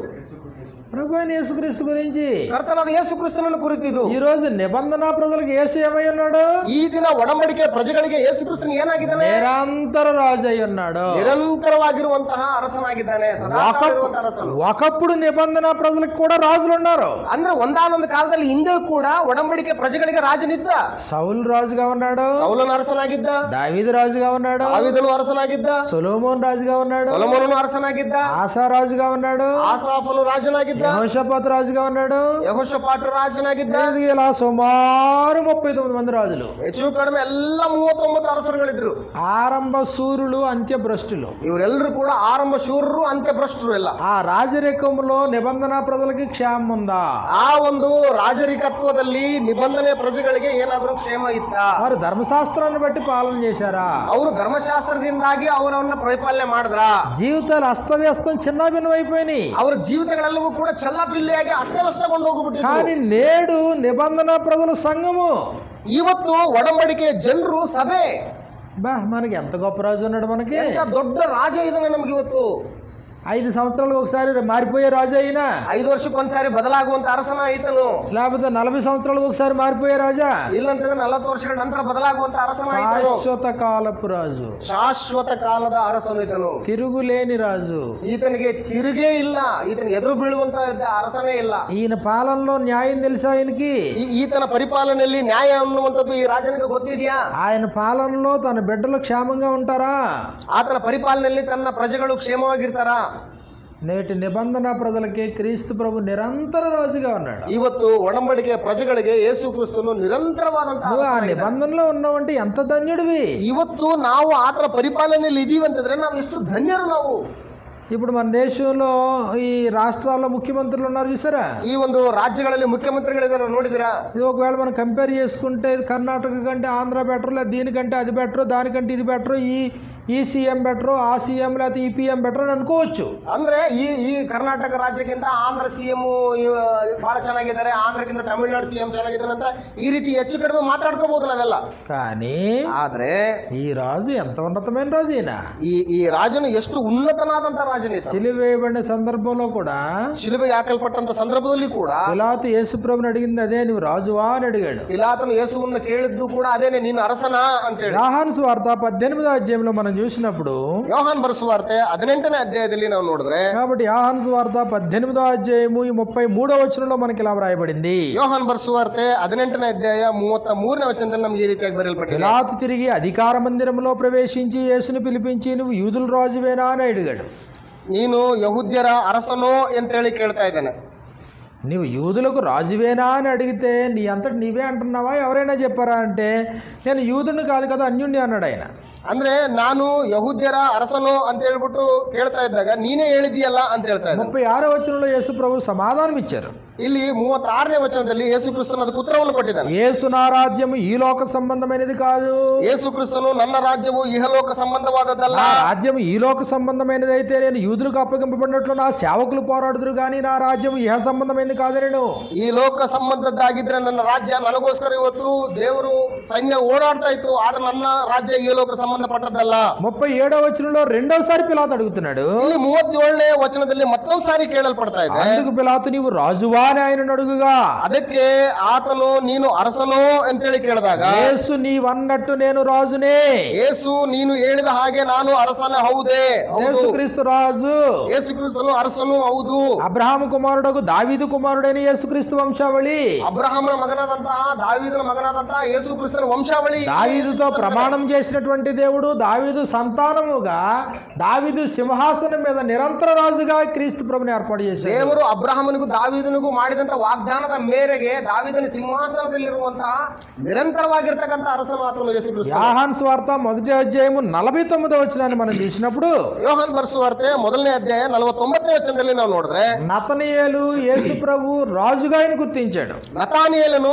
ప్రభు అయిన యేసుక్రీస్తు గురించి. ಕರ್ತನಾದ ಯೇಸು ಕ್ರಿಸ್ತನನ್ನು ಕುರಿತಿದ್ದು. ఈ రోజు నిబంధన ప్రజలకు యేసు ఏమై ఉన్నాడు? ಈ ದಿನ ಒಡಂಬಡಿಕೆ ಪ್ರಜೆಗಳಿಗೆ ಯೇಸು ಕ್ರಿಸ್ತನು ಏನಾಗಿದ್ದಾನೆ? నిరంతర రాజు అయి ఉన్నాడు. ನಿರಂತರವಾಗಿರುವಂತಹ ಅರಸನಾಗಿದ್ದಾನೆ, ಸದಾಕಾಲ ಇರುವಂತಹ ಅರಸನು. ఒకప్పుడు నిబంధన ప్రజలకు కూడా రాజులు ఉన్నారు. ಅಂದ್ರೆ ಒಂದಾನೊಂದು ಕಾಲದಲ್ಲಿ ಹಿಂದೆ ಕೂಡ ಒಡಂಬಡಿಕೆ ಪ್ರಜೆಗಳಿಗೆ ರಾಜನಿದ್ದ. సౌలు రాజుగా ఉన్నాడు, ಸೌಲನು ಅರಸನಾಗಿದ್ದ, దావీదు రాజుగా ఉన్నాడు, ದಾವೀದನು ಅರಸನಾಗಿದ್ದ, సొలొమోన్ రాజుగా ఉన్నాడు, ಸೊಲೊಮೋನನು ಅರಸನಾಗಿದ್ದ, ఆసా రాజుగా ఉన్నాడు, ಆಸಾಫನು ರಾಜನಾಗಿದ್ದ, యెహోషాపాతు రాజుగా ఉన్నాడు, ಯೆಹೋಷಾಫಾಟು ರಾಜನಾಗಿದ್ದ. ఇలా సుమారు 39 మంది రాజులు. ಹೆಚ್ಚು ಕಡಿಮೆ ಎಲ್ಲ 39 ಅರಸರುಗಳಿದ್ರು. ఆరంభ సూర్యులు అంత్యభ్రష్టులు. ಇವರೆಲ್ಲರೂ ಕೂಡ ಆರಂಭ ಶೂರರು, ಅಂತ್ಯಭ್ರಷ್ಟರು ಎಲ್ಲ. ఆ రాజరికంలో నిబంధన ప్రజలకి క్షేమం ఉందా? ಆ ಒಂದು ರಾಜರಿಕತ್ವದಲ್ಲಿ ನಿಬಂಧನೆ ಪ್ರಜೆಗಳಿಗೆ ಏನಾದ್ರೂ ಕ್ಷೇಮ ಇತ್ತ? వారు ధర్మశాస్త్రాన్ని బట్టి పాలన చేశారా? ಅವರು ಧರ್ಮಶಾಸ್ತ್ರದಿಂದಾಗಿ ಅವರನ್ನ ಪರಿಪಾಲನೆ ಮಾಡಿದ್ರ? జీవితాలు అస్తవ్యస్తం చిన్నాభిన్నం అయిపోయినాయి. ಅವರ ಜೀವಿತಗಳೆಲ್ಲವೂ ಕೂಡ ಚಲ್ಲಪಿಲ್ಲಿಯಾಗಿ ಅಸ್ತವ್ಯಸ್ತಗೊಂಡು ಹೋಗ್ಬಿಟ್ಟಿದ್ರು. కానీ నేడు నిబంధన ప్రజల సంఘము, ಇವತ್ತು ಒಡಂಬಡಿಕೆ ಜನರು ಸಭೆ. బా మనకి ఎంత గొప్ప రాజు ఉన్నాడు. మనకి ಎಂತ ದೊಡ್ಡ ರಾಜ ಇದ್ದಾನೆ ನಮ್ಗೆ ಇವತ್ತು. 5 సంవత్సరాలకు ఒకసారి మారిపోయే రాజు అయినా, 5 ವರ್ಷಕ್ಕೊಂದ್ಸಾರಿ ಬದಲಾಗುವಂತ ಅರಸನ ಈತನು. లేకపోతే 40 సంవత్సరాలకు ఒకసారి మారిపోయే రాజా, ಇಲ್ಲಂತಂದ್ರೆ 40 ವರ್ಷಗಳ ನಂತರ ಬದಲಾಗುವಂತ ಅರಸನ ಈತನು. శాశ్వత కాలపు రాజు, ಶಾಶ್ವತ ಕಾಲದ ಅರಸನು ಈತನು. తిరుగులేని రాజు. ಈತನಿಗೆ ತಿರುಗೇ ಇಲ್ಲ, ಈತನಿಗೆ ಎದುರು ಬೀಳುವಂತ ಅರಸನೇ ಇಲ್ಲ. ఈయన పాలనలో న్యాయం తెలుసా ఆయనకి? ಈತನ ಪರಿಪಾಲನೆಯಲ್ಲಿ ನ್ಯಾಯ ಅನ್ನುವಂಥದ್ದು ಈ ರಾಜನಿಗೆ ಗೊತ್ತಿದೆಯಾ? ఆయన పాలనలో తన బిడ్డలు క్షేమంగా ఉంటారా? ಆತನ ಪರಿಪಾಲನೆಯಲ್ಲಿ ತನ್ನ ಪ್ರಜೆಗಳು ಕ್ಷೇಮವಾಗಿರ್ತಾರಾ? నేటి నిబంధన ప్రజలకి క్రీస్తు ప్రభు నిరంతర రాజుగా ఉన్నాడు. ಇವತ್ತು ಒಡಂಬಡಿಕೆ ಪ್ರಜೆಗಳಿಗೆ ಯೇಸು ಕ್ರಿಸ್ತನು ನಿರಂತರವಾದಂತಹ నువ్వు ఆ నిబంధనలో ఉన్నావంటే ఎంత ధన్యుడివి. ಇವತ್ತು ನಾವು ಆತನ ಪರಿಪಾಲನೆಯಲ್ಲಿ ಇದೀವಿ ಅಂತಂದ್ರೆ ನಾವು ಎಷ್ಟು ಧನ್ಯರು ನಾವು. ఇప్పుడు మన దేశంలో ఈ రాష్ట్రాల్లో ముఖ్యమంత్రులు ఉన్నారు చూసారా? ಈ ಒಂದು ರಾಜ್ಯಗಳಲ್ಲಿ ಮುಖ್ಯಮಂತ್ರಿಗಳಿದ್ದಾರೆ ನೋಡಿದಿರಾ? ఇది ఒకవేళ మనం కంపేర్ చేసుకుంటే ఇది కర్ణాటక కంటే ఆంధ్ర బెటర్, లేదా దీనికంటే అది బెటర్, దానికంటే ఇది బెటర్, ఈ సీఎం బెటరు, ఆ సీఎం లేకపోతే ఈ పిఎం బెటర్ అని అనుకోవచ్చు. ಅಂದ್ರೆ ಈ ಕರ್ನಾಟಕ ರಾಜ್ಯಕ್ಕಿಂತ ಆಂಧ್ರ ಸಿಎಂ ಬಹಳ ಚೆನ್ನಾಗಿದ್ದಾರೆ, ಆಂಧ್ರಕ್ಕಿಂತ ತಮಿಳುನಾಡು ಸಿಎಂ ಚೆನ್ನಾಗಿದ್ದಾರೆ ಅಂತ ಈ ರೀತಿ ಹೆಚ್ಚು ಕಡಿಮೆ ಮಾತಾಡ್ಕೋಬಹುದು ನಾವೆಲ್ಲ. కానీ ಆದ್ರೆ ఈ రాజు ఎంత ఉన్నతమైన రాజు ఈయన. ಈ ರಾಜನು ಎಷ್ಟು ಉನ್ನತನಾದಂತ ರಾಜನೇ. సిలువ వేయబడిన సందర్భంలో కూడా, ಶಿಲುಬೆಗೆ ಹಾಕಲ್ಪಟ್ಟಂತ ಸಂದರ್ಭದಲ್ಲಿ ಕೂಡ పిలాతు యేసు ప్రభుని అడిగింది అదే, నువ్వు రాజువా అని అడిగాడు. ಪಿಲಾತನು ಯೇಸುವನ್ನು ಕೇಳಿದ್ದು ಕೂಡ ಅದೇನೆ, ನೀನು ಅರಸನಾ ಅಂತೇಳಿ. యోహాను సువార్త 18వ అధ్యాయంలో మనం చూసినప్పుడు, ಯೋಹಾನ್ ಬರೆಸುವಾರ್ತೆ 18ನೇ ಅಧ್ಯಾಯದಲ್ಲಿ ನಾವು ನೋಡಿದ್ರೆ, కాబట్టి యోహాను సువార్త 18వ అధ్యాయము 33వ వచనంలో మనకి ఇలా వ్రాయబడింది. ಯೋಹಾನ್ ಬರೆಸುವಾರ್ತೆ 18ನೇ ಅಧ್ಯಾಯ 33ನೇ ವಚನದಲ್ಲಿ ನಮಗೆ ಈ ರೀತಿಯಾಗಿ ಬರೆಯಲ್ಪಟ್ಟಿದೆ. పిలాతు తిరిగి అధికార మందిరంలో ప్రవేశించి యేసుని పిలిపించి, నువ్వు యూదుల రాజువేనా అని అడిగాడు. ನೀನು ಯಹೂದ್ಯರ ಅರಸನೋ ಅಂತೇಳಿ ಕೇಳ್ತಾ ಇದ್ದಾನೆ. నీవు యూదులకు రాజువేనా అని అడిగితే నీ అంతటి నీవే అంటున్నావా, ఎవరైనా చెప్పారా అంటే, నేను యూదుని కాదు కదా అన్యుణ్ణి అన్నాడు ఆయన. ಅಂದ್ರೆ ನಾನು ಯಹೂದ್ಯರ ಅರಸನು ಅಂತ ಹೇಳ್ಬಿಟ್ಟು ಕೇಳ್ತಾ ಇದ್ದಾಗ ನೀನೇ ಹೇಳಿದೀಯಲ್ಲ ಅಂತ ಹೇಳ್ತಾ ಇದ್ದ. 36వ వచనంలో యేసు ప్రభు సమాధానం ఇచ్చారు. ಇಲ್ಲಿ 36ನೇ ವಚನದಲ್ಲಿ ಯೇಸು ಕ್ರಿಸ್ತನು ಅದಕ್ಕೆ ಉತ್ತರವನ್ನು ಕೊಟ್ಟಿದ್ದಾನೆ. యేసు నా రాజ్యము ఈ లోక సంబంధమైనది కాదు. ಯೇಸು ಕ್ರಿಸ್ತನು ನನ್ನ ರಾಜ್ಯವು ಇಹಲೋಕ ಸಂಬಂಧವಾದದ್ದಲ್ಲ. నా రాజ్యం ఈ లోక సంబంధమైనది అయితే నేను యూదులకు అప్పగింపబడినట్లు నా సేవకులు పోరాడుదురు కానీ నా రాజ్యం ఇహ సంబంధమైనది కాదు. నేను ಈ ಲೋಕ ಸಂಬಂಧದ್ದಾಗಿದ್ರೆ ನನ್ನ ರಾಜ್ಯ ನನಗೋಸ್ಕರ ಇವತ್ತು ದೇವರು ಸೈನ್ಯ ಓಡಾಡ್ತಾ ಇತ್ತು, ಆದ್ರೆ ನನ್ನ ರಾಜ್ಯ ಈ ಲೋಕ ಸಂಬಂಧಪಟ್ಟದ್ದಲ್ಲ. 37వ వచనంలో రెండోసారి పిలాతు అడుగుతున్నాడు. ಇಲ್ಲಿ 37ನೇ ವಚನದಲ್ಲಿ ಮತ್ತೊಂದು ಸಾರಿ ಕೇಳಲ್ಪಡ್ತಾ ಇದೆ. అందుకు పిలాతు నీవు రాజువా అని ఆయనను అడుగుగా, ಅದಕ್ಕೆ ಆತನು ನೀನು ಅರಸನೋ ಅಂತೇಳಿ ಕೇಳಿದಾಗ, యేసు నీవన్నట్టు నేను రాజునే. ಯೇಸು ನೀನು ಹೇಳಿದ ಹಾಗೆ ನಾನು ಅರಸನ ಹೌದೇ. యేసుక్రీస్తు రాజు. ಯೇಸು ಕ್ರಿಸ್ತನು ಅರಸನು ಹೌದು. అబ్రహాము కుమారుడకు దావీదు కుమారుడైన యేసుక్రీస్తు వంశావళి. ಅಬ್ರಹಾಮನ ಮಗನಾದಂತಹ ದಾವೀದನ ಮಗನಾದಂತಹ ಯೇಸು ಕ್ರಿಸ್ತನ ವಂಶಾವಳಿ. దావీదుతో ప్రమాణం చేసినటువంటి దేవుడు దావీదు సంతానముగా దావీదు సింహాసనం మీద నిరంతర రాజుగా క్రీస్తు ప్రభుని ఏర్పాటు చేశాడు. ದೇವರು ಅಬ್ರಹಾಮನಿಗೂ ದಾವೀದನಿಗೂ ಮಾಡಿದಂತ ವಾಗ್ದಾನದ ಮೇರೆಗೆ ದಾವೀದನ ಸಿಂಹಾಸನದಲ್ಲಿರುವಂತಹ ನಿರಂತರವಾಗಿರ್ತಕ್ಕಂಥ ಅರಸನು ಆತನು ಯೇಸು ಕ್ರಿಸ್ತ. యోహాను సువార్త 1వ అధ్యాయము 49వ వచనాన్ని మనం చూసినప్పుడు, ಯೋಹಾನ್ ಬರೆಸುವಾರ್ತೆ 1ನೇ ಅಧ್ಯಾಯ 49ನೇ ವಚನದಲ್ಲಿ ನಾವು ನೋಡಿದ್ರೆ, నతనీయేలు యేసు ప్రభు రాజుగా ఆయన గుర్తించాడు. ನತಾನಿಯೇಲನು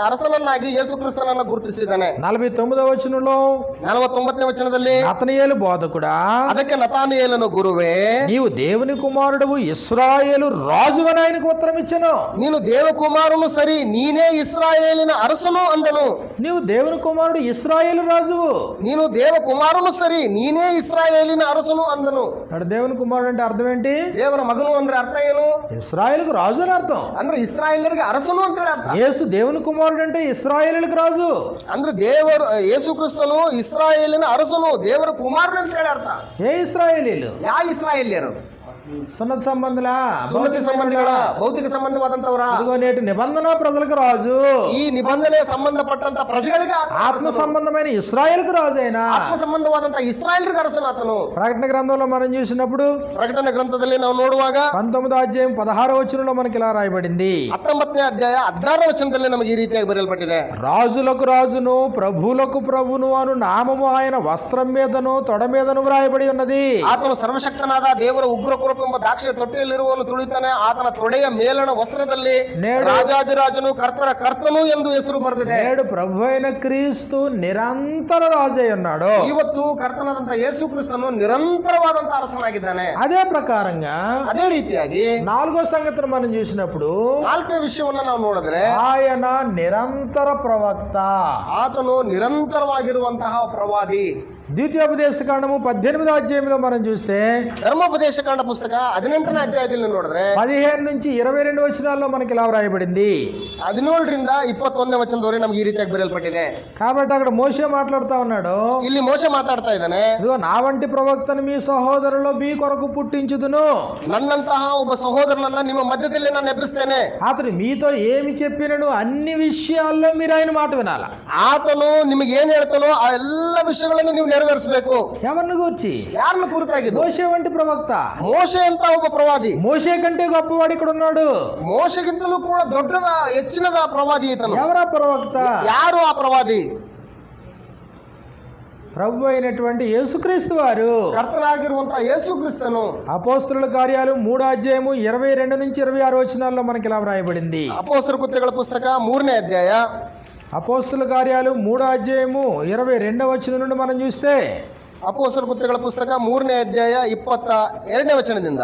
ಅರಸನನ್ನಾಗಿ ಯೇಸು ಕ್ರಿಸ್ತನನ್ನು ಗುರುತಿಸಿದ್ದಾನೆ. 49వ వచనంలో 49ನೇ ವಚನದಲ್ಲಿ, నతనీయేలు బోధకుడా, ಅದಕ್ಕೆ ನತಾನಿಯೇಲನು ಗುರುವೇ, నీవు దేవుని కుమారుడవు ఇశ్రాయేలు రాజు అని ఆయనకు ఉత్తరం ఇచ్చాను. ನೀನು ದೇವಕುಮಾರನು ಸರಿ, ನೀನೇ ಇಸ್ರಾಯೇಲಿನ ಅರಸನು ಅಂದನು. నీవు దేవుని కుమారుడు ఇశ్రాయేలు రాజువు. ನೀನು ದೇವಕುಮಾರನು ಸರಿ, ನೀನೇ ಇಸ್ರಾಯೇಲಿನ ಅರಸನು ಅಂದನು. అక్కడ దేవుని కుమారుడు అంటే అర్థం ఏంటి? ದೇವರ ಮಗನು ಅಂದ್ರೆ ಅರ್ಥ ಏನು? ఇశ్రాయేలుకు రాజు అని అర్థం. ಅಂದ್ರೆ ಇಸ್ರಾಯೇಲರಿಗೆ ಅರಸನು ಅಂತ ಹೇಳಿ ಅರ್ಥ. యేసు దేవుని కుమారుడు అంటే ఇశ్రాయేలులకు రాజు. ಅಂದ್ರೆ ದೇವರು ಯೇಸು ಕ್ರಿಸ್ತನು ಇಸ್ರಾಯೇಲಿನ ಅರಸನು, ದೇವರ ಕುಮಾರನು ಅಂತ ಹೇಳಿ ಅರ್ಥ. ఏ ఇశ్రాయేలీలు? ಯಾ ಇಸ್ರಾಯೇಲ್ಯರು? సున్నతి సంబంధులా, ಸುನ್ನತಿ ಸಂಬಂಧಿಗಳ, ಭೌತಿಕ ಸಂಬಂಧವಾದಂತವರ? ఇదిగో నేటి నిబంధన ప్రజలకు రాజు. ಈ ನಿಬಂಧನೆ ಸಂಬಂಧಪಟ್ಟಂತ ಪ್ರಜೆಗಳಿಗೆ ఆత్మ సంబంధమైన ఇశ్రాయేలుకు రాజు అయిన ಆತ್ಮ ಸಂಬಂಧವಾದಂತ ಇಸ್ರಾಯೇಲ್ರಿಗೆ ಅರಸನಾತನು. ప్రకటన గ్రంథంలో మనం చూసినప్పుడు ಪ್ರಕಟಣೆ ಗ್ರಂಥದಲ್ಲಿ ನಾವು ನೋಡುವಾಗ 19వ అధ్యాయం 16వ వచనంలో మనకి ఇలా రాయబడింది. 19ನೇ ಅಧ್ಯಾಯ 16ನೇ ವಚನದಲ್ಲಿ ನಮಗೆ ಈ ರೀತಿಯಾಗಿ ಬರೆಯಲ್ಪಟ್ಟಿದೆ. రాజులకు రాజును ప్రభువులకు ప్రభువును అను నామము ఆయన వస్త్రం మీదను తొడ మీదను వ్రాయబడి ఉన్నది. ಆತನು ಸರ್ವಶಕ್ತನಾದ ದೇವರ ಉಗ್ರ ಕೃಪೆಂಬ ದಾಕ್ಷಿಣ್ಯ ತೊಟ್ಟಿಯಲ್ಲಿರುವವನು ತುಳಿತಾನೆ. ಆತನ ತೊಡೆಯ ಮೇಲಣ ವಸ್ತ್ರದಲ್ಲಿ ರಾಜಾದಿರಾಜನು ಕರ್ತರ ಕರ್ತನು ಎಂದು ಹೆಸರು ಬರೆದಿದೆ. నేడు ప్రభు అయిన క్రీస్తు నిరంతర రాజై ఉన్నాడు. ಇವತ್ತು ಕರ್ತನಾದಂತ ಯೇಸು ಕ್ರಿಸ್ತನು నిరంతరವಾದಂತ ಅರಸನಾಗಿದ್ದಾನೆ. అదే ప్రకారంగా ಅದೇ ರೀತಿಯಾಗಿ 4వ సంగతిని మనం చూసినప్పుడు 4ನೇ ವಿಷಯವನ್ನ ನಾವು ನೋಡಿದ್ರೆ, ఆయన నిరంతర ప్రవక్త. ಆತನು ನಿರಂತರವಾಗಿರುವಂತಹ ಪ್ರವಾದಿ. ద్వితీయోపదేశ కాండము 18వ అధ్యాయంలో మనం చూస్తే ಧರ್ಮೋಪದೇಶ ಕಾಂಡ ಪುಸ್ತಕ 18ನೇ ಅಧ್ಯಾಯದಲ್ಲಿ ನೋಡಿದ್ರೆ 15 నుంచి 22 వచనాల్లో మనకి ఇలా వ్రాయబడింది. 17ರಿಂದ 21ನೇ ವಚನದವರೆಗೆ ನಮ್ಗೆ ಈ ರೀತಿಯಾಗಿ ಬರೆಯಲ್ಪಟ್ಟಿದೆ. కాబట్టి అక్కడ మోషే మాట్లాడుతా ఉన్నాడు, ಇಲ್ಲಿ ಮೋಶೆ ಮಾತಾಡ್ತಾ ಇದ್ದಾನೆ, ఇదిగో నా వంటి ప్రవక్తను మీ సహోదరులు మీ కొరకు పుట్టించుదును. ನನ್ನಂತಹ ಒಬ್ಬ ಸಹೋದರನನ್ನ ನಿಮ್ಮ ಮಧ್ಯದಲ್ಲಿ ನಾನು ಎಬ್ಬಿಸ್ತೇನೆ. అతడు మీతో ఏమి చెప్పినను అన్ని విషయాల్లో మీరు ఆయన మాట వినాల. ಆತನು ನಿಮಗೆ ಏನ್ ಹೇಳ್ತಾನೋ ಆ ಎಲ್ಲ ವಿಷಯಗಳನ್ನು ನೀವು ನೆರವೇರಿಸಬೇಕು. ఎవరిని గూర్చి? ಯಾರನ್ನ ಕುರಿತಾಗಿದ್ದು? మోషే వంటి ప్రవక్త. ಮೋಶೆ ಅಂತ ಒಬ್ಬ ಪ್ರವಾದಿ. మోషే కంటే గొప్పవాడు ఇక్కడ ఉన్నాడు. ಮೋಶೆಗಿಂತಲೂ ಕೂಡ ದೊಡ್ಡದ ಹೆಚ್ಚಿನದ ಪ್ರವಾದಿ ಈತನು. ఎవరా ప్రవక్త? ಯಾರು ಆ ಪ್ರವಾದಿ? ప్రభు అయినటువంటి యేసుక్రీస్తు వారు. ಕರ್ತನಾಗಿರುವಂತಹ ಯೇಸು ಕ್ರಿಸ್ತನು. అపోస్తలుల కార్యాలు 3వ అధ్యాయము 22 నుంచి 26 వచనాల్లో మనకి ఇలా వ్రాయబడింది. ಅಪೊಸ್ತಲರ ಕೃತ್ಯಗಳ ಪುಸ್ತಕ 3ನೇ ಅಧ್ಯಾಯ. అపోస్తలుల కార్యాలు 3వ అధ్యాయము 22వ వచనం నుండి మనం చూస్తే ಅಪೊಸ್ತಲರ ಕೃತ್ಯಗಳ ಪುಸ್ತಕ 3ನೇ ಅಧ್ಯಾಯ 22ನೇ ವಚನದಿಂದ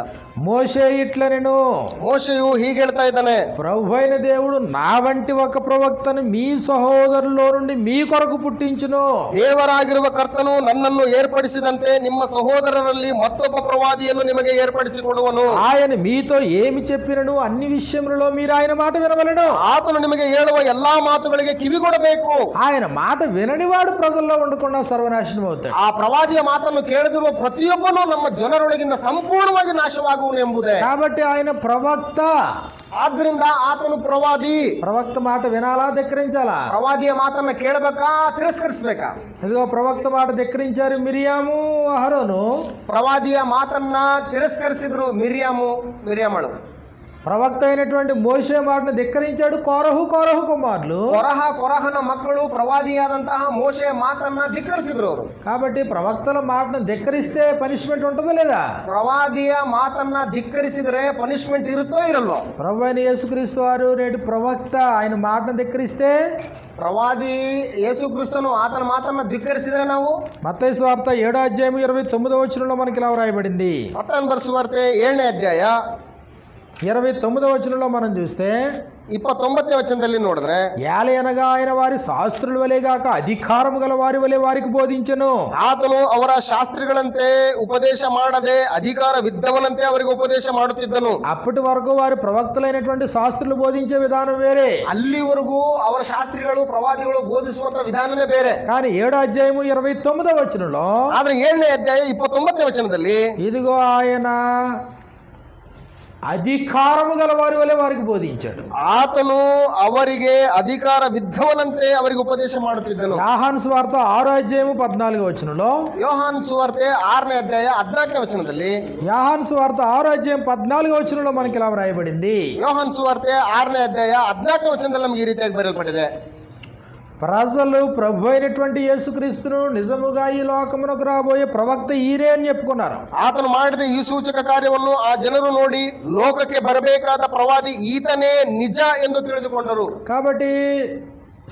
మోషే ఇట్లనెను, ಮೋಶೆಯು ಹೀಗೆ ಹೇಳ್ತಾ ಇದ್ದಾನೆ, ప్రభు అయిన దేవుడు నా వంటి ఒక ప్రవక్తను మీ సహోదరులో నుండి మీ కొరకు పుట్టించును. ದೇವರಾಗಿರುವ ಕರ್ತನು ನನ್ನನ್ನು ಏರ್ಪಡಿಸಿದಂತೆ ನಿಮ್ಮ ಸಹೋದರರಲ್ಲಿ ಮತ್ತೊಬ್ಬ ಪ್ರವಾದಿಯನ್ನು ನಿಮಗೆ ಏರ್ಪಡಿಸಿಕೊಡುವನು. ఆయన మీతో ఏమి చెప్పినను అన్ని విషయములలో మీరు ఆయన మాట వినవలెను. ಆತನು ನಿಮಗೆ ಹೇಳುವ ಎಲ್ಲಾ ಮಾತುಗಳಿಗೆ ಕಿವಿಗೊಡಬೇಕು. ఆయన మాట విననివాడు ప్రజల్లో ఉండకుండా సర్వనాశనం అవుతాడు. ಆ ಪ್ರವಾದಿಯ ಮಾತನ್ನು ಕೇಳದಿರುವ ಪ್ರತಿಯೊಬ್ಬನು ನಮ್ಮ ಜನರೊಳಗಿಂದ ಸಂಪೂರ್ಣವಾಗಿ ನಾಶವಾಗುವನು ಎಂಬುದೇ. కాబట్టి ఆయన ప్రవక్త. ಆದ್ರಿಂದ ಆತನು ಪ್ರವಾದಿ. ప్రవక్త మాట వినాలా, ధిక్కరించాలా? ಪ್ರವಾದಿಯ ಮಾತನ್ನ ಕೇಳಬೇಕಾ, ತಿರಸ್ಕರಿಸಬೇಕಾ? ఇదిగో ప్రవక్త మాట ధిక్కరించారు మిరియాము, అహరోను. ಪ್ರವಾದಿಯ ಮಾತನ್ನ ತಿರಸ್ಕರಿಸಿದ್ರು ಮಿರಿಯಾಮಳು. ప్రవక్త అయినటువంటి మోషే మాటను ధిక్కరించాడు కోరహు కుమారులు. ಕೊರಹನ ಮಕ್ಕಳು ಪ್ರವಾದಿಯಾದಂತಹ ಮೋಶೆ ಮಾತನ್ನ ಧಿಕ್ಕರಿಸಿದ್ರು ಅವರು. కాబట్టి ప్రవక్తల మాటను ధిక్కరిస్తే పనిష్మెంట్ ఉంటుందా లేదా? ಪ್ರವಾದಿಯ ಮಾತನ್ನ ಧಿಕ್ಕರಿಸಿದ್ರೆ ಪನಿಷ್ಮೆಂಟ್ ಇರುತ್ತೋ ಇರಲ್ವೋ? ప్రభు అయిన యేసుక్రీస్తు వారు నేటి ప్రవక్త, ఆయన మాటను ధిక్కరిస్తే, ಪ್ರವಾದಿ ಯೇಸು ಕ್ರಿಸ್ತನು ಆತನ ಮಾತನ್ನ ಧಿಕ್ಕರಿಸಿದ್ರೆ ನಾವು మత్తయి సువార్త 7వ అధ్యాయం 29వ వచనంలో మనకి ఇలా వ్రాయబడింది. ಮತ್ತಾಯನ ಬರೆಸುವಾರ್ತೆ 7ನೇ ಅಧ್ಯಾಯ 29వ వచనంలో మనం చూస్తే 29ನೇ ವಚನದಲ್ಲಿ ನೋಡಿದ್ರೆ, ఏలయనగా ఆయన వారి శాస్త్రుల వలెగాక అధికారము గల వారి వలె వారికి బోధించెను. ಆತನು ಅವರ ಶಾಸ್ತ್ರಿಗಳಂತೆ ಉಪದೇಶ ಮಾಡದೆ ಅಧಿಕಾರವಿದ್ದವನಂತೆ ಅವರಿಗೆ ಉಪದೇಶ ಮಾಡುತ್ತಿದ್ದನು. అప్పటి వరకు వారి ప్రవక్తలైనటువంటి శాస్త్రులు బోధించే విధానం వేరే. ಅಲ್ಲಿವರೆಗೂ ಅವರ ಶಾಸ್ತ್ರಿಗಳು ಪ್ರವಾದಿಗಳು ಬೋಧಿಸುವಂತ ವಿಧಾನನೇ ಬೇರೆ. కానీ 7వ అధ్యాయము 29వ వచనంలో, ಆದ್ರೆ 7ನೇ ಅಧ್ಯಾಯ 29ನೇ ವಚನದಲ್ಲಿ, ఇదిగో ఆయన అధికారము గల వారి వలె వారికి బోధించాడు. ಆತನು ಅವರಿಗೆ ಅಧಿಕಾರವಿದ್ದವನಂತೆ ಅವರಿಗೆ ಉಪದೇಶ ಮಾಡುತ್ತಿದ್ದನು. యోహాను సువార్త 6వ అధ్యాయము 14వ వచనంలో, ಯೋಹಾನ್ ಸುವಾರ್ತೆ 6ನೇ ಅಧ್ಯಾಯ 14ನೇ ವಚನದಲ್ಲಿ, యోహాను సువార్త 6వ అధ్యాయం 14వ వచనంలో మనకి ఇలా వ్రాయబడింది. ಯೋಹಾನ್ ಸುವಾರ್ತೆ 6ನೇ ಅಧ್ಯಾಯ 14ನೇ ವಚನದಲ್ಲಿ ನಮಗೆ ಈ ರೀತಿಯಾಗಿ ಬರೆಯಲ್ಪಟ್ಟಿದೆ, ప్రజలు ప్రభు అయినటువంటి యేసుక్రీస్తును నిజముగా ఈ లోకమునకు రాబోయే ప్రవక్త ఈరే అని చెప్పుకున్నారు. ಆತನು ಮಾಡಿದ ಈ ಸೂಚಕ ಕಾರ್ಯವನ್ನು ಆ ಜನರು ನೋಡಿ ಲೋಕಕ್ಕೆ ಬರಬೇಕಾದ ಪ್ರವಾದಿ ಈತನೇ ನಿಜ ಎಂದು ತಿಳಿದುಕೊಂಡರು. కాబట్టి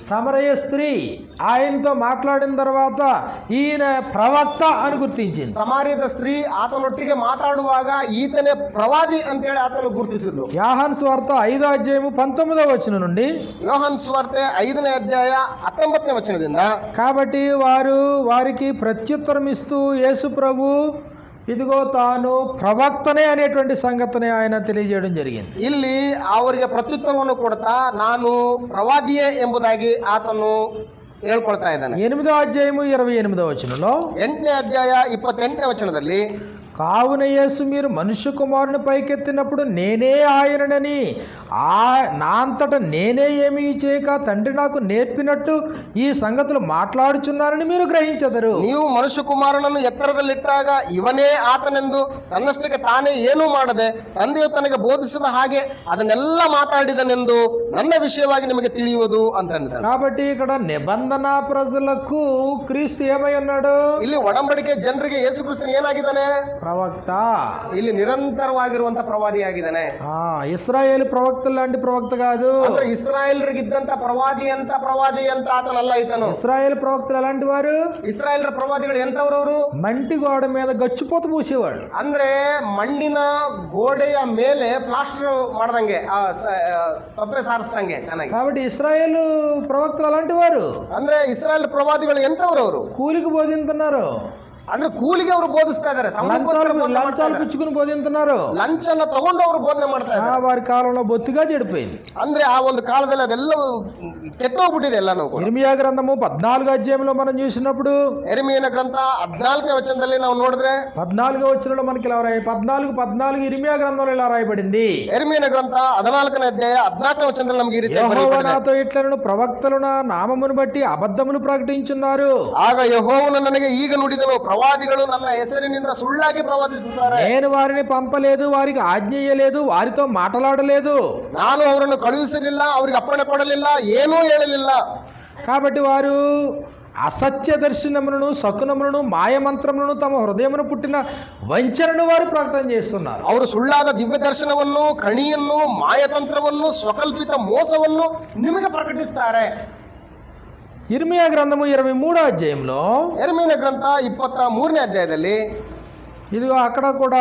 సమరయ స్త్రీ ఆయనతో మాట్లాడిన తర్వాత ఈయన ప్రవక్త అని గుర్తించింది. ಸಮಾರ್ಯದ ಸ್ತ್ರೀ ಆತನೊಟ್ಟಿಗೆ ಮಾತಾಡುವಾಗ ಈತನೇ ಪ್ರವಾದಿ ಅಂತೇಳಿ ಆತನು ಗುರುತಿಸಿದ್ಲು. యోహాను సువార్త 5వ అధ్యాయము 19వ వచనం నుండి, ಯೋಹಾನ್ ಸುವಾರ್ತೆ 5ನೇ ಅಧ್ಯಾಯ 19ನೇ ವಚನದಿಂದ, కాబట్టి వారికి ప్రత్యుత్తరం ఇస్తూ యేసు ప్రభు ఇదిగో తాను ప్రవక్తనే అనేటువంటి సంగతిని ఆయన తెలియజేయడం జరిగింది. ಇಲ್ಲಿ ಅವರಿಗೆ ಪ್ರತ್ಯುತ್ತರವನ್ನು ಕೊಡ್ತಾ ನಾನು ಪ್ರವಾದಿಯೇ ಎಂಬುದಾಗಿ ಆತನು ಹೇಳ್ಕೊಳ್ತಾ ಇದ್ದಾನೆ. 8వ అధ్యాయము 28వ వచనంలో, 8ನೇ ಅಧ್ಯಾಯ 28ನೇ ವಚನದಲ್ಲಿ, కావున యేసు మీరు మనుష్య కుమారుని పైకెత్తినప్పుడు నేనే ఆయననని నా అంతట నేనే ఏమీ చేయక తండ్రి నాకు నేర్పినట్టు ఈ సంగతులు మాట్లాడుచున్నారని మీరు గ్రహించెదరు. ನೀವು ಮನುಷ್ಯ ಕುಮಾರನನ್ನು ಎತ್ತರದಲ್ಲಿಟ್ಟಾಗ ಇವನೇ ಆತನೆಂದು ತನ್ನಷ್ಟಕ್ಕೆ ತಾನೇ ಏನೂ ಮಾಡದೆ ತಂದೆಯು ತನಗೆ ಬೋಧಿಸಿದ ಹಾಗೆ ಅದನ್ನೆಲ್ಲ ಮಾತಾಡಿದನೆಂದು ನನ್ನ ವಿಷಯವಾಗಿ ನಿಮಗೆ ತಿಳಿಯುವುದು ಅಂತ ಹೇಳಿದ್ದಾರೆ. కాబట్టి ఇక్కడ నిబంధన ప్రజలకు క్రీస్తు ఏమై ఉన్నాడు? ಇಲ್ಲಿ ಒಡಂಬಡಿಕೆ ಜನರಿಗೆ ಯೇಸು ಕ್ರಿಸ್ತನು ಏನಾಗಿದ್ದಾನೆ? ప్రవక్త. ಇಲ್ಲಿ ನಿರಂತರವಾಗಿರುವಂತ ಪ್ರವಾದಿ ಆಗಿದ್ದಾನೆ. ఇశ్రాయేలు ప్రవక్త లాంటి ప్రవక్త కాదు. ಅಂದ್ರೆ ಇಸ್ರಾಯೇಲರಿಗಿದ್ದಂತ ಪ್ರವಾದಿ ಅಂತ ಆತನಲ್ಲ ಈತನು. ఇశ్రాయేలు ప్రవక్తలు ఎలాంటి వారు? ಇಸ್ರಾಯೇಲರ ಪ್ರವಾದಿಗಳು ಎಂತವರು? మంటి గోడ మీద గచ్చిపోత పూసేవాడు. ಅಂದ್ರೆ ಮಣ್ಣಿನ ಗೋಡೆಯ ಮೇಲೆ ಪ್ಲಾಸ್ಟರ್ ಮಾಡ್ದಂಗೆ ತಪ್ಪೆ ಸಾರಿಸ್ದಂಗೆ ಚೆನ್ನಾಗಿ. కాబట్టి ఇశ్రాయేలు ప్రవక్తలు అలాంటి వారు. ಅಂದ್ರೆ ಇಸ್ರಾಯೇಲ್ ಪ್ರವಾದಿಗಳು ಎಂತವರು? ಅವರು కూలికి బోధిస్తున్నారు. ಅಂದ್ರೆ ಕೂಲಿಗೆ ಅವರು ಬೋಧಿಸ್ತಾ ಇದ್ದಾರೆ. లంచాలు పుచ్చుకుని బోధిస్తున్నారు. ಲಂಚನ್ನ ತಗೊಂಡು ಅವರು ಬೋಧನೆ ಮಾಡ್ತಾ ಇದ್ದಾರೆ. వారి కాలంలో బొత్తిగా చెడిపోయింది. ಅಂದ್ರೆ ಆ ಒಂದು ಕಾಲದಲ್ಲಿ ಅದೆಲ್ಲ ಕೆಟ್ಟೋಗ್ಬಿಟ್ಟಿದೆ ಎಲ್ಲಾನು. ఇర్మియా గ్రంథము 14వ అధ్యాయంలో మనం చూసినప్పుడు, ಯೆರೆಮೀಯನ ಗ್ರಂಥ 14ನೇ ವಚನದಲ್ಲಿ ನಾವು ನೋಡಿದ್ರೆ 14వ వచనంలో మనకి ఇలా రాయి 14 ఇర్మియా గ్రంథంలో ఇలా రాయబడింది. ಯೆರೆಮೀಯನ ಗ್ರಂಥ 14ನೇ అధ్యాయ 14ನೇ వచనದಲ್ಲಿ నಮಗೆ ఈ ರೀತಿ యెహోవా నాతో ఇట్లను ప్రవక్తలు నా నామమును బట్టి అబద్ధములు ప్రకటించున్నారు. ಆಗ ಯೆಹೋವನು ನನಗೆ ಈಗ ನುಡಿದನು, ಪ್ರವಾದಿಗಳು ನನ್ನ ಹೆಸರಿನಿಂದ ಸುಳ್ಳಾಗಿ ಪ್ರವಾದಿಸುತ್ತಾರೆ. నేను వారిని పంపలేదు, వారికి ఆజ్ఞ ఇయ్యలేదు, వారితో మాట్లాడలేదు. ನಾನು ಅವರನ್ನು ಕಳುಹಿಸಲಿಲ್ಲ, ಅವರಿಗೆ ಅಪ್ಪಣೆ ಕೊಡಲಿಲ್ಲ, ಏನೂ ಹೇಳಲಿಲ್ಲ. కాబట్టి వారు అసత్య దర్శనములను, శకునములను, మాయమంత్రములను, తమ హృదయమును పుట్టిన వంచనను వారు ప్రకటన చేస్తున్నారు. ಅವರು ಸುಳ್ಳಾದ ದಿವ್ಯ ದರ್ಶನವನ್ನು, ಕಣಿಯನ್ನು, ಮಾಯತಂತ್ರವನ್ನು, ಸ್ವಕಲ್ಪಿತ ಮೋಸವನ್ನು ನಿಮಗೆ ಪ್ರಕಟಿಸುತ್ತಾರೆ. ఇర్మియా గ్రంథము 23వ అధ్యాయంలో యెరెమీయನ గ్రంథ 23ನೇ అధ్యాయದಲ್ಲಿ ఇదిగో అక్కడ కూడా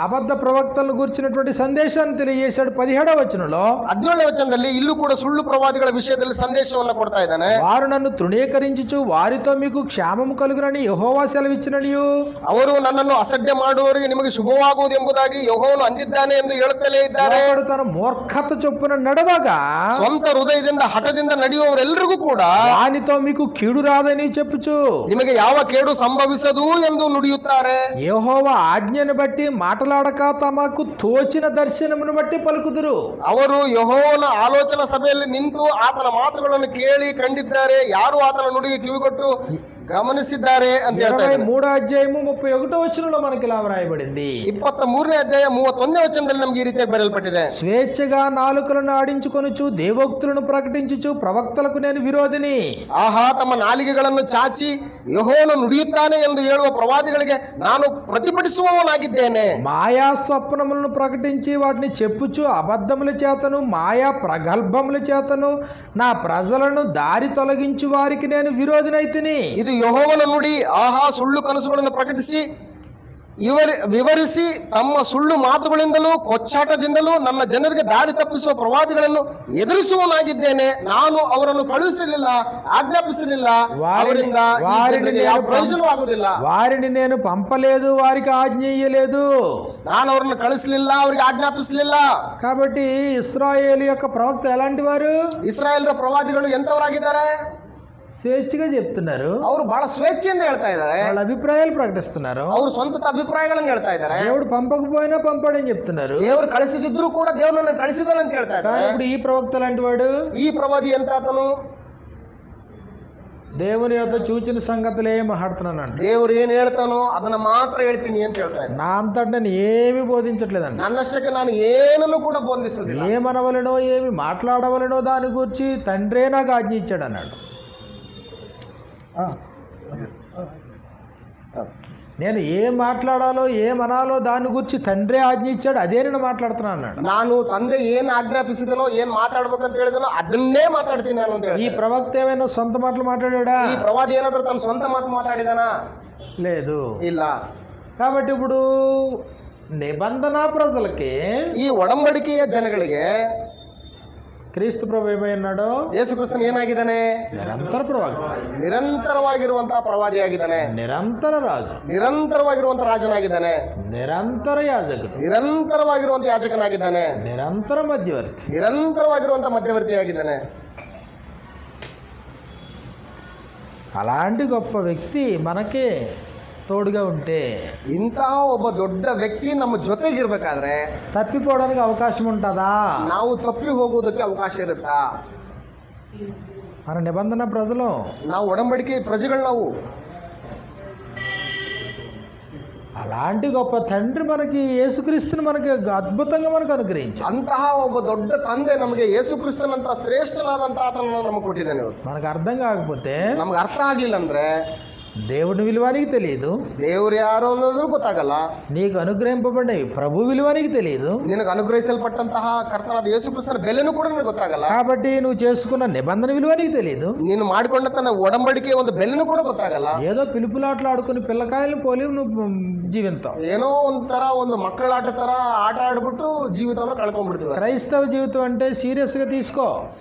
అబద్ధ ప్రవక్తలను గురించినటువంటి సందేశాన్ని తెలియజేశాడు. 17వ వచనంలో 17ನೇ వచనದಲ್ಲಿ ಇಲ್ಲೂ ಕೂಡ ಸುಳ್ಳು ಪ್ರವಾದಿಗಳ ವಿಷಯದಲ್ಲಿ ಸಂದೇಶವನ್ನು ಕೊಡ್ತಾ ಇದ್ದಾನೆ. వారు నన్ను తృణీకరించుచు వారితో మీకు క్షేమము కలుగునని యెహోవా సెలవిచ్చిననియు, ಅವರು ನನ್ನನ್ನು ಅಸಡ್ಡೆ ಮಾಡುವವರಿಗೆ ನಿಮಗೆ ಶುಭವಾಗುವುದು ಎಂಬುದಾಗಿ ಯೆಹೋವನು ಅಂದಿದ್ದಾನೆ ಎಂದು ಹೇಳುತ್ತಲೇ ಇದ್ದಾರೆ. వాడు తన మూర్ఖత చొప్పున నడవగా ಸ್ವಂತ ಹೃದಯದಿಂದ ಹಠದಿಂದ ನಡೆಯುವವರೆಲ್ಲರಿಗೂ ಕೂಡ వానితో మీకు కీడు రాదని చెప్పుచు ನಿಮಗೆ ಯಾವ ಕೇಡು ಸಂಭವಿಸದು ಎಂದು ನುಡಿಯುತ್ತಾರೆ. యెహోవా ఆజ్ఞను బట్టి మాటలాడక తమకు తోచిన దర్శనమును బట్టి పలుకుదురు. ಅವರು ಯೆಹೋವನ ಆಲೋಚನಾ ಸಭೆಯಲ್ಲಿ ನಿಂತು ಆತನ ಮಾತುಗಳನ್ನು ಕೇಳಿ ಕಂಡಿದ್ದಾರೆ, ಯಾರು ಆತನ ನುಡಿಗೆ ಕಿವಿಗೊಟ್ಟು ಗಮನಿಸಿದ್ದಾರೆ ಅಂತ ಹೇಳ್ತಾ ಇದ್ದಾರೆ. 23వ అధ్యాయము 31వ వచనంలో మనకి ఇలా వ్రాయబడింది. 23ನೇ ಅಧ್ಯಾಯ 31ನೇ ವಚನದಲ್ಲಿ ನಮಗೆ ಈ ರೀತಿಯಾಗಿ ಬರೆಯಲ್ಪಟ್ಟಿದೆ. స్వేచ్ఛగా నాలుకలను ఆడించుకొనుచు దేవోక్తులను ప్రకటించుచు ప్రవక్తలకు నేను విరోధిని. ಆಹಾ, ತಮ್ಮ ನಾಲಿಗೆಗಳನ್ನು ಚಾಚಿ ಯೆಹೋವನು ನುಡಿಯುತ್ತಾನೆ ಎಂದು ಹೇಳುವ ಪ್ರವಾದಿಗಳಿಗೆ ನಾನು ಪ್ರತಿಭಟಿಸುವವನಾಗಿದ್ದೇನೆ. మాయా స్వప్నములను ప్రకటించి వాటిని చెప్పుచు అబద్ధముల చేతను మాయా ప్రగల్భముల చేతను నా ప్రజలను దారి తొలగించు వారికి నేను విరోధినైతిని. ಇದು ಯೆಹೋವನ ನುಡಿ. ಆಹಾ, ಸುಳ್ಳು ಕನಸುಗಳನ್ನು ಪ್ರಕಟಿಸಿ ವಿವರಿಸಿ ತಮ್ಮ ಸುಳ್ಳು ಮಾತುಗಳಿಂದಲೂ ಕೊಚ್ಚಾಟದಿಂದಲೂ ನನ್ನ ಜನರಿಗೆ ದಾರಿ ತಪ್ಪಿಸುವ ಪ್ರವಾದಿಗಳನ್ನು ಎದುರಿಸುವನಾಗಿದ್ದೇನೆ. ನಾನು ಅವರನ್ನು ಕಳುಹಿಸಲಿಲ್ಲ, ಆಜ್ಞಾಪಿಸಲಿಲ್ಲ, ಅವರಿಂದ ಈ ಜನರಿಗೆ ಯಾವ ಪ್ರಯೋಜನವಾಗುವುದಿಲ್ಲ. వారిని నేను పంపలేదు, వారికి ఆజ్ఞ ఇయ్యలేదు. ನಾನು ಅವರನ್ನು ಕಳಿಸಲಿಲ್ಲ, ಅವರಿಗೆ ಆಜ್ಞಾಪಿಸಲಿಲ್ಲ. కాబట్టి ఇశ్రాయేలు యొక్క ప్రవక్త ఎలాంటి వారు? ಇಸ್ರಾಯೇಲ್ರ ಪ್ರವಾದಿಗಳು ಎಂತವರಾಗಿದ್ದಾರೆ? స్వేచ్ఛగా చెప్తున్నారు. ಅವರು ಬಹಳ ಸ್ವೇಚ್ಛೆಯಿಂದ ಹೇಳ್ತಾ ಇದ್ದಾರೆ. వాళ్ళ అభిప్రాయాలు ప్రకటిస్తున్నారు. ಅವರು ಸ್ವಂತ ಅಭಿಪ್ರಾಯಗಳನ್ನು ಹೇಳ್ತಾ ಇದ್ದಾರೆ. దేవుడు పంపకపోయినా పంపాడని చెప్తున్నారు. ದೇವರು ಕಳಿಸಿದ್ರು ಕೂಡ ದೇವರನ್ನು ಕಳಿಸಿದನಂತ ಹೇಳ್ತಾ ಇದ್ದಾರೆ. ఇప్పుడు ఈ ప్రవక్త లాంటి వాడు, ಈ ಪ್ರವಾದಿ ಎಂತಾತನು? దేవుని యొక్క చూచిన సంగతులే మాట్లాడుతున్నానంట. ದೇವರು ಏನ್ ಹೇಳ್ತಾನೋ ಅದನ್ನ ಮಾತ್ರ ಹೇಳ್ತೀನಿ ಅಂತ ಹೇಳ್ತಾ ಇದ್ದಾನೆ. నా అంతటా నేను ఏమి బోధించట్లేదంట. ನನ್ನಷ್ಟಕ್ಕೆ ನಾನು ಏನನ್ನು ಕೂಡ ಬೋಧಿಸುವುದಿಲ್ಲ. ఏమనవలనో ఏమి మాట్లాడవలనో దాని గురించి తండ్రే నాకు ఆజ్ఞ ఇచ్చాడు అన్నాడు. నేను ఏం మాట్లాడాలో ఏమనాలో దాని గురించి తండ్రే ఆజ్ఞ ఇచ్చాడు, అదే నేను మాట్లాడుతున్నా అన్నాడు. ನಾನು ತಂದೆ ಏನ್ ಆಜ್ಞಾಪಿಸಿದನೋ ಏನ್ ಮಾತಾಡ್ಬೇಕಂತ ಹೇಳಿದನೋ ಅದನ್ನೇ ಮಾತಾಡ್ತೀನಿ ನಾನು ಅಂತ ఈ ಹೇಳಿ. ప్రవక్త ఏమైనా సొంత మాటలు మాట్లాడా? ಈ ಪ್ರವಾದಿ ಏನಾದ್ರೂ ತನ್ನ ಸ್ವಂತ ಮಾತು ಮಾತಾಡಿದಾನ? లేదు. ಇಲ್ಲ. కాబట్టి ఇప్పుడు నిబంధన ప్రజలకి, ಈ ಒಡಂಬಡಿಕೆಯ ಜನಗಳಿಗೆ క్రీస్తు ప్రభు ఏమై ఉన్నాడు? ಯೇಸು ಕ್ರಿಸ್ತನ್ ಏನಾಗಿದ್ದಾನೆ? నిరంతర ప్రవక్త, ನಿರಂತರವಾಗಿರುವಂತಹ ಪ್ರವಾದಿಯಾಗಿದ್ದಾನೆ. నిరంతర రాజు, ನಿರಂತರವಾಗಿರುವಂತಹ ರಾಜನಾಗಿದ್ದಾನೆ. నిరంతర యాజకుడు, ನಿರಂತರವಾಗಿರುವಂತಹ ಯಾಜಕನಾಗಿದ್ದಾನೆ. నిరంతర మధ్యవర్తి. ನಿರಂತರವಾಗಿರುವಂತಹ ಮಧ್ಯವರ್ತಿಯಾಗಿದ್ದಾನೆ. అలాంటి గొప్ప వ్యక్తి మనకి తోడుగా ఉంటే, ಇಂತಹ ಒಬ್ಬ ದೊಡ್ಡ ವ್ಯಕ್ತಿ ನಮ್ಮ ಜೊತೆಗಿರ್ಬೇಕಾದ್ರೆ తప్పిపోవడానికి అవకాశం ఉంటుందా? ನಾವು ತಪ್ಪಿ ಹೋಗುವುದಕ್ಕೆ ಅವಕಾಶ ಇರುತ್ತಾ? మన నిబంధన ప్రజలు, ನಾವು ಒಡಂಬಡಿಕೆ ಪ್ರಜೆಗಳು. ನಾವು అలాంటి గొప్ప తండ్రి మనకి యేసుక్రీస్తుని మనకి అద్భుతంగా మనకు అనుగ్రహించారు. ಅಂತಹ ಒಬ್ಬ ದೊಡ್ಡ ತಂದೆ ನಮಗೆ ಯೇಸು ಕ್ರಿಸ್ತನಂತ ಶ್ರೇಷ್ಠನಾದಂತಹ ಆತನನ್ನು ನಮಗೆ ಕೊಟ್ಟಿದ್ದಾನೆ. మనకు అర్థం కాకపోతే, ನಮ್ಗೆ ಅರ್ಥ ಆಗ್ಲಿಲ್ಲ ಅಂದ್ರೆ దేవుని విలువానికి తెలియదు, ದೇವ್ರು ಯಾರು ಅನ್ನೋದು ಗೊತ್ತಾಗಲ್ಲ. నీకు అనుగ్రహింపబడిన ప్రభు విలువానికి తెలియదు. ನಿನಗೆ ಅನುಗ್ರಹಿಸಲ್ಪಟ್ಟಂತಹ ಕರ್ತನಾದ ಯೇಸು ಕ್ರಿಸ್ತನ ಬೆಲೆನೂ ಕೂಡ ನನಗೆ ಗೊತ್ತಾಗಲ್ಲ. కాబట్టి నువ్వు చేసుకున్న నిబంధన విలువానికి తెలియదు. ನೀನು ಮಾಡಿಕೊಂಡ ತನ್ನ ಒಡಂಬಡಿಕೆಯ ಒಂದು ಬೆಲೆನೂ ಕೂಡ ಗೊತ್ತಾಗಲ್ಲ. ఏదో పిలుపులాట్లు ఆడుకుని పిల్లకాయలను పోలి నువ్వు జీవితావు. ಏನೋ ಒಂಥರ ಒಂದು ಮಕ್ಕಳಾಟ ತರ ಆಟ ಆಡ್ಬಿಟ್ಟು ಜೀವಿತವನ್ನು ಕಳ್ಕೊಂಡ್ಬಿಡ್ತೀವಿ. క్రైస్తవ జీవితం అంటే సీరియస్గా తీసుకో.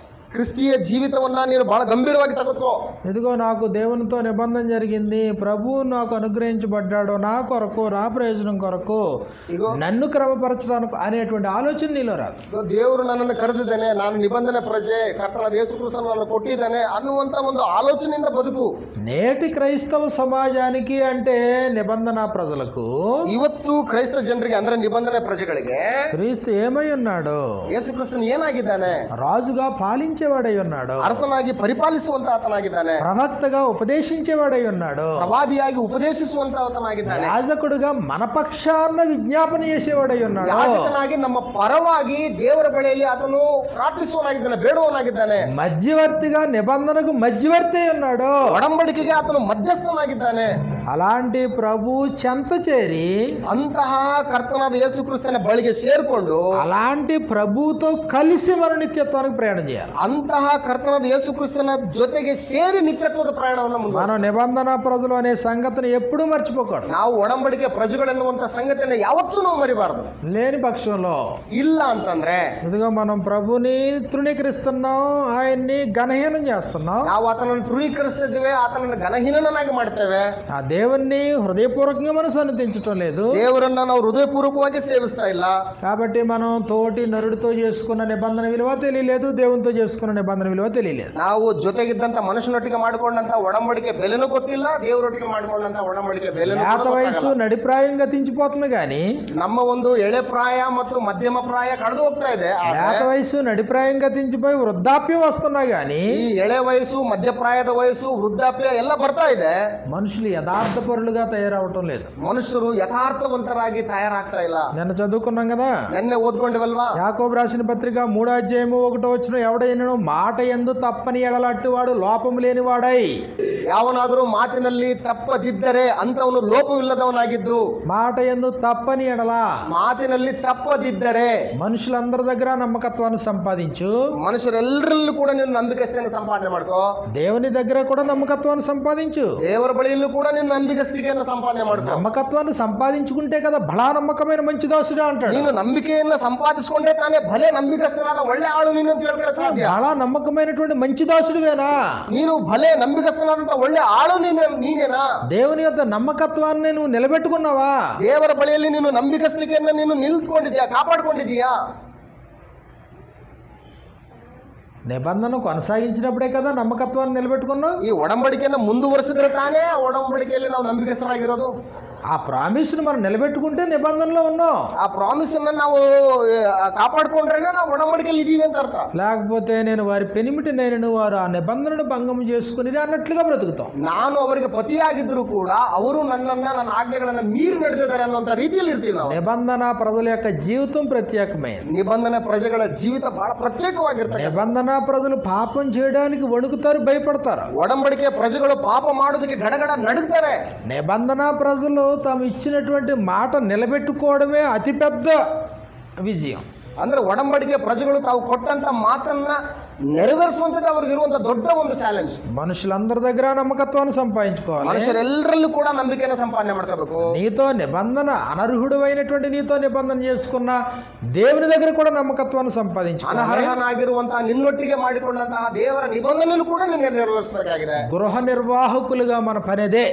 క్రిస్తీయ జీవితವನ್ನ ನೀನು ಬಹಳ ಗಂಭೀರವಾಗಿ ತಗೋಕೋ. ఇదిగో నాకు దేవునితో నిబంధన జరిగింది, ప్రభువు నాకు అనుగ్రహించబడ్డాడు, నా కొరకు, నా ప్రయోజనం కొరకు, నన్ను క్రమపరచడానికి అనేటువంటి ఆలోచన నీలో రాదు. ದೇವರು ನನ್ನನ್ನು ಕರೆದಿದ್ದಾನೆ, ನಾನು ನಿಬಂಧನೆ ಪ್ರಜೆ, ಕರ್ತನಾದ ಯೇಸು ಕ್ರಿಸ್ತನು ನನ್ನನ್ನು ಕೊಟ್ಟಿದ್ದಾನೆ ಅನ್ನುವಂತ ಒಂದು ಆಲೋಚನೆಯಿಂದ ಬದುಕು. నేటి క్రైస్తవ సమాజానికి అంటే నిబంధన ప్రజలకు, ಇವತ್ತು ಕ್ರೈಸ್ತ ಜನರಿಗೆ ಅಂದ್ರೆ ನಿಬಂಧನೆ ಪ್ರಜೆಗಳಿಗೆ క్రీస్తు ఏమై ఉన్నాడు? ಯೇಸು ಕ್ರಿಸ್ತನು ಏನಾಗಿದ್ದಾನೆ? రాజుగా పాలించేవాడై ఉన్నాడు, ಅರಸನಾಗಿ ಪರಿಪಾಲಿಸುವಂತ ಆತನಾಗಿದ್ದಾನೆ, ప్రవక్తగా ఉపదేశించేవాడై ఉన్నాడు, ಪ್ರವಾದಿಯಾಗಿ ಉಪದೇಶಿಸುವಂತ ಆತನಾಗಿದ್ದಾನೆ, యాజకుడుగా మన పక్షాన విజ్ఞాపన చేసేవాడై ఉన్నాడు, ಯಾಜಕನಾಗಿ ನಮ್ಮ ಪರವಾಗಿ ದೇವರ ಬಳಿಯಲ್ಲಿ ಆತನು ಪ್ರಾರ್ಥಿಸುವನಾಗಿದ್ದಾನೆ, ಬೇಡುವನಾಗಿದ್ದಾನೆ, మధ్యవర్తిగా నిబంధనకు మధ్యవర్తి ఉన్నాడు, ಒಡಂಬಡಿಕೆಗೆ ಆತನು ಮಧ್ಯಸ್ಥನಾಗಿದ್ದಾನೆ. అలాంటి ప్రభు చెంత చేరి ಅಂತಹ ಕರ್ತನಾದ ಯೇಸು ಕ್ರಿಸ್ತನ ಬಳಿಗೆ ಸೇರ್ಕೊಂಡು అలాంటి ప్రభువుతో కలిసి మన నిత్యత్వానికి ప్రయాణం చేయాలి. ಅಂತಹ ಕರ್ತನಾದ ಯೇಸು ಕ್ರಿಸ್ತನ ಜೊತೆಗೆ ಸೇರಿ ನಿತ್ಯತ್ವದ ಪ್ರಯಾಣವನ್ನು మనం నిబంధన ప్రజలు అనే సంగతిని ఎప్పుడూ మర్చిపోకూడదు. ನಾವು ಒಡಂಬಡಿಕೆ ಪ್ರಜೆಗಳೆನ್ನುವಂತ ಸಂಗತಿಯನ್ನು ಯಾವತ್ತೂ ನಾವು ಮರಿಬಾರದು. లేని పక్షంలో ಇಲ್ಲ ಅಂತಂದ್ರೆ ఇదిగో మనం ప్రభుని తృణీకరిస్తున్నాం, ఆయన్ని ఘనహీనం చేస్తున్నాం, ನಾವು ಆತನನ್ನು ತೃಣೀಕರಿಸ್ತಿದ್ದೇವೆ, ಆತನನ್ನು ಘನಹೀನನಾಗಿ ಮಾಡ್ತೇವೆ, ఆ దేవుణ్ణి హృదయపూర్వకంగా మనం సన్నిధించటం లేదు. ದೇವರನ್ನ ನಾವು ಹೃದಯಪೂರ್ವಕವಾಗಿ ಸೇವಿಸ್ತಾ ಇಲ್ಲ. కాబట్టి మనం తోటి నరుడితో చేసుకున్న నిబంధన విలువ తెలియలేదు, దేవునితో చేసుకున్న నిబంధన విలువ తెలియలేదు. ನಾವು ಜೊತೆಗಿದ್ದಂತ ಮನುಷ್ಯನೊಟ್ಟಿಗೆ ಮಾಡಿಕೊಂಡಂತ ಒಡಂಬಡಿಕೆ ಬೆಲೆನೂ ಗೊತ್ತಿಲ್ಲ, ದೇವರೊಟ್ಟಿಗೆ ಮಾಡಿಕೊಂಡಂತ ಒಡಂಬಡಿಕೆ ಬೆಲೆನೂ లేత వయసు నడిప్రాయం గతించిపోతుంది కానీ ನಮ್ಮ ಒಂದು ಎಳೆ ಪ್ರಾಯ ಮತ್ತು ಮಧ್ಯಮ ಪ್ರಾಯ ಕಳೆದು ಹೋಗ್ತಾ ಇದೆ. లేత వయసు నడిప్రాయం గతించిపోయి వృద్ధాప్యం వస్తున్నా గానీ ಈ ಎಳೆ ವಯಸ್ಸು, ಮಧ್ಯಪ್ರಾಯದ ವಯಸ್ಸು, ವೃದ್ಧಾಪ್ಯ ಎಲ್ಲ ಬರ್ತಾ ಇದೆ. మనుషులు యథార్థ పరులుగా తయారవటం లేదు. ಮನುಷ್ಯರು ಯಥಾರ್ಥವಂತರಾಗಿ ತಯಾರಾಗ್ತಾ ಇಲ್ಲ. నిన్న చదువుకున్నాం కదా, ನೆನ್ನೆ ಓದ್ಕೊಂಡಿವಲ್ವಾ? యాకోబు రాసిన పత్రిక 3:1 ఎవడైనను మాట యందు తప్పని ఎడలట్టు వాడు లోపము లేనివాడై. ಯಾವನಾದರೂ ಮಾತಿನಲ್ಲಿ ತಪ್ಪದಿದ್ದರೆ ಅಂತವನು ಲೋಪವಿಲ್ಲದವನಾಗಿದ್ದು. మాట యందు తప్పని ఎడల, ಮಾತಿನಲ್ಲಿ ತಪ್ಪದಿದ್ದರೆ మనుషులందరి దగ్గర నమ్మకత్వాన్ని సంపాదించు, ಮನುಷ್ಯರೆಲ್ಲರಲ್ಲೂ ಕೂಡ ನೀನು ನಂಬಿಕಸ್ಥೆಯನ್ನು ಸಂಪಾದನೆ ಮಾಡ್ಕೋ. దేవుని దగ్గర కూడా నమ్మకత్వాన్ని సంపాదించు. ದೇವರ ಬಳಿಯಲ್ಲೂ ಕೂಡ ನೀನು ನಂಬಿಕಸ್ಥಿತಿಯನ್ನು ಸಂಪಾದನೆ ಮಾಡ್ಕೋ. నమ్మకత్వాన్ని సంపాదించుకుంటే కదా బలా నమ్మకమైన మంచి దోషుడు అంటాడు. ನೀನು ನಂಬಿಕೆಯನ್ನ ಸಂಪಾದಿಸಿಕೊಂಡೇ ತಾನೇ ಭಲೆ ನಂಬಿಕಸ್ಥನಾದ ಒಳ್ಳೆ ಆಳು ನೀನು ಅಂತ ಹೇಳ್ಕೊಳ್ಳೋಕೆ ಸಾಧ್ಯ. బలా నమ్మకమైనటువంటి మంచి దోషుడువేనా? ನೀನು ಭಲೆ ನಂಬಿಕಸ್ಥನಾದಂತ ಒಳ್ಳೆ ಆಳು ನೀನೇನಾ? దేవుని యొక్క నమ్మకత్వాన్ని నువ్వు నిలబెట్టుకున్నావా? ದೇವರ ಬಳಿಯಲ್ಲಿ ನೀನು ನಂಬಿಕಸ್ಥಿತಿಯನ್ನ ನೀನು ನಿಲ್ಸ್ಕೊಂಡಿದ್ಯಾ, ಕಾಪಾಡ್ಕೊಂಡಿದ್ಯಾ? నిబంధన కొనసాగించినప్పుడే కదా నమ్మకత్వాన్ని నిలబెట్టుకున్నావు. ಈ ಒಡಂಬಡಿಕೆಯನ್ನ ಮುಂದುವರಿಸಿದ್ರೆ ತಾನೇ ಆ ಒಡಂಬಡಿಕೆಯಲ್ಲಿ ನಾವು ನಂಬಿಕಸ್ಥರಾಗಿರೋದು. ఆ ప్రామిస్ని మనం నిలబెట్టుకుంటే నిబంధనలో ఉన్నాం. ಆ ಪ್ರಾಮಿಸ್ ಅನ್ನ ನಾವು ಕಾಪಾಡ್ಕೊಂಡ್ರೇನೆ ನಾವು ಒಡಂಬಡಿಕೆಯಲ್ಲಿ ಇದೀವಿ ಅಂತ ಅರ್ಥ. లేకపోతే నేను వారి పెనిమిటి నేను వారు ఆ నిబంధనను భంగం చేసుకుని అన్నట్లుగా బ్రతుకుతాం. ನಾನು ಅವರಿಗೆ ಪತಿಯಾಗಿದ್ರು ಕೂಡ ಅವರು ನನ್ನ ಆಜ್ಞೆಗಳನ್ನ ಮೀರಿ ನಡೆದಿದ್ದಾರೆ ಅನ್ನುವಂತ ರೀತಿಯಲ್ಲಿ ಇರ್ತೀವಿ ನಾವು. నిబంధన ప్రజల యొక్క జీవితం ప్రత్యేకమైనది. ನಿಬಂಧನೆ ಪ್ರಜೆಗಳ ಜೀವಿತ ಬಹಳ ಪ್ರತ್ಯೇಕವಾಗಿರ್ತದೆ. నిబంధన ప్రజలు పాపం చేయడానికి వణుకుతారు, భయపడతారు. ಒಡಂಬಡಿಕೆ ಪ್ರಜೆಗಳು ಪಾಪ ಮಾಡೋದಕ್ಕೆ ಗಡಗಡ ನಡುಗ್ತಾರೆ. నిబంధన ప్రజలు తాము ఇచ్చినటువంటి మాట నిలబెట్టుకోవడమే అతిపెద్ద విజయం. ಅಂದ್ರೆ ಒಡಂಬಡಿಕೆ ಪ್ರಜೆಗಳು ತಾವು ಕೊಟ್ಟಂತ ಮಾತನ್ನ ನೆರವೇರಿಸುವಂತದ್ದು ಅವ್ರಿಗೆ ಇರುವಂತ ದೊಡ್ಡ ಒಂದು ಚಾಲೆಂಜ್. మనుషులందరి దగ్గర నమ్మకత్వాన్ని సంపాదించుకోవాలి. మనుషులెల్లరಲ್ಲೂ ಕೂಡ ನಂಬಿಕೆಯನ್ನು ಸಂಪಾದನೆ ಮಾಡ್ಕೋಬೇಕು. నీతో నిబంధన అనర్హుడు అయినటువంటి నీతో నిబంధన చేసుకున్న దేవుని దగ్గర కూడా నమ్మకత్వాన్ని సంపాదించుకోవాలి. ಅನರ್ಹನಾಗಿರುವಂತಹ ನಿನ್ನೊಟ್ಟಿಗೆ ಮಾಡಿಕೊಂಡಂತಹ ದೇವರ ನಿಬಂಧನೆಯನ್ನು ಕೂಡ ನಿನಗೆ ನೆರವೇರಿಸಬೇಕಾಗಿದೆ. గృహ నిర్వాహకులుగా మన పనేదే.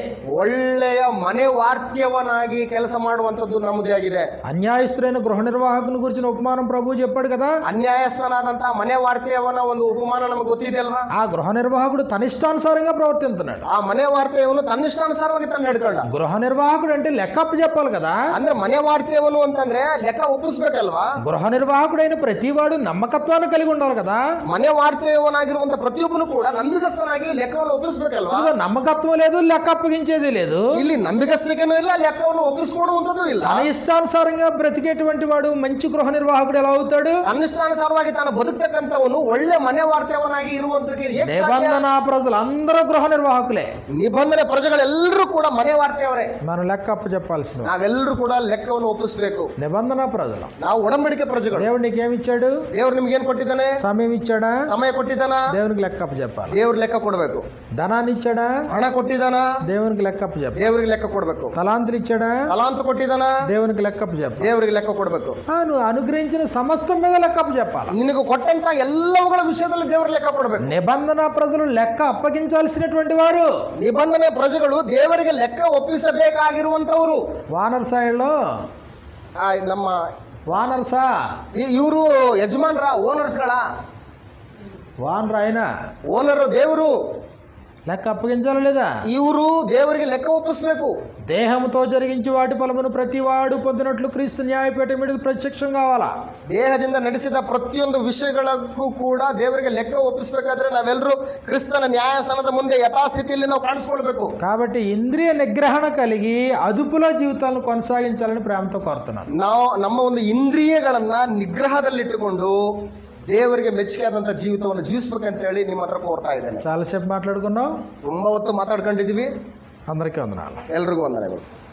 ಒಳ್ಳೆಯ ಮನೆ ವಾರ್ತ್ಯವನಾಗಿ ಕೆಲಸ ಮಾಡುವಂತದ್ದು ನಮ್ಮದೇ ಆಗಿದೆ. అన్యాయస్తులైన గృహ నిర్వాహకుని గురించిన ఉపమానం ప్రభు చెప్పాడు కదా. ಅನ್ಯಾಯಸ್ಥನಾದಂತಹ ಮನೆ ವಾರ್ತೆಯವನ ಒಂದು ಉಪಮಾನ ನಮಗೆ ಗೊತ್ತಿದೆ ಅಲ್ವಾ? ఆ గృహ నిర్వాహకుడు తన ఇష్టానుసారంగా ప్రవర్తిస్తున్నాడు. ಆ ಮನೆ ವಾರ್ತೆಯವನು ತನ್ನಿಷ್ಟಾನುಸಾರವಾಗಿ ತನ್ನ ನಡ್ಕೊಂಡ. గృహ నిర్వాహకుడు అంటే లెక్కప్పు చెప్పాలి కదా. ಅಂದ್ರೆ ಮನೆ ವಾರ್ತೆಯವನು ಅಂತಂದ್ರೆ ಲೆಕ್ಕ ಒಪ್ಪಿಸ್ಬೇಕಲ್ವಾ? గృహ నిర్వాహకుడైన ప్రతివాడు నమ్మకత్వాన్ని కలిగి ఉండాలి కదా. ಮನೆ ವಾರ್ತೆಯವನಾಗಿರುವಂತ ಪ್ರತಿಯೊಬ್ಬನು ಕೂಡ ನಂಬಿಕಸ್ಥನಾಗಿ ಲೆಕ್ಕವನ್ನು ಒಪ್ಪಿಸ್ಬೇಕಲ್ವಾ? నమ్మకత్వం లేదు, లెక్క అప్పగించేది లేదు. ಇಲ್ಲಿ ನಂಬಿಕಸ್ಥಿಕೆನೂ ಇಲ್ಲ, ಲೆಕ್ಕವನ್ನು ಒಪ್ಪಿಸಿಕೊಡುವಂತದ್ದು ಇಲ್ಲ. తన ఇష్టానుసారంగా బ్రతికేటువంటి వాడు మంచి గృహ నిర్వాహకుడు ఎలా అవుతాడు? ತನ್ನಿಷ್ಟಾನುಸಾರವಾಗಿ ತಾನು ಬದುಕ್ತಕ್ಕಂಥವನು ಒಳ್ಳೆ ಮನೆ ವಾರ್ತೆಯವನಾಗಿ ಇರುವಂತಕ್ಕೆ ಹೇಗೆ ಸಾಧ್ಯ? నిబంధన ప్రజలందరూ గృహ నిర్వాహకులే. ನಿಬಂಧನೆ ಪ್ರಜೆಗಳೆಲ್ಲರೂ ಕೂಡ ಮನೆ ವಾರ್ತೆಯವರೇ. మనం లెక్క అప్పు చెప్పాల్సిన ನಾವೆಲ್ಲರೂ ಕೂಡ ಲೆಕ್ಕವನ್ನು ಒಪ್ಪಿಸಬೇಕು. నిబంధన ప్రజలు. ನಾವು ಒಡಂಬಡಿಕೆ ಪ್ರಜೆಗಳು. దేవుడు నీకేమిచ్చాడు? ದೇವ್ರು ನಿಮ್ಗೆ ಏನ್ ಕೊಟ್ಟಿದ್ದಾನೆ? సమయం ఇచ్చాడా? ಸಮಯ ಕೊಟ್ಟಿದ್ದಾನ? దేవునికి లెక్క అప్పు చెప్పాలి. ದೇವ್ರ ಲೆಕ್ಕ ಕೊಡ್ಬೇಕು. ధనాన్ని ఇచ్చాడా? ಹಣ ಕೊಟ್ಟಿದ್ದಾನ? దేవునికి లెక్క అప్పు చెప్పాలి. ದೇವ್ರಿಗೆ ಲೆಕ್ಕ ಕೊಡ್ಬೇಕು. తలాంతులు ఇచ్చాడా? ತಲಾಂತ ಕೊಟ್ಟಿದ್ದಾನ? దేవునికి లెక్క అప్పు చెప్పాలి. ದೇವ್ರಿಗೆ ಲೆಕ್ಕ ಕೊಡ್ಬೇಕು. నువ్వు అనుగ్రహించిన సమస్తం మీద లెక్క అప్పు చెప్పాలి. ನಿನಗೆ ಕೊಟ್ಟಂತ ಎಲ್ಲವುಗಳ ವಿಷಯದಲ್ಲಿ ದೇವ್ರ ಲೆಕ್ಕ ಕೊಡ್ಬೇಕು. నిబంధన ప్రజలు లెక్క అప్పగించాల్సినటువంటి వారు. ನಿಬಂಧನೆ ಪ್ರಜೆಗಳು ದೇವರಿಗೆ ಲೆಕ್ಕ ಒಪ್ಪಿಸಬೇಕಾಗಿರುವಂತವರು. వానర్సాయిలో ನಮ್ಮ వానర్సా ಇವರು ಯಜಮಾನ್ರ, ಓನರ್ಸ್ಗಳ వానర్ ఆయన ಓನರ್ ದೇವರು. లెక్క అప్పగించాలా లేదా? ಇವರು ದೇವರಿಗೆ ಲೆಕ್ಕ ಒಪ್ಪಿಸ್ಬೇಕು. దేహంతో జరిగించి వాటి ఫలమును ప్రతి వాడు పొందినట్లు క్రీస్తు న్యాయపీఠం మీద ప్రత్యక్షం కావాలా. ದೇಹದಿಂದ ನಡೆಸಿದ ಪ್ರತಿಯೊಂದು ವಿಷಯಗಳಿಗೂ ಕೂಡ ದೇವರಿಗೆ ಲೆಕ್ಕ ಒಪ್ಪಿಸಬೇಕಾದ್ರೆ ನಾವೆಲ್ಲರೂ ಕ್ರಿಸ್ತನ ನ್ಯಾಯಾಸನದ ಮುಂದೆ ಯಥಾಸ್ಥಿತಿಯಲ್ಲಿ ನಾವು ಕಾಣಿಸ್ಕೊಳ್ಬೇಕು. కాబట్టి ఇంద్రియ నిగ్రహణ కలిగి అదుపులో జీవితాలను కొనసాగించాలని ప్రేమతో కోరుతున్నాను. ನಾವು ನಮ್ಮ ಒಂದು ಇಂದ್ರಿಯಗಳನ್ನ ನಿಗ್ರಹದಲ್ಲಿಟ್ಟುಕೊಂಡು ದೇವರಿಗೆ ಮೆಚ್ಚುಗೆಯಾದಂತಹ ಜೀವಿತವನ್ನು ಜೀವಿಸ್ಬೇಕಂತ ಹೇಳಿ ನಿಮ್ಮ ಹತ್ರ ಕೋರ್ತಾ ಇದ್ದೇನೆ. చాలాసేపు మాట్లాడుకున్నాం, ತುಂಬಾ ಹೊತ್ತು ಮಾತಾಡ್ಕೊಂಡಿದೀವಿ. అందరికీ వందనాలు. ಎಲ್ರಿಗೂ ವಂದನೆಗಳು.